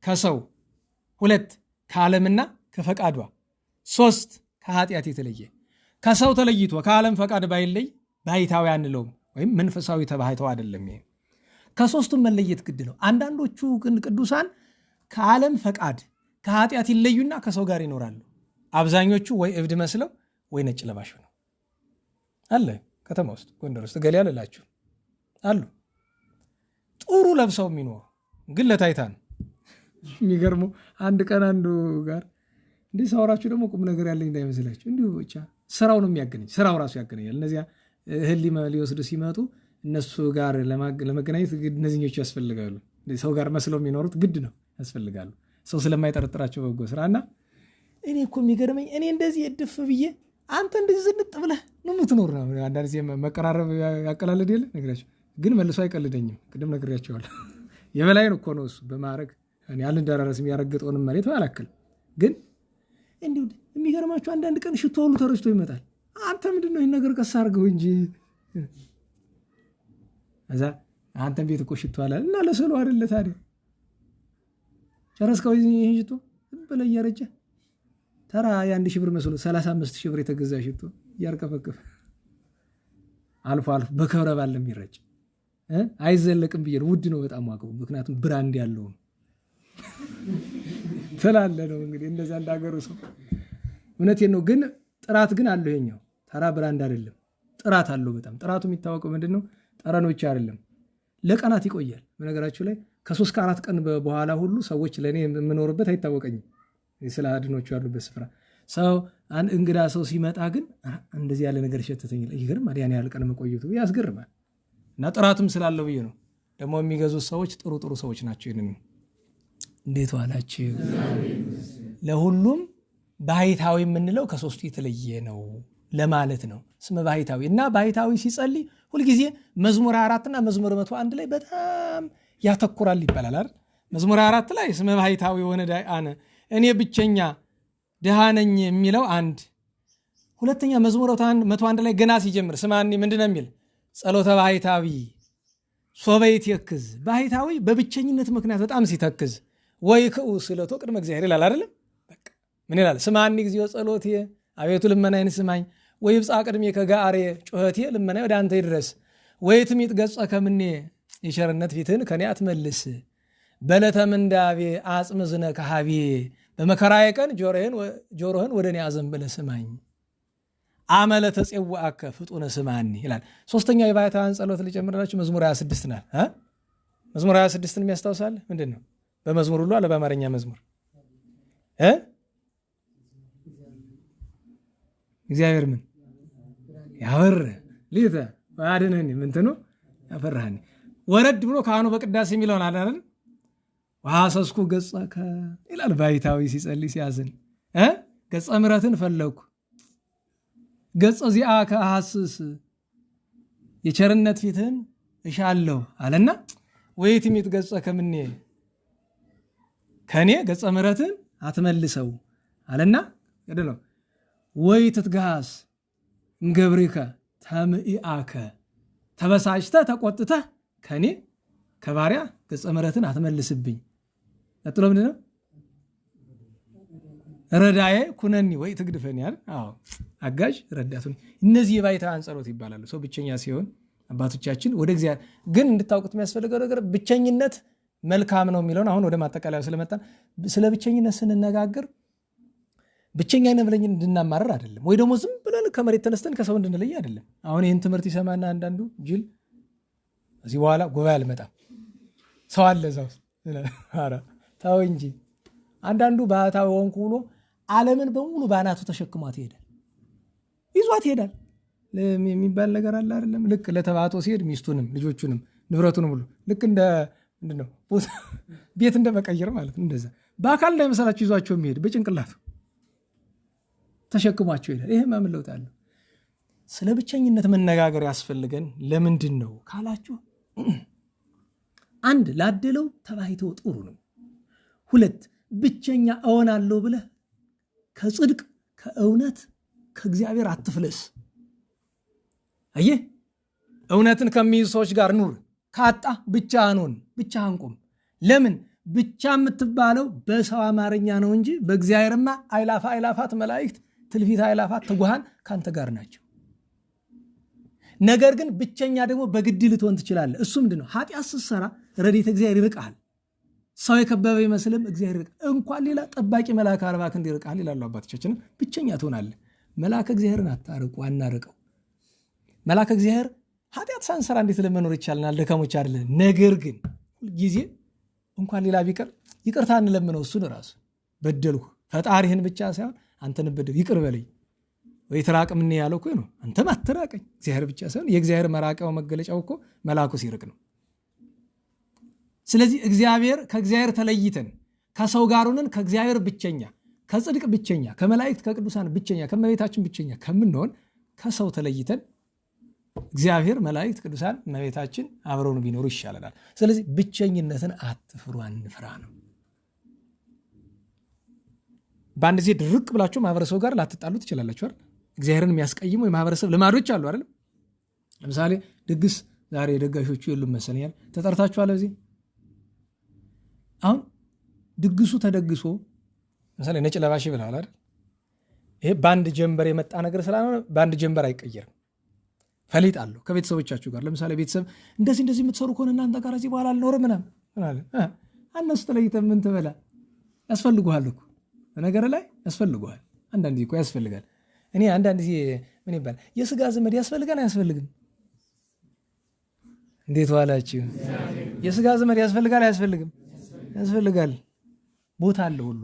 ከሰው፣ ሁለት ከዓለምና ከፈቃዷ፣ ሶስት ከኃጢአት የተለየ ከሰው ተለይቶ ከዓለም ፈቃድ ባይለይ ባሕታዊ አንለውም፣ ወይም መንፈሳዊ ተባሕታዊ አይደለም። ይሄ ከሦስቱም መለየት ግድ ነው። አንዳንዶቹ ግን ቅዱሳን ከዓለም ፈቃድ ከኃጢአት ይለዩና ከሰው ጋር ይኖራሉ። አብዛኞቹ ወይ እብድ መስለው ወይ ነጭ ለባሽ ነው አለ። ከተማ ውስጥ ጎንደር ውስጥ ገሌ አልላችሁ አሉ። ጥሩ ለብሰው የሚኖሩ ግን ለታይታ ነው። የሚገርሙ አንድ ቀን አንዱ ጋር እንዲህ ሳወራችሁ ደግሞ ቁም ነገር ያለኝ እንዳይመስላችሁ፣ እንዲሁ ብቻ ስራው ነው የሚያገናኝ፣ ስራው ራሱ ያገናኛል። እነዚያ እህል ሊወስዱ ሲመጡ እነሱ ጋር ለመገናኘት እነዚህኞቹ ያስፈልጋሉ። ሰው ጋር መስለው የሚኖሩት ግድ ነው ያስፈልጋሉ፣ ሰው ስለማይጠረጥራቸው በጎ ስራ። እና እኔ እኮ የሚገርመኝ እኔ እንደዚህ እድፍ ብዬ አንተ እንደዚህ ዝንጥ ብለህ ነው የምትኖር ነው። አንዳንድ ጊዜ መቀራረብ ያቀላልድ የለ ነግራቸው፣ ግን መልሶ አይቀልደኝም። ቅድም ነግሬያቸዋለሁ። የበላይ ነው እኮ ነው እሱ በማድረግ ያልንደራረስ የሚያረግጠውንም መሬት አላክል። ግን እንዲሁ የሚገርማችሁ አንዳንድ ቀን ሽቶ ሁሉ ተረስቶ ይመጣል። አንተ ምንድን ነው ይህን ነገር ቀስ አድርገው እንጂ እዛ አንተን ቤት እኮ ሽቶ አላል እና ለስዕሉ አይደለ ታዲያ ጨረስከው ይህን ሽቶ በላይ እያረጀ ተራ የ1,000 ብር መስሎ 35,000 ብር የተገዛ ሽቶ እያርከፈከፈ አልፎ አልፎ በክብረ በዓል የሚረጭ አይዘለቅም ብዬ ውድ ነው በጣም ዋጋው፣ ምክንያቱም ብራንድ ያለው ነው ትላለህ ነው እንግዲህ እንደዛ እንዳገሩ ሰው። እውነቴን ነው። ግን ጥራት ግን አለው። ይሄኛው ተራ ብራንድ አይደለም፣ ጥራት አለው በጣም። ጥራቱ የሚታወቀው ምንድነው? ጠረኑ ብቻ አይደለም፣ ለቀናት ይቆያል። በነገራችሁ ላይ ከ3 ከ4 ቀን በኋላ ሁሉ ሰዎች ለእኔ የምኖርበት አይታወቀኝም። ስለ አድኖቹ ያሉበት ስፍራ ሰው እንግዳ ሰው ሲመጣ ግን እንደዚህ ያለ ነገር ይሸተተኛል። ይገርማል። ያን ያህል ቀን መቆየቱ ያስገርማል። እና ጥራትም ስላለው ብዬ ነው። ደግሞ የሚገዙት ሰዎች ጥሩ ጥሩ ሰዎች ናቸው። ይህንን እንዴት ዋላችሁ? ለሁሉም ባሕታዊ የምንለው ከሦስቱ የተለየ ነው ለማለት ነው። ስመ ባሕታዊ እና ባሕታዊ ሲጸልይ ሁልጊዜ መዝሙር 24 እና መዝሙር 101 ላይ በጣም ያተኩራል ይባላል አይደል? መዝሙር 24 ላይ ስመ ባሕታዊ ወነ ዳይአነ እኔ ብቸኛ ድሃ ነኝ የሚለው አንድ። ሁለተኛ መዝሙር 101 ላይ ገና ሲጀምር ስማኒ ምንድን ነው የሚል? ጸሎተ ባሕታዊ ሶበ ይትየክዝ። ባሕታዊ በብቸኝነት ምክንያት በጣም ሲተክዝ ወይ ክኡ ስለቶ ቅድመ እግዚአብሔር ይላል አይደለም? በቃ ምን ይላል? ስማኒ እግዚኦ ጸሎቴ፣ አቤቱ ልመናዬን ስማኝ። ወይ ብጻ ቅድሜ ከጋአሬ ጩኸቴ፣ ልመናዬ ወደ አንተ ይድረስ። ወይ ትሚጥ ገጸ ከምኔ፣ የቸርነት ፊትህን ከኔ አትመልስ። በዕለተ ምንዳቤ አጽም ዝነ ከሃቤ፣ በመከራዬ ቀን ጆሮህን ወደ እኔ አዘንብለህ ስማኝ። አመለ ተጼዋአከ ፍጡነ ስማኒ ይላል። ሶስተኛው የባሕታውያን ጸሎት ልጨምርላችሁ መዝሙር 26 ናት። መዝሙር 26ን የሚያስታውሳል ምንድን ነው? በመዝሙር ሁሉ አለ በአማርኛ መዝሙር እግዚአብሔር ምን ያበር ሊተ ዋድነኒ ምንትኑ ያፈራሃኒ። ወረድ ብሎ ካህኑ በቅዳሴ የሚለውን አላለን ወሐሰስኩ ገጸከ ይላል። ባሕታዊ ሲጸልይ ሲያዝን ገጸ ምሕረትን ፈለግኩ፣ ገጸ ዚአከ አሐስስ፣ የቸርነት ፊትህን እሻለሁ አለና ወይትሚጥ ገጸ ከምኔ፣ ከኔ ገጸ ምሕረትን አትመልሰው አለና ነው ወይ ትትጋስ እምገብሪከ ተምኢአከ፣ ተበሳጭተህ ተቆጥተህ ከኔ ከባሪያ ገጸ ምሕረትን አትመልስብኝ። ቀጥሎ ምንድን ነው? ረዳዬ ኩነኒ ወይ ትግድፈኒ አይደል? አዎ አጋዥ ረዳቱ። እነዚህ የባሕታውያን ጸሎት ይባላሉ። ሰው ብቸኛ ሲሆን አባቶቻችን ወደ እግዚአብሔር ግን እንድታውቁት የሚያስፈልገው ነገር ብቸኝነት መልካም ነው የሚለውን አሁን ወደ ማጠቃለያው ስለመጣን ስለ ብቸኝነት ስንነጋገር ብቸኛ ነኝ ብለን እንድናማረር አይደለም፣ ወይ ደግሞ ዝም ብለን ከመሬት ተነስተን ከሰው እንድንለይ አይደለም። አሁን ይህን ትምህርት ይሰማና አንዳንዱ ጅል እዚህ በኋላ ጉባኤ አልመጣም ሰው አለ እዛ ውስጥ ተው እንጂ። አንዳንዱ ባሕታዊ ሆንኩ ብሎ ዓለምን በሙሉ በአናቱ ተሸክሟት ይሄዳል፣ ይዟት ይሄዳል የሚባል ነገር አለ አይደለም? ልክ ለተባቶ ሲሄድ ሚስቱንም ልጆቹንም ንብረቱንም ሁሉ ልክ እንደ ምንድን ነው ቤት እንደመቀየር ማለት ነው። እንደዛ በአካል እንዳይመሰላችሁ ይዟቸው የሚሄድ በጭንቅላቱ ተሸክሟቸው ይሄዳል። ይሄ ምን ለውጥ አለው? ስለ ብቸኝነት መነጋገር ያስፈልገን ለምንድን ነው ካላችሁ፣ አንድ ላደለው ተባሕተው ጥሩ ነው። ሁለት ብቸኛ እሆናለሁ ብለህ ከጽድቅ ከእውነት ከእግዚአብሔር አትፍለስ። አየህ፣ እውነትን ከሚይዙ ሰዎች ጋር ኑር። ካጣ ብቻህን ሁን፣ ብቻህን ቁም። ለምን ብቻ የምትባለው በሰው አማርኛ ነው እንጂ በእግዚአብሔርማ አይላፋት መላእክት ትልፊት አእላፋት ትጉሃን ካንተ ጋር ናቸው። ነገር ግን ብቸኛ ደግሞ በግድ ልትሆን ትችላለህ። እሱ ምንድነው? ኃጢአት ስትሰራ ረድኤተ እግዚአብሔር ይርቃል። ሰው የከበበ ይመስልም እግዚአብሔር ይርቃል። እንኳን ሌላ ጠባቂ መልአክ 40 ክንድ ይርቃል ይላሉ አባቶቻችን። ብቸኛ ትሆናለህ። መልአከ እግዚአብሔርን አናርቀው። መልአከ እግዚአብሔር ኃጢአት ሳንሰራ እንዴት ለመኖር ይቻለናል? ደካሞች አይደለን። ነገር ግን ጊዜ እንኳን ሌላ ቢቀር ይቅርታ እንለምነው። እሱን ራሱ በደልኩ ፈጣሪህን ብቻ ሳይሆን አንተን በደል ይቅር በለኝ ወይ ትራቅ ምን ያለው እኮ ነው። አንተም አትራቀኝ። እግዚአብሔር ብቻ ሳይሆን የእግዚአብሔር መራቂያው መገለጫው እኮ መልአኩ ሲርቅ ነው። ስለዚህ ከእግዚአብሔር ተለይተን ከሰው ጋር ሆነን ከእግዚአብሔር ብቸኛ፣ ከጽድቅ ብቸኛ፣ ከመላእክት ከቅዱሳን ብቸኛ፣ ከመቤታችን ብቸኛ ከምንሆን ከሰው ተለይተን እግዚአብሔር፣ መላእክት፣ ቅዱሳን፣ እመቤታችን አብረውን ቢኖሩ ይሻለናል። ስለዚህ ብቸኝነትን አትፍሩ፣ አንፍራ ነው። በአንድ ጊዜ ድርቅ ብላችሁ ማህበረሰቡ ጋር ላትጣሉ ትችላላችሁ አይደል? እግዚአብሔርን የሚያስቀይሙ የማህበረሰብ ልማዶች አሉ አይደል? ለምሳሌ ድግስ ዛሬ ደጋሾቹ የሉም መሰለኛል። ተጠርታችኋል እዚህ። አሁን ድግሱ ተደግሶ ለምሳሌ ነጭ ለባሽ ብለዋል አይደል? ይሄ በአንድ ጀንበር የመጣ ነገር ስላልሆነ በአንድ ጀንበር አይቀየርም። ፈሊጥ አለው ከቤተሰቦቻችሁ ጋር። ለምሳሌ ቤተሰብ እንደዚህ የምትሰሩ ከሆነ እናንተ ጋር እዚህ በኋላ አልኖርም ምናምን እነሱ ተለይተህ ምን ትበላ? ያስፈልጉሃል እኮ በነገር ላይ ያስፈልጉሃል። አንዳንድ ጊዜ እኮ ያስፈልጋል። እኔ አንዳንድ ጊዜ ምን ይባላል የስጋ ዘመድ ያስፈልጋል አያስፈልግም? እንዴት ዋላችሁ? የስጋ ዘመድ ያስፈልጋል አያስፈልግም? ያስፈልጋል። ቦታ አለ ሁሉ።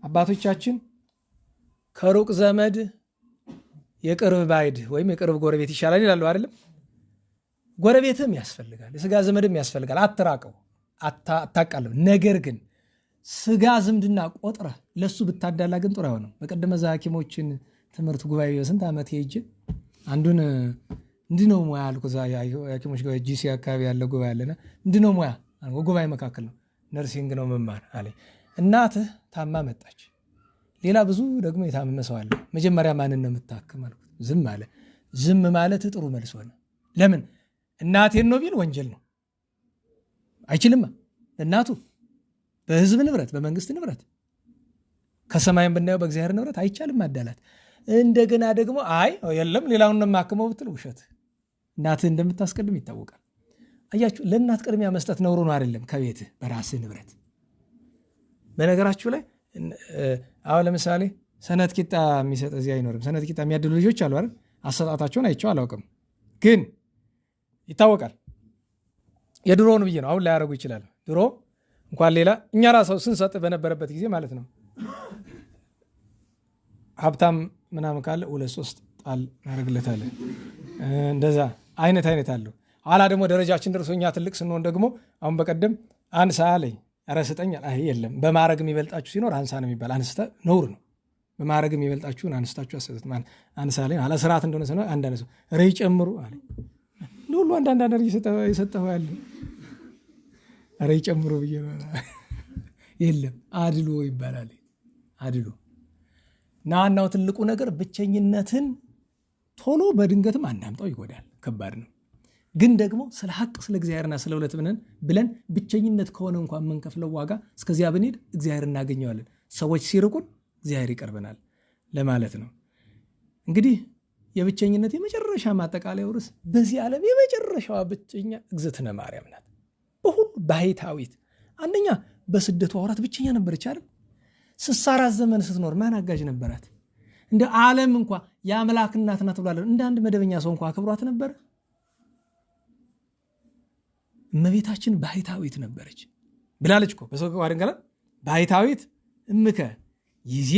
አባቶቻችን ከሩቅ ዘመድ የቅርብ ባዕድ ወይም የቅርብ ጎረቤት ይሻላል ይላሉ አይደለም? ጎረቤትም ያስፈልጋል፣ የስጋ ዘመድም ያስፈልጋል። አትራቀው፣ አታቃለው። ነገር ግን ስጋ ዝምድና ቆጥረህ ለሱ ብታዳላ ግን ጥሩ አይሆንም። በቀደመ ሐኪሞችን ትምህርት ጉባኤ በስንት ዓመት ሄጄ አንዱን እንዲህ ነው ሙያ አልኩ። ሐኪሞች ጉባኤ ጂሲ አካባቢ ያለ ጉባኤ አለና እንዲህ ነው ሙያ ጉባኤ መካከል ነው ነርሲንግ ነው መማር አለኝ። እናትህ ታማ መጣች፣ ሌላ ብዙ ደግሞ የታመመ ሰው አለ። መጀመሪያ ማንን ነው የምታክም አልኩት። ዝም አለ። ዝም ማለት ጥሩ መልስ ሆነ። ለምን? እናቴን ነው ቢል ወንጀል ነው፣ አይችልም። እናቱ በህዝብ ንብረት፣ በመንግስት ንብረት፣ ከሰማይም ብናየው በእግዚአብሔር ንብረት አይቻልም ማዳላት። እንደገና ደግሞ አይ የለም ሌላውን ነው የማክመው ብትል ውሸት። እናትህ እንደምታስቀድም ይታወቃል። አያችሁ፣ ለእናት ቅድሚያ መስጠት ነውሩ ነው አይደለም? ከቤትህ በራስህ ንብረት። በነገራችሁ ላይ አሁን ለምሳሌ ሰነት ቂጣ የሚሰጥ እዚህ አይኖርም። ሰነት ቂጣ የሚያድሉ ልጆች አሉ አይደል? አሰጣጣቸውን አይቼው አላውቅም፣ ግን ይታወቃል። የድሮውን ብዬ ነው፣ አሁን ላይ ያደርጉ ይችላል። ድሮ እንኳን ሌላ እኛ ራሳው ስንሰጥ በነበረበት ጊዜ ማለት ነው። ሀብታም ምናምን ካለ 2-3 ጣል እናደርግለታለን። እንደዛ አይነት አለው። ኋላ ደግሞ ደረጃችን ደርሶ እኛ ትልቅ ስንሆን ደግሞ አሁን በቀደም አንሳ አለኝ። ኧረ ስጠኝ። አይ የለም በማዕረግ የሚበልጣችሁ ሲኖር አንሳ ነው የሚባል። አንስተ ነውር ነው። በማዕረግ የሚበልጣችሁን አንስታችሁ አሰጡት ማለት አንሳ አለኝ። አለ ስርዓት እንደሆነ ሰው አንዳንድ ሰው ኧረ ይጨምሩ አለኝ። ሁሉ አንዳንድ እየሰጠው ያለ ኧረ ይጨምሩ ብዬ ነው። የለም አድሎ ይባላል። አድሎ እና ዋናው ትልቁ ነገር ብቸኝነትን ቶሎ በድንገትም አናምጣው፣ ይጎዳል፣ ከባድ ነው። ግን ደግሞ ስለ ሐቅ ስለ እግዚአብሔርና ስለ እውነት ብለን ብቸኝነት ከሆነ እንኳን የምንከፍለው ዋጋ እስከዚያ ብንሄድ እግዚአብሔር እናገኘዋለን። ሰዎች ሲርቁን እግዚአብሔር ይቀርበናል ለማለት ነው። እንግዲህ የብቸኝነት የመጨረሻ ማጠቃለያ ርዕስ በዚህ ዓለም የመጨረሻዋ ብቸኛ እግዝእትነ ማርያም ናት። በሁሉ ባሕታዊት። አንደኛ በስደቷ ወራት ብቸኛ ነበረች አይደል? 64 ዘመን ስትኖር ማን አጋዥ ነበራት? እንደ ዓለም እንኳ የአምላክ እናት ናት ብሏለን። እንደ አንድ መደበኛ ሰው እንኳ አክብሯት ነበረ? እመቤታችን ባሕታዊት ነበረች ብላለች እኮ በሰቆቃወ ድንግል ባሕታዊት እምከ ይዜ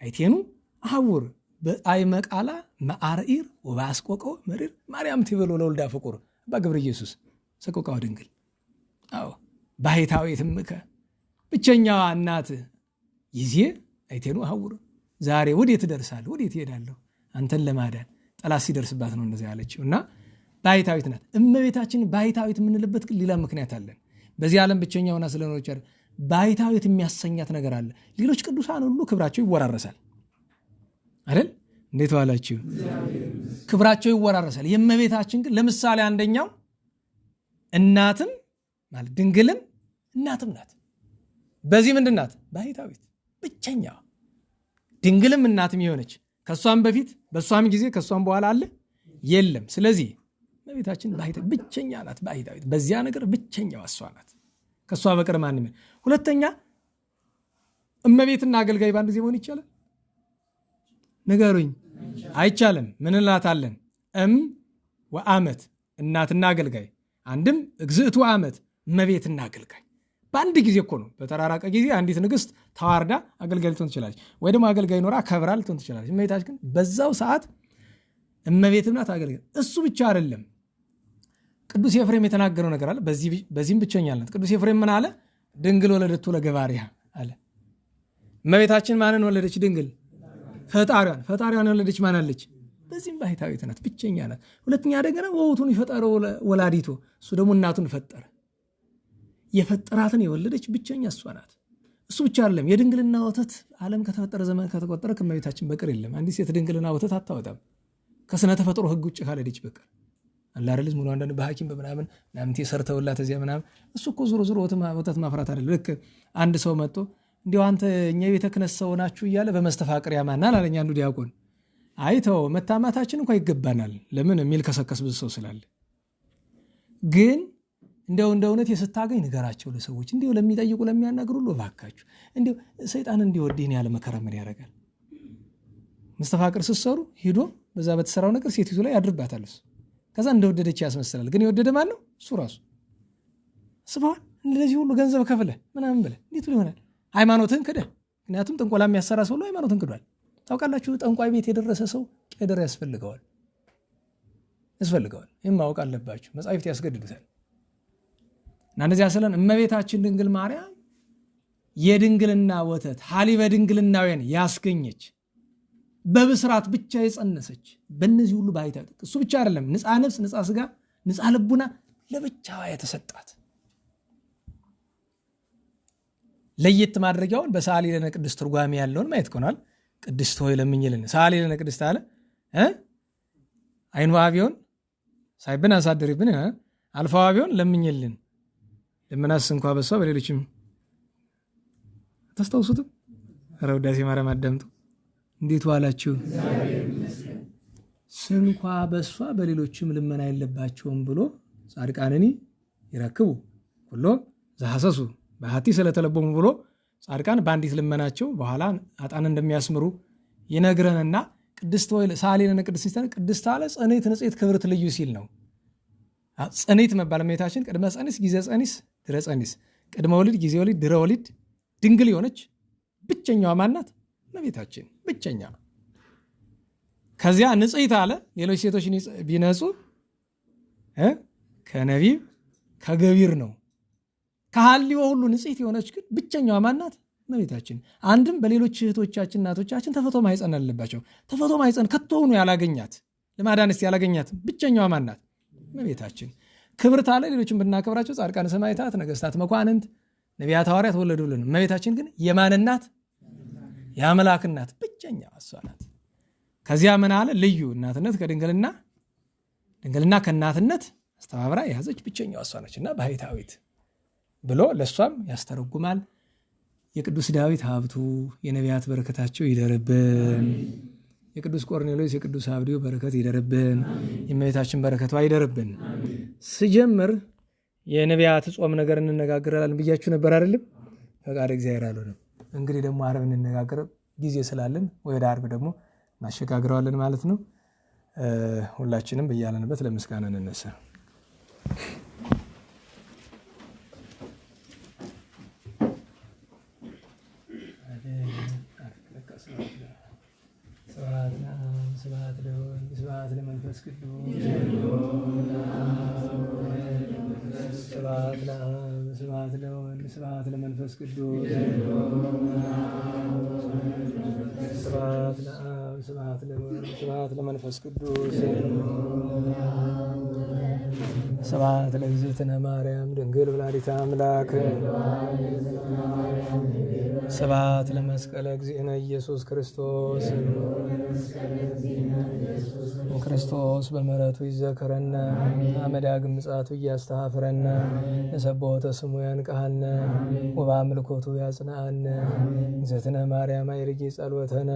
አይቴኑ አሐውር በጣዕመ ቃላ መዓርኢር ወበአስቆቆ መሪር ማርያም ትቤሎ ለወልዳ ፍቁር አባ ገብረ ኢየሱስ ሰቆቃወ ድንግል። አዎ ባሕታዊት እምከ ብቸኛዋ እናት ይዜ አይቴኑ አሐውር። ዛሬ ወዴት እደርሳለሁ? ወዴት እሄዳለሁ? አንተን ለማዳን ጠላት ሲደርስባት ነው እንደዚያ ያለችው። እና ባሕታዊት ናት እመቤታችን። ባሕታዊት የምንልበት ግን ሌላ ምክንያት አለን። በዚህ ዓለም ብቸኛ ሆና ስለኖረች አይደል? ባሕታዊት የሚያሰኛት ነገር አለ። ሌሎች ቅዱሳን ሁሉ ክብራቸው ይወራረሳል አይደል? እንዴት ዋላችሁ? ክብራቸው ይወራረሳል። የእመቤታችን ግን ለምሳሌ አንደኛው እናትም ማለት ድንግልም እናትም ናት። በዚህ ምንድን ናት? ባሕታዊት ብቸኛዋ። ድንግልም እናትም የሆነች ከሷም በፊት በሷም ጊዜ ከሷም በኋላ አለ የለም። ስለዚህ እመቤታችን ባሕታዊት ብቸኛ ናት። ባሕታዊት በዚያ ነገር ብቸኛዋ እሷ ናት። ከሷ በቀር ማንም። ሁለተኛ እመቤትና አገልጋይ በአንድ ጊዜ መሆን ይቻላል? ንገሩኝ። አይቻልም። ምን እንላታለን? ወአመት እናትና አገልጋይ፣ አንድም እግዝእቱ አመት እመቤትና አገልጋይ በአንድ ጊዜ እኮ ነው። በተራራቀ ጊዜ አንዲት ንግስት ተዋርዳ አገልጋይ ልትሆን ትችላለች፣ ወይ ደግሞ አገልጋይ ኖራ ከብራ ልትሆን ትችላለች። እመቤታችን ግን በዛው ሰዓት እመቤትም ናት፣ አገልጋይ። እሱ ብቻ አይደለም። ቅዱስ ኤፍሬም የተናገረው ነገር አለ። በዚህም ብቸኛ ናት። ቅዱስ ኤፍሬም ምን አለ? ድንግል ወለደቱ ለገባሪያ አለ። እመቤታችን ማንን ወለደች? ድንግል ፈጣሪዋን። ፈጣሪዋን ወለደች ማን አለች? በዚህም ባሕታዊት ናት፣ ብቸኛ ናት። ሁለተኛ ደግሞ ወውቱን የፈጠረው ወላዲቶ፣ እሱ ደግሞ እናቱን ፈጠረ። የፈጠራትን የወለደች ብቸኛ እሷ ናት። እሱ ብቻ አይደለም። የድንግልና ወተት ዓለም ከተፈጠረ ዘመን ከተቆጠረ ከእመቤታችን በቀር የለም። አንዲት ሴት ድንግልና ወተት አታወጣም ከስነ ተፈጥሮ ሕግ ውጭ ካልሄደች በቀር። አላረልዝ ሙሉ አንዳንድ በሐኪም በምናምን ናምንቴ ሰርተውላት እዚያ ምናምን። እሱ እኮ ዞሮ ዞሮ ወተት ማፍራት አይደለም። ልክ አንድ ሰው መጥቶ እንዲያው አንተ እኛ ቤተ ክህነት ሰው ናችሁ እያለ በመስተፋቅር ያማናል አለኝ አንዱ ዲያቆን። አይተው መታማታችን እንኳ ይገባናል። ለምን የሚል ከሰከስ ብዙ ሰው ስላለ። ግን እንደው እንደ እውነት የስታገኝ ንገራቸው ለሰዎች፣ እንዲው ለሚጠይቁ ለሚያናግሩ ሁሉ እባካችሁ። እንዲው ሰይጣን እንዲወድህን ያለ መከራ ምን ያደርጋል? መስተፋቅር ስትሰሩ ሂዶ በዛ በተሰራው ነገር ሴቲቱ ላይ ያድርባታል። እሱ ከዛ እንደወደደች ያስመስላል። ግን የወደደ ማን ነው? እሱ ራሱ። ስባል እንደዚህ ሁሉ ገንዘብ ከፍለህ ምናምን ብለህ እንዴት ይሆናል? ሃይማኖትን ክደህ። ምክንያቱም ጥንቆላ የሚያሰራ ሰው ሁሉ ሃይማኖትን ክዷል። ታውቃላችሁ፣ ጠንቋይ ቤት የደረሰ ሰው ቄደር ያስፈልገዋል። ይህም ማወቅ አለባችሁ። መጻሕፍት ያስገድዱታል። እና እንደዚያ ስለን እመቤታችን ድንግል ማርያም የድንግልና ወተት ሀሊበ ድንግልናውያን ያስገኘች፣ በብስራት ብቻ የጸነሰች፣ በእነዚህ ሁሉ ባሕታዊት። እሱ ብቻ አይደለም፣ ንጻ ነፍስ፣ ንጻ ስጋ፣ ንጻ ልቡና ለብቻዋ የተሰጣት። ለየት ማድረጊያውን በሰዓሊ ለነ ቅድስት ትርጓሜ ያለውን ማየት ከሆናል። ቅድስት ሆይ ለምኝልን። ሰዓሊ ለነ ቅድስት አለ አይኑ አብዮን ሳይብን አሳድሪብን፣ አልፋው አብዮን ለምኝልን። ለምናስ እንኳ በሷ በሌሎችም ተስተውሱትም። ኧረ ውዳሴ ማርያም አዳምጡ። እንዴት ዋላችሁ? ስንኳ በሷ በሌሎችም ልመና የለባቸውም ብሎ ጻድቃንኒ ይረክቡ ሁሉ ዘሐሰሱ በሐቲ ስለተለቦሙ ብሎ ጻድቃን በአንዲት ልመናቸው በኋላ አጣን እንደሚያስምሩ ይነግረንና ቅድስት ሆይ ሰዓሊ ለነ ቅድስት አለ ጽኔት ንጽሕት ክብርት ልዩ ሲል ነው። ጽኔት መባል እመቤታችን ቅድመ ጸኒስ ጊዜ ጸኒስ ድረ ጸኒስ፣ ቅድመ ወሊድ ጊዜ ወሊድ ድረ ወሊድ ድንግል የሆነች ብቸኛዋ ማናት? እመቤታችን ብቸኛ። ከዚያ ንጽሕት አለ። ሌሎች ሴቶች ቢነጹ ከነቢብ ከገቢር ነው። ከሐልዮ ሁሉ ንጽሕት የሆነች ግን ብቸኛዋ ማናት? እመቤታችን። አንድም በሌሎች እህቶቻችን እናቶቻችን ተፈቶ ማይጸን አለባቸው። ተፈቶ ማይጸን ከቶውኑ ያላገኛት ለማዳንስት ያላገኛት ብቸኛዋ ማናት? እመቤታችን። ክብርት አለ። ሌሎችን ብናከብራቸው ጻድቃን፣ ሰማዕታት፣ ነገስታት፣ መኳንንት፣ ነቢያት፣ ሐዋርያት ወለዱልን። እመቤታችን ግን የማን እናት? የአምላክ እናት ብቸኛ እሷ ናት። ከዚያ ምን አለ? ልዩ እናትነት ከድንግልና ድንግልና ከእናትነት አስተባብራ የያዘች ብቸኛዋ እሷ ነችና ባሕታዊት ብሎ ለሷም ያስተረጉማል። የቅዱስ ዳዊት ሀብቱ የነቢያት በረከታቸው ይደርብን። የቅዱስ ቆርኔሌዎስ የቅዱስ አብድዮ በረከት ይደርብን። የእመቤታችን በረከቷ ይደርብን። ስጀምር የነቢያት ጾም ነገር እንነጋገራለን ብያችሁ ነበር አይደለም? ፈቃድ እግዚአብሔር አልሆነም። እንግዲህ ደግሞ ዓርብ እንነጋገር ጊዜ ስላለን ወደ ዓርብ ደግሞ እናሸጋግረዋለን ማለት ነው። ሁላችንም በያለንበት ለምስጋና እንነሳ። ስብሐት ለወልድ ስብሐት ለመንፈስ ቅዱስ ስብሐት ለአብ ስብሐት ለወልድ ስብሐት ለመንፈስ ቅዱስ ስብሐት ለአብ ስብሐት ለወልድ ስብሐት ለመንፈስ ቅዱስ ስብሐት ለእግዝእትነ ማርያም ድንግል ወላዲተ አምላክ። ስብሐት ለመስቀለ እግዚእነ ኢየሱስ ክርስቶስ። ክርስቶስ በምሕረቱ ይዘከረነ አመዳግም ምጽአቱ እያስተሐፍረነ ለሰቦተ ስሙ ያንቃሃነ ወበአምልኮቱ ያጽንዓነ እግዝእትነ ማርያም አይርጊ ጸሎተነ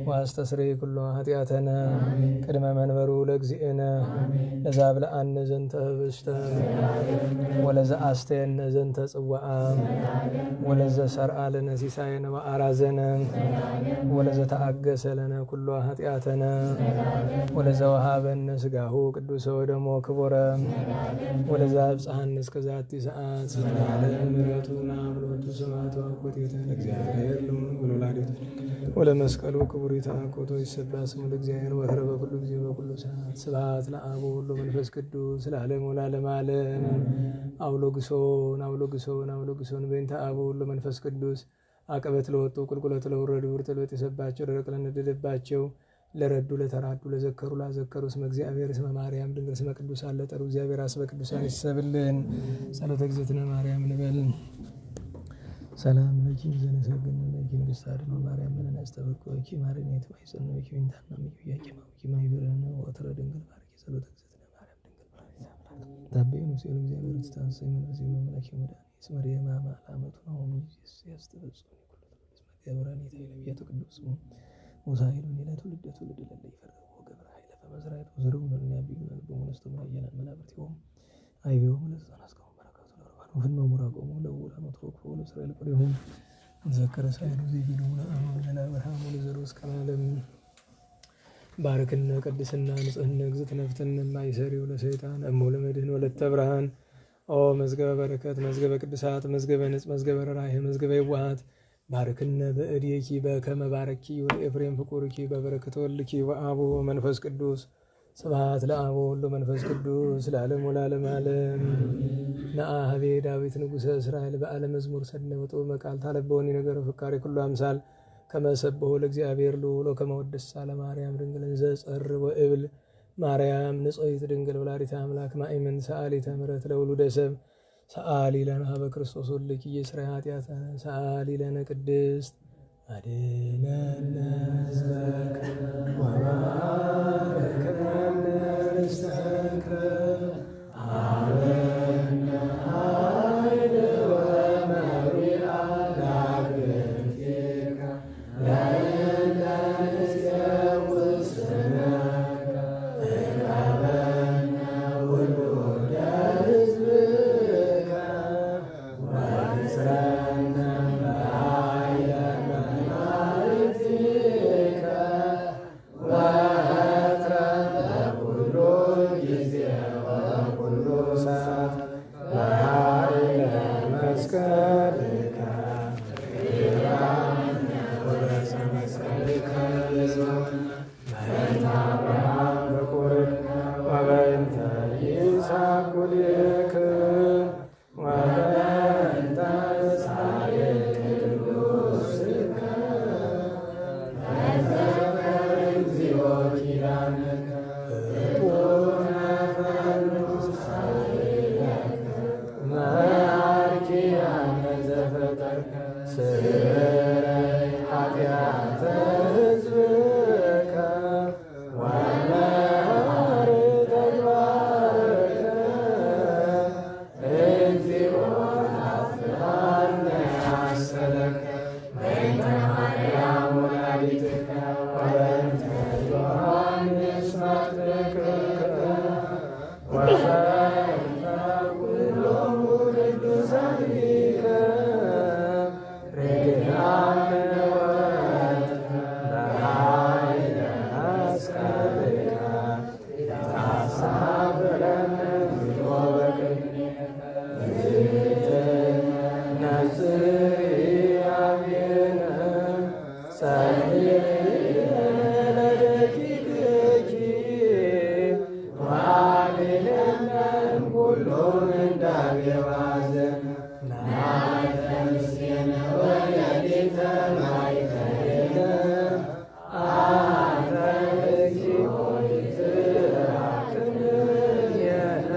ወአስተስርይ ኩሎ ኃጢአተነ ቅድመ መንበሩ ለእግዚእነ ለዛብልዐነ ዘንተ ህብስተ ወለዘአስተየነ ዘንተ ጽዋዓ ወለዘሰርዓ ለነ ሲሳየነ ወአራዘነ ወለዘተአገሰ ለነ ኩሎ ኃጢአተነ ወለዘወሃበነ ሥጋሁ ቅዱሰ ወደሞ ክቡረ ወለዘአብጽሐነ እስከ ዛቲ ሰዓት ዘለዓለም ምሕረቱ ናብሎቱ ስብሐት ወአኮቴተ ለእግዚአብሔር ወለወላዲቱ ወለመስቀሉ ክቡር ይትአኮቶ ይሰብሐ ስሙ ለእግዚአብሔር ወትረ በኩሉ ጊዜ በኩሉ ሰዓት። ስብሐት ለአብ ወወልድ ወመንፈስ ቅዱስ ለዓለሙ ለዓለመ ዓለም። አውሎግሶን አውሎግሶን አውሎግሶን በእንተ አብ ወወልድ ወመንፈስ ቅዱስ አቀበት ለወጡ ቁልቁለት ለወረዱ ውርጥ ለወጥ የሰባቸው ደረቅ ለነደደባቸው ለረዱ ለተራዱ ለዘከሩ ላዘከሩ ስመ እግዚአብሔር ስመ ማርያም ድንግል ስመ ቅዱሳን ለጠሩ እግዚአብሔር አስበ ቅዱሳን ይሰብልን። ጸሎተ እግዝእትነ ማርያም እንበል። ሰላም ለኪ ዘነሰግን ለኪ ንግሥተ አድኅኖ ማርያም ምን አስተበቅኪ ማርያም ተማይጸነኪ ወንታና ምክያቂ ማውቂ ማይበረነ ወትረ ድንግል ባርኪ ጸሎተ እግዝእትነ ማርያም ድንግል ባርኪ ታበይኑ ሲሉ እግዚአብሔር ተታሰይ መንፈስ መላክ መዳን ስመሪያ ማማ አመቱ ነው ኢየሱስ ያስተበጽ ገብረን የተለየቱ ቅዱስ ወሳይሉ ሌላ ትውልድ ትውልድ ለለ ይፈረው ገብረ ኃይለ በመዝራቱ ዘሩም ነው ያቢሉ በመንስቶ ማየናል መናብርት ይሁን አይቢው ለዛን አስቀው በረከቱ ለረባን ወፍኖ ሙራቆሙ ለውላ መትሮክ ለእስራኤል ቆሪሁን ዘከረ ሳይሉ ዚቢሉና አሁን ለአብርሃም ለዘሩ እስከ ዓለም ባርክነ ቅድስና ንጽህና እግዝእትነ ፍትነ ማይሰሪው ለሰይጣን እሙ ለመድህን ወለተ ብርሃን ኦ መዝገበ በረከት መዝገበ ቅዱሳት መዝገበ ንጽ መዝገበ ራህ መዝገበ ይዋሃት ባርክነ በእድኪ በከመ ባረኪ ወኤፍሬም ፍቁርኪ በበረከተ ወልድኪ ወአቡ መንፈስ ቅዱስ ስብሐት ለአብ ወወልድ ወመንፈስ ቅዱስ ለዓለሙ ለዓለመ ዓለም። ነአኀቤ ዳዊት ንጉሠ እስራኤል በዓለ መዝሙር ሰድነ ወጥበ መቃል ታለበወኒ ነገረ ፍካሬ ኩሉ አምሳል ከመ ሰብሖ ለእግዚአብሔር ልዑል ወከመ ወድሳ ለማርያም ድንግል እንዘ ጸር ወእብል ማርያም ንጽሕት ድንግል ወላዲተ አምላክ ማእመን ሰአሊተ ምሕረት ለውሉደ ሰብ ሰአሊ ለነ ኀበ ክርስቶስ ወልድኪ ኢየሱስ ኃጢአተነ ሰአሊ ለነ ቅድስት አድኅነነ ሕዝበከ ወባርክነ ርስተከ ሀበነ ኃይለ ወመሪዓ ለአግብርቲከ ለእለ ንትቀውስ ስምከ እቀበነ ውሉደ ሕዝብከ ወንጽረነ በኃይለ መላእክቲከ ወትረ በኩሉ ጊዜ ወበኩሉ ሰዓት በኃይለ መስቀልከ ወበዕፀ መስቀልከ በእንተ አብርሃም በኵርክ ወበእንተ ይስሐቅ ኵልክ ወበእንተ ጻድቅ ቅዱስከ ተዘከር እግዚኦ ኪዳነከ ፍጡነ ፈኑስ ኃይለከ መዓርኪያነ ዘፈጠርከ ስረይ ኃጢአተ ሕዝብከ ወመሃር ተግባርከ እግዚኦ ታትሐነ አሰለከ በእንተ ማርያም ወላዲትከ ወበእንተ ዮሐንስ መጥምቅከ ወበእንተ ኩሎሙ ቅዱሳኒከ ርድአነ ወወትረ በኃይለ መስቀልከ ታሳብረነ እግዚኦ በቅድሜከ እግዝእትነ ጽርዓብነ ጸልይነ ለደቂቅኪ ወአድኅነነ እምኩሉ ምንዳቤ ወኀዘን ናተንስየነ ወለሊተ ማእከሌነ አንተ እግዚኦ ይትረክብየነ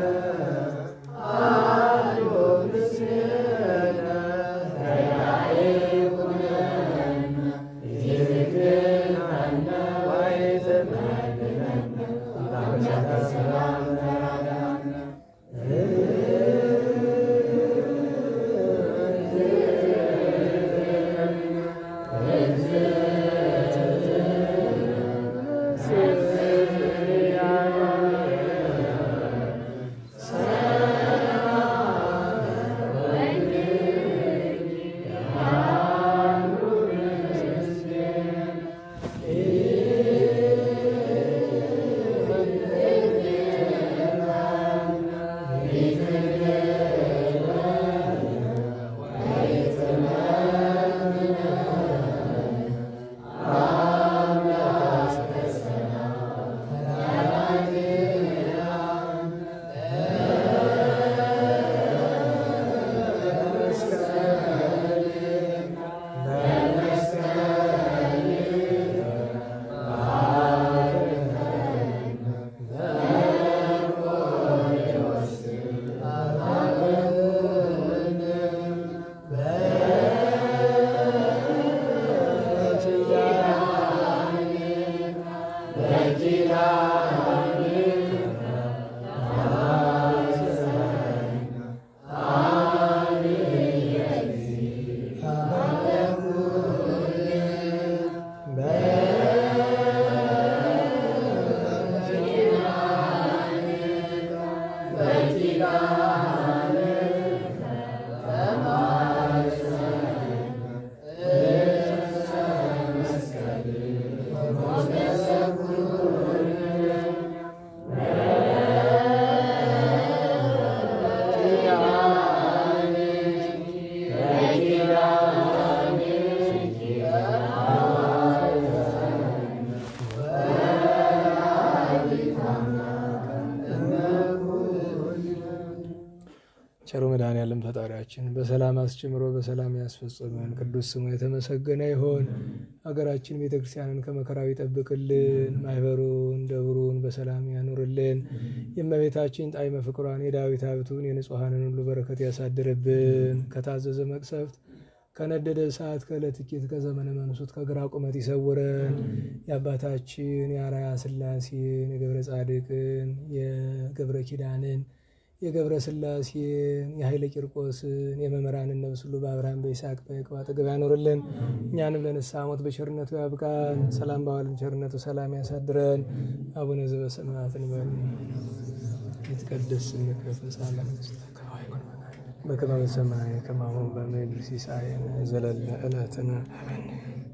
ፈጣሪያችን በሰላም አስጀምሮ በሰላም ያስፈጽመን። ቅዱስ ስሙ የተመሰገነ ይሆን። ሀገራችን ቤተክርስቲያንን ከመከራው ይጠብቅልን። ማህበሩን ደብሩን በሰላም ያኑርልን። የእመቤታችን ጣዕመ ፍቅሯን የዳዊት ሀብቱን የንጹሐንን ሁሉ በረከት ያሳድርብን። ከታዘዘ መቅሰፍት ከነደደ እሳት ከዕለት ኪት ከዘመነ መንሱት ከግራ ቁመት ይሰውረን። የአባታችን የአርአያ ሥላሴን የገብረ ጻድቅን የገብረ ኪዳንን የገብረ ሥላሴን የኃይለ ቂርቆስን የመምህራንን ነፍስ ሁሉ በአብርሃም በይስሐቅ በያዕቆብ አጠገብ ያኖርልን። እኛንም ለንስሐ ሞት በቸርነቱ ያብቃን። ሰላም ባዋልን ቸርነቱ ሰላም ያሳድረን። አቡነ ዘበሰማያት እንበል። ይትቀደስ ስምከ ትምጻእ መንግሥትከ በከመ በሰማይ ከማሁ በምድር ሲሳየነ ዘለለ ዕለትነ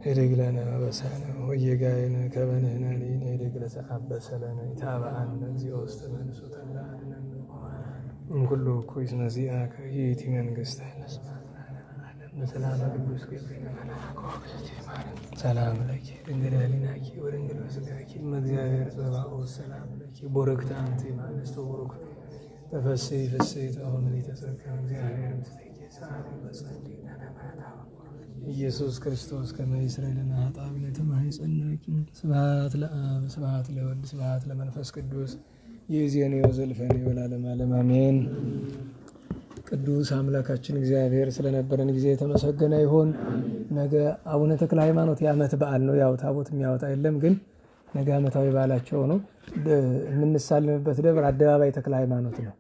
ኅድግ ለነ አበሳነ ወጌጋየነ ከመ ንሕነኒ ንኅድግ ለዘአበሰ ለነ ኢታብአነ እግዚኦ ውስተ መንሱት እለ አድኅነነ እምኩሉ እኩይ እስመ ዚአከ ይእቲ መንግሥተ በሰላም ቅዱስ ገብርኤል መልአክ ሰላም ለኪ ድንግል ህሊናኪ ወድንግል በሥጋኪ እመ እግዚአብሔር ጸባኦት ሰላም ለኪ ቡርክት አንቲ እምአንስት ወቡሩክ ተፈሥሒ ፍሥሕት ምልዕተ ጸጋ እግዚአብሔር ምስሌኪ ሰዓሊ በጸልይ ለነ ኢየሱስ ክርስቶስ ከመ ይስረይ ለነ ኃጣውኢነ ተማኅፀንኪ። ስብሐት ለአብ ስብሐት ለወልድ ስብሐት ለመንፈስ ቅዱስ ይእዜኒ ወዘልፈኒ ወለዓለመ ዓለም አሜን። ቅዱስ አምላካችን እግዚአብሔር ስለነበረን ጊዜ የተመሰገነ ይሁን። ነገ አቡነ ተክለ ሃይማኖት የዓመት በዓል ነው። ያው ታቦት የሚያወጣ የለም፣ ግን ነገ ዓመታዊ በዓላቸው ነው። የምንሳልምበት ደብር አደባባይ ተክለ ሃይማኖት ነው።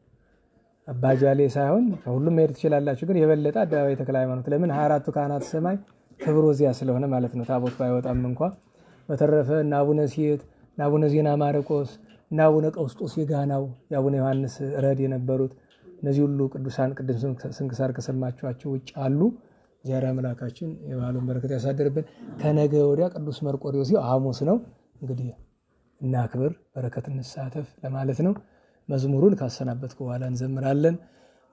አባጃሌ ሳይሆን ከሁሉም መሄድ ትችላላችሁ፣ ግን የበለጠ አደባባይ ተክለ ሃይማኖት። ለምን 24ቱ ካህናተ ሰማይ ክብሩ እዚያ ስለሆነ ማለት ነው። ታቦት ባይወጣም እንኳ በተረፈ እና አቡነ ሲት እና አቡነ ዜና ማርቆስ እና አቡነ ቀውስጦስ የጋናው የአቡነ ዮሐንስ ረድ የነበሩት እነዚህ ሁሉ ቅዱሳን ቅድም ስንክሳር ከሰማችኋቸው ውጭ አሉ። እግዚአብሔር አምላካችን የበዓሉን በረከት ያሳድርብን። ከነገ ወዲያ ቅዱስ መርቆሬዎስ ሐሙስ ነው። እንግዲህ እናክብር፣ በረከት እንሳተፍ ለማለት ነው። መዝሙሩን ካሰናበትኩ በኋላ እንዘምራለን።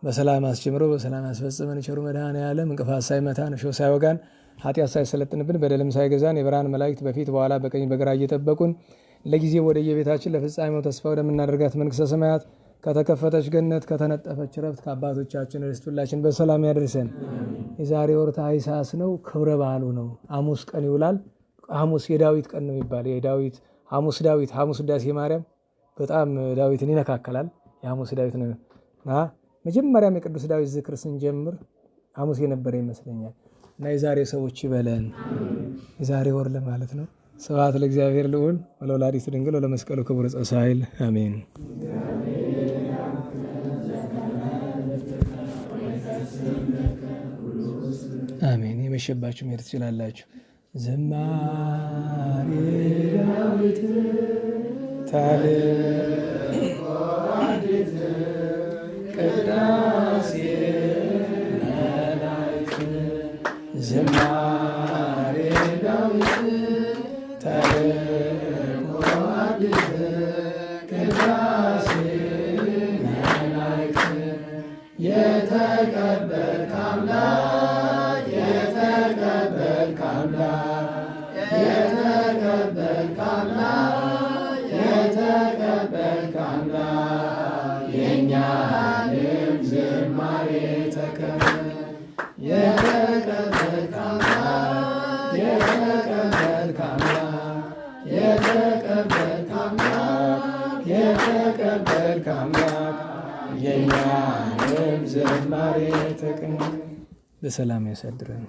በሰላም አስጀምሮ በሰላም ያስፈጽመን ቸሩ መድኃኔዓለም። እንቅፋት ሳይመታን እሾህ ሳይወጋን ኃጢአት ሳይሰለጥንብን በደልም ሳይገዛን የብርሃን መላእክት በፊት በኋላ በቀኝ በግራ እየጠበቁን ለጊዜ ወደ የቤታችን ለፍጻሜው ተስፋ ወደምናደርጋት መንግሥተ ሰማያት ከተከፈተች ገነት ከተነጠፈች ረፍት ከአባቶቻችን ርስት ሁላችን በሰላም ያደርሰን። የዛሬ ወር ታኅሳስ ነው። ክብረ በዓሉ ነው። ሐሙስ ቀን ይውላል። ሐሙስ የዳዊት ቀን ነው የሚባል የዳዊት ሐሙስ ዳዊት ሐሙስ ውዳሴ ማርያም በጣም ዳዊትን ይነካከላል። የሐሙስ ዳዊት ነው እና መጀመሪያም የቅዱስ ዳዊት ዝክር ስንጀምር ሐሙስ የነበረ ይመስለኛል። እና የዛሬ ሰዎች ይበለን። የዛሬ ወር ለማለት ነው። ስብሐት ለእግዚአብሔር ልዑል ወለወላዲቱ ድንግል ወለመስቀሉ ክቡር ዕፀ ሣህል አሜን። አሜን። የመሸባችሁ መሄድ ትችላላችሁ። ዝማሬ ዳዊት ቅዳሴ መላእክት ዝማሬ ዳዊት ተልእኮ አዲስ ቅዳሴ መላእክት የተቀበልክ አምላክ የተቀበልክ አምላክ የተቀበልክ አምላክ የተቀበልክ አምላክ የእኛንም ዝማሬ ተቀበል። የተቀበልክ አምላክ የተቀበልክ አምላክ የተቀበልክ አምላክ የተቀበልክ አምላክ የእኛንም ዝማሬ ተቀበል። በሰላም ያሳድረን።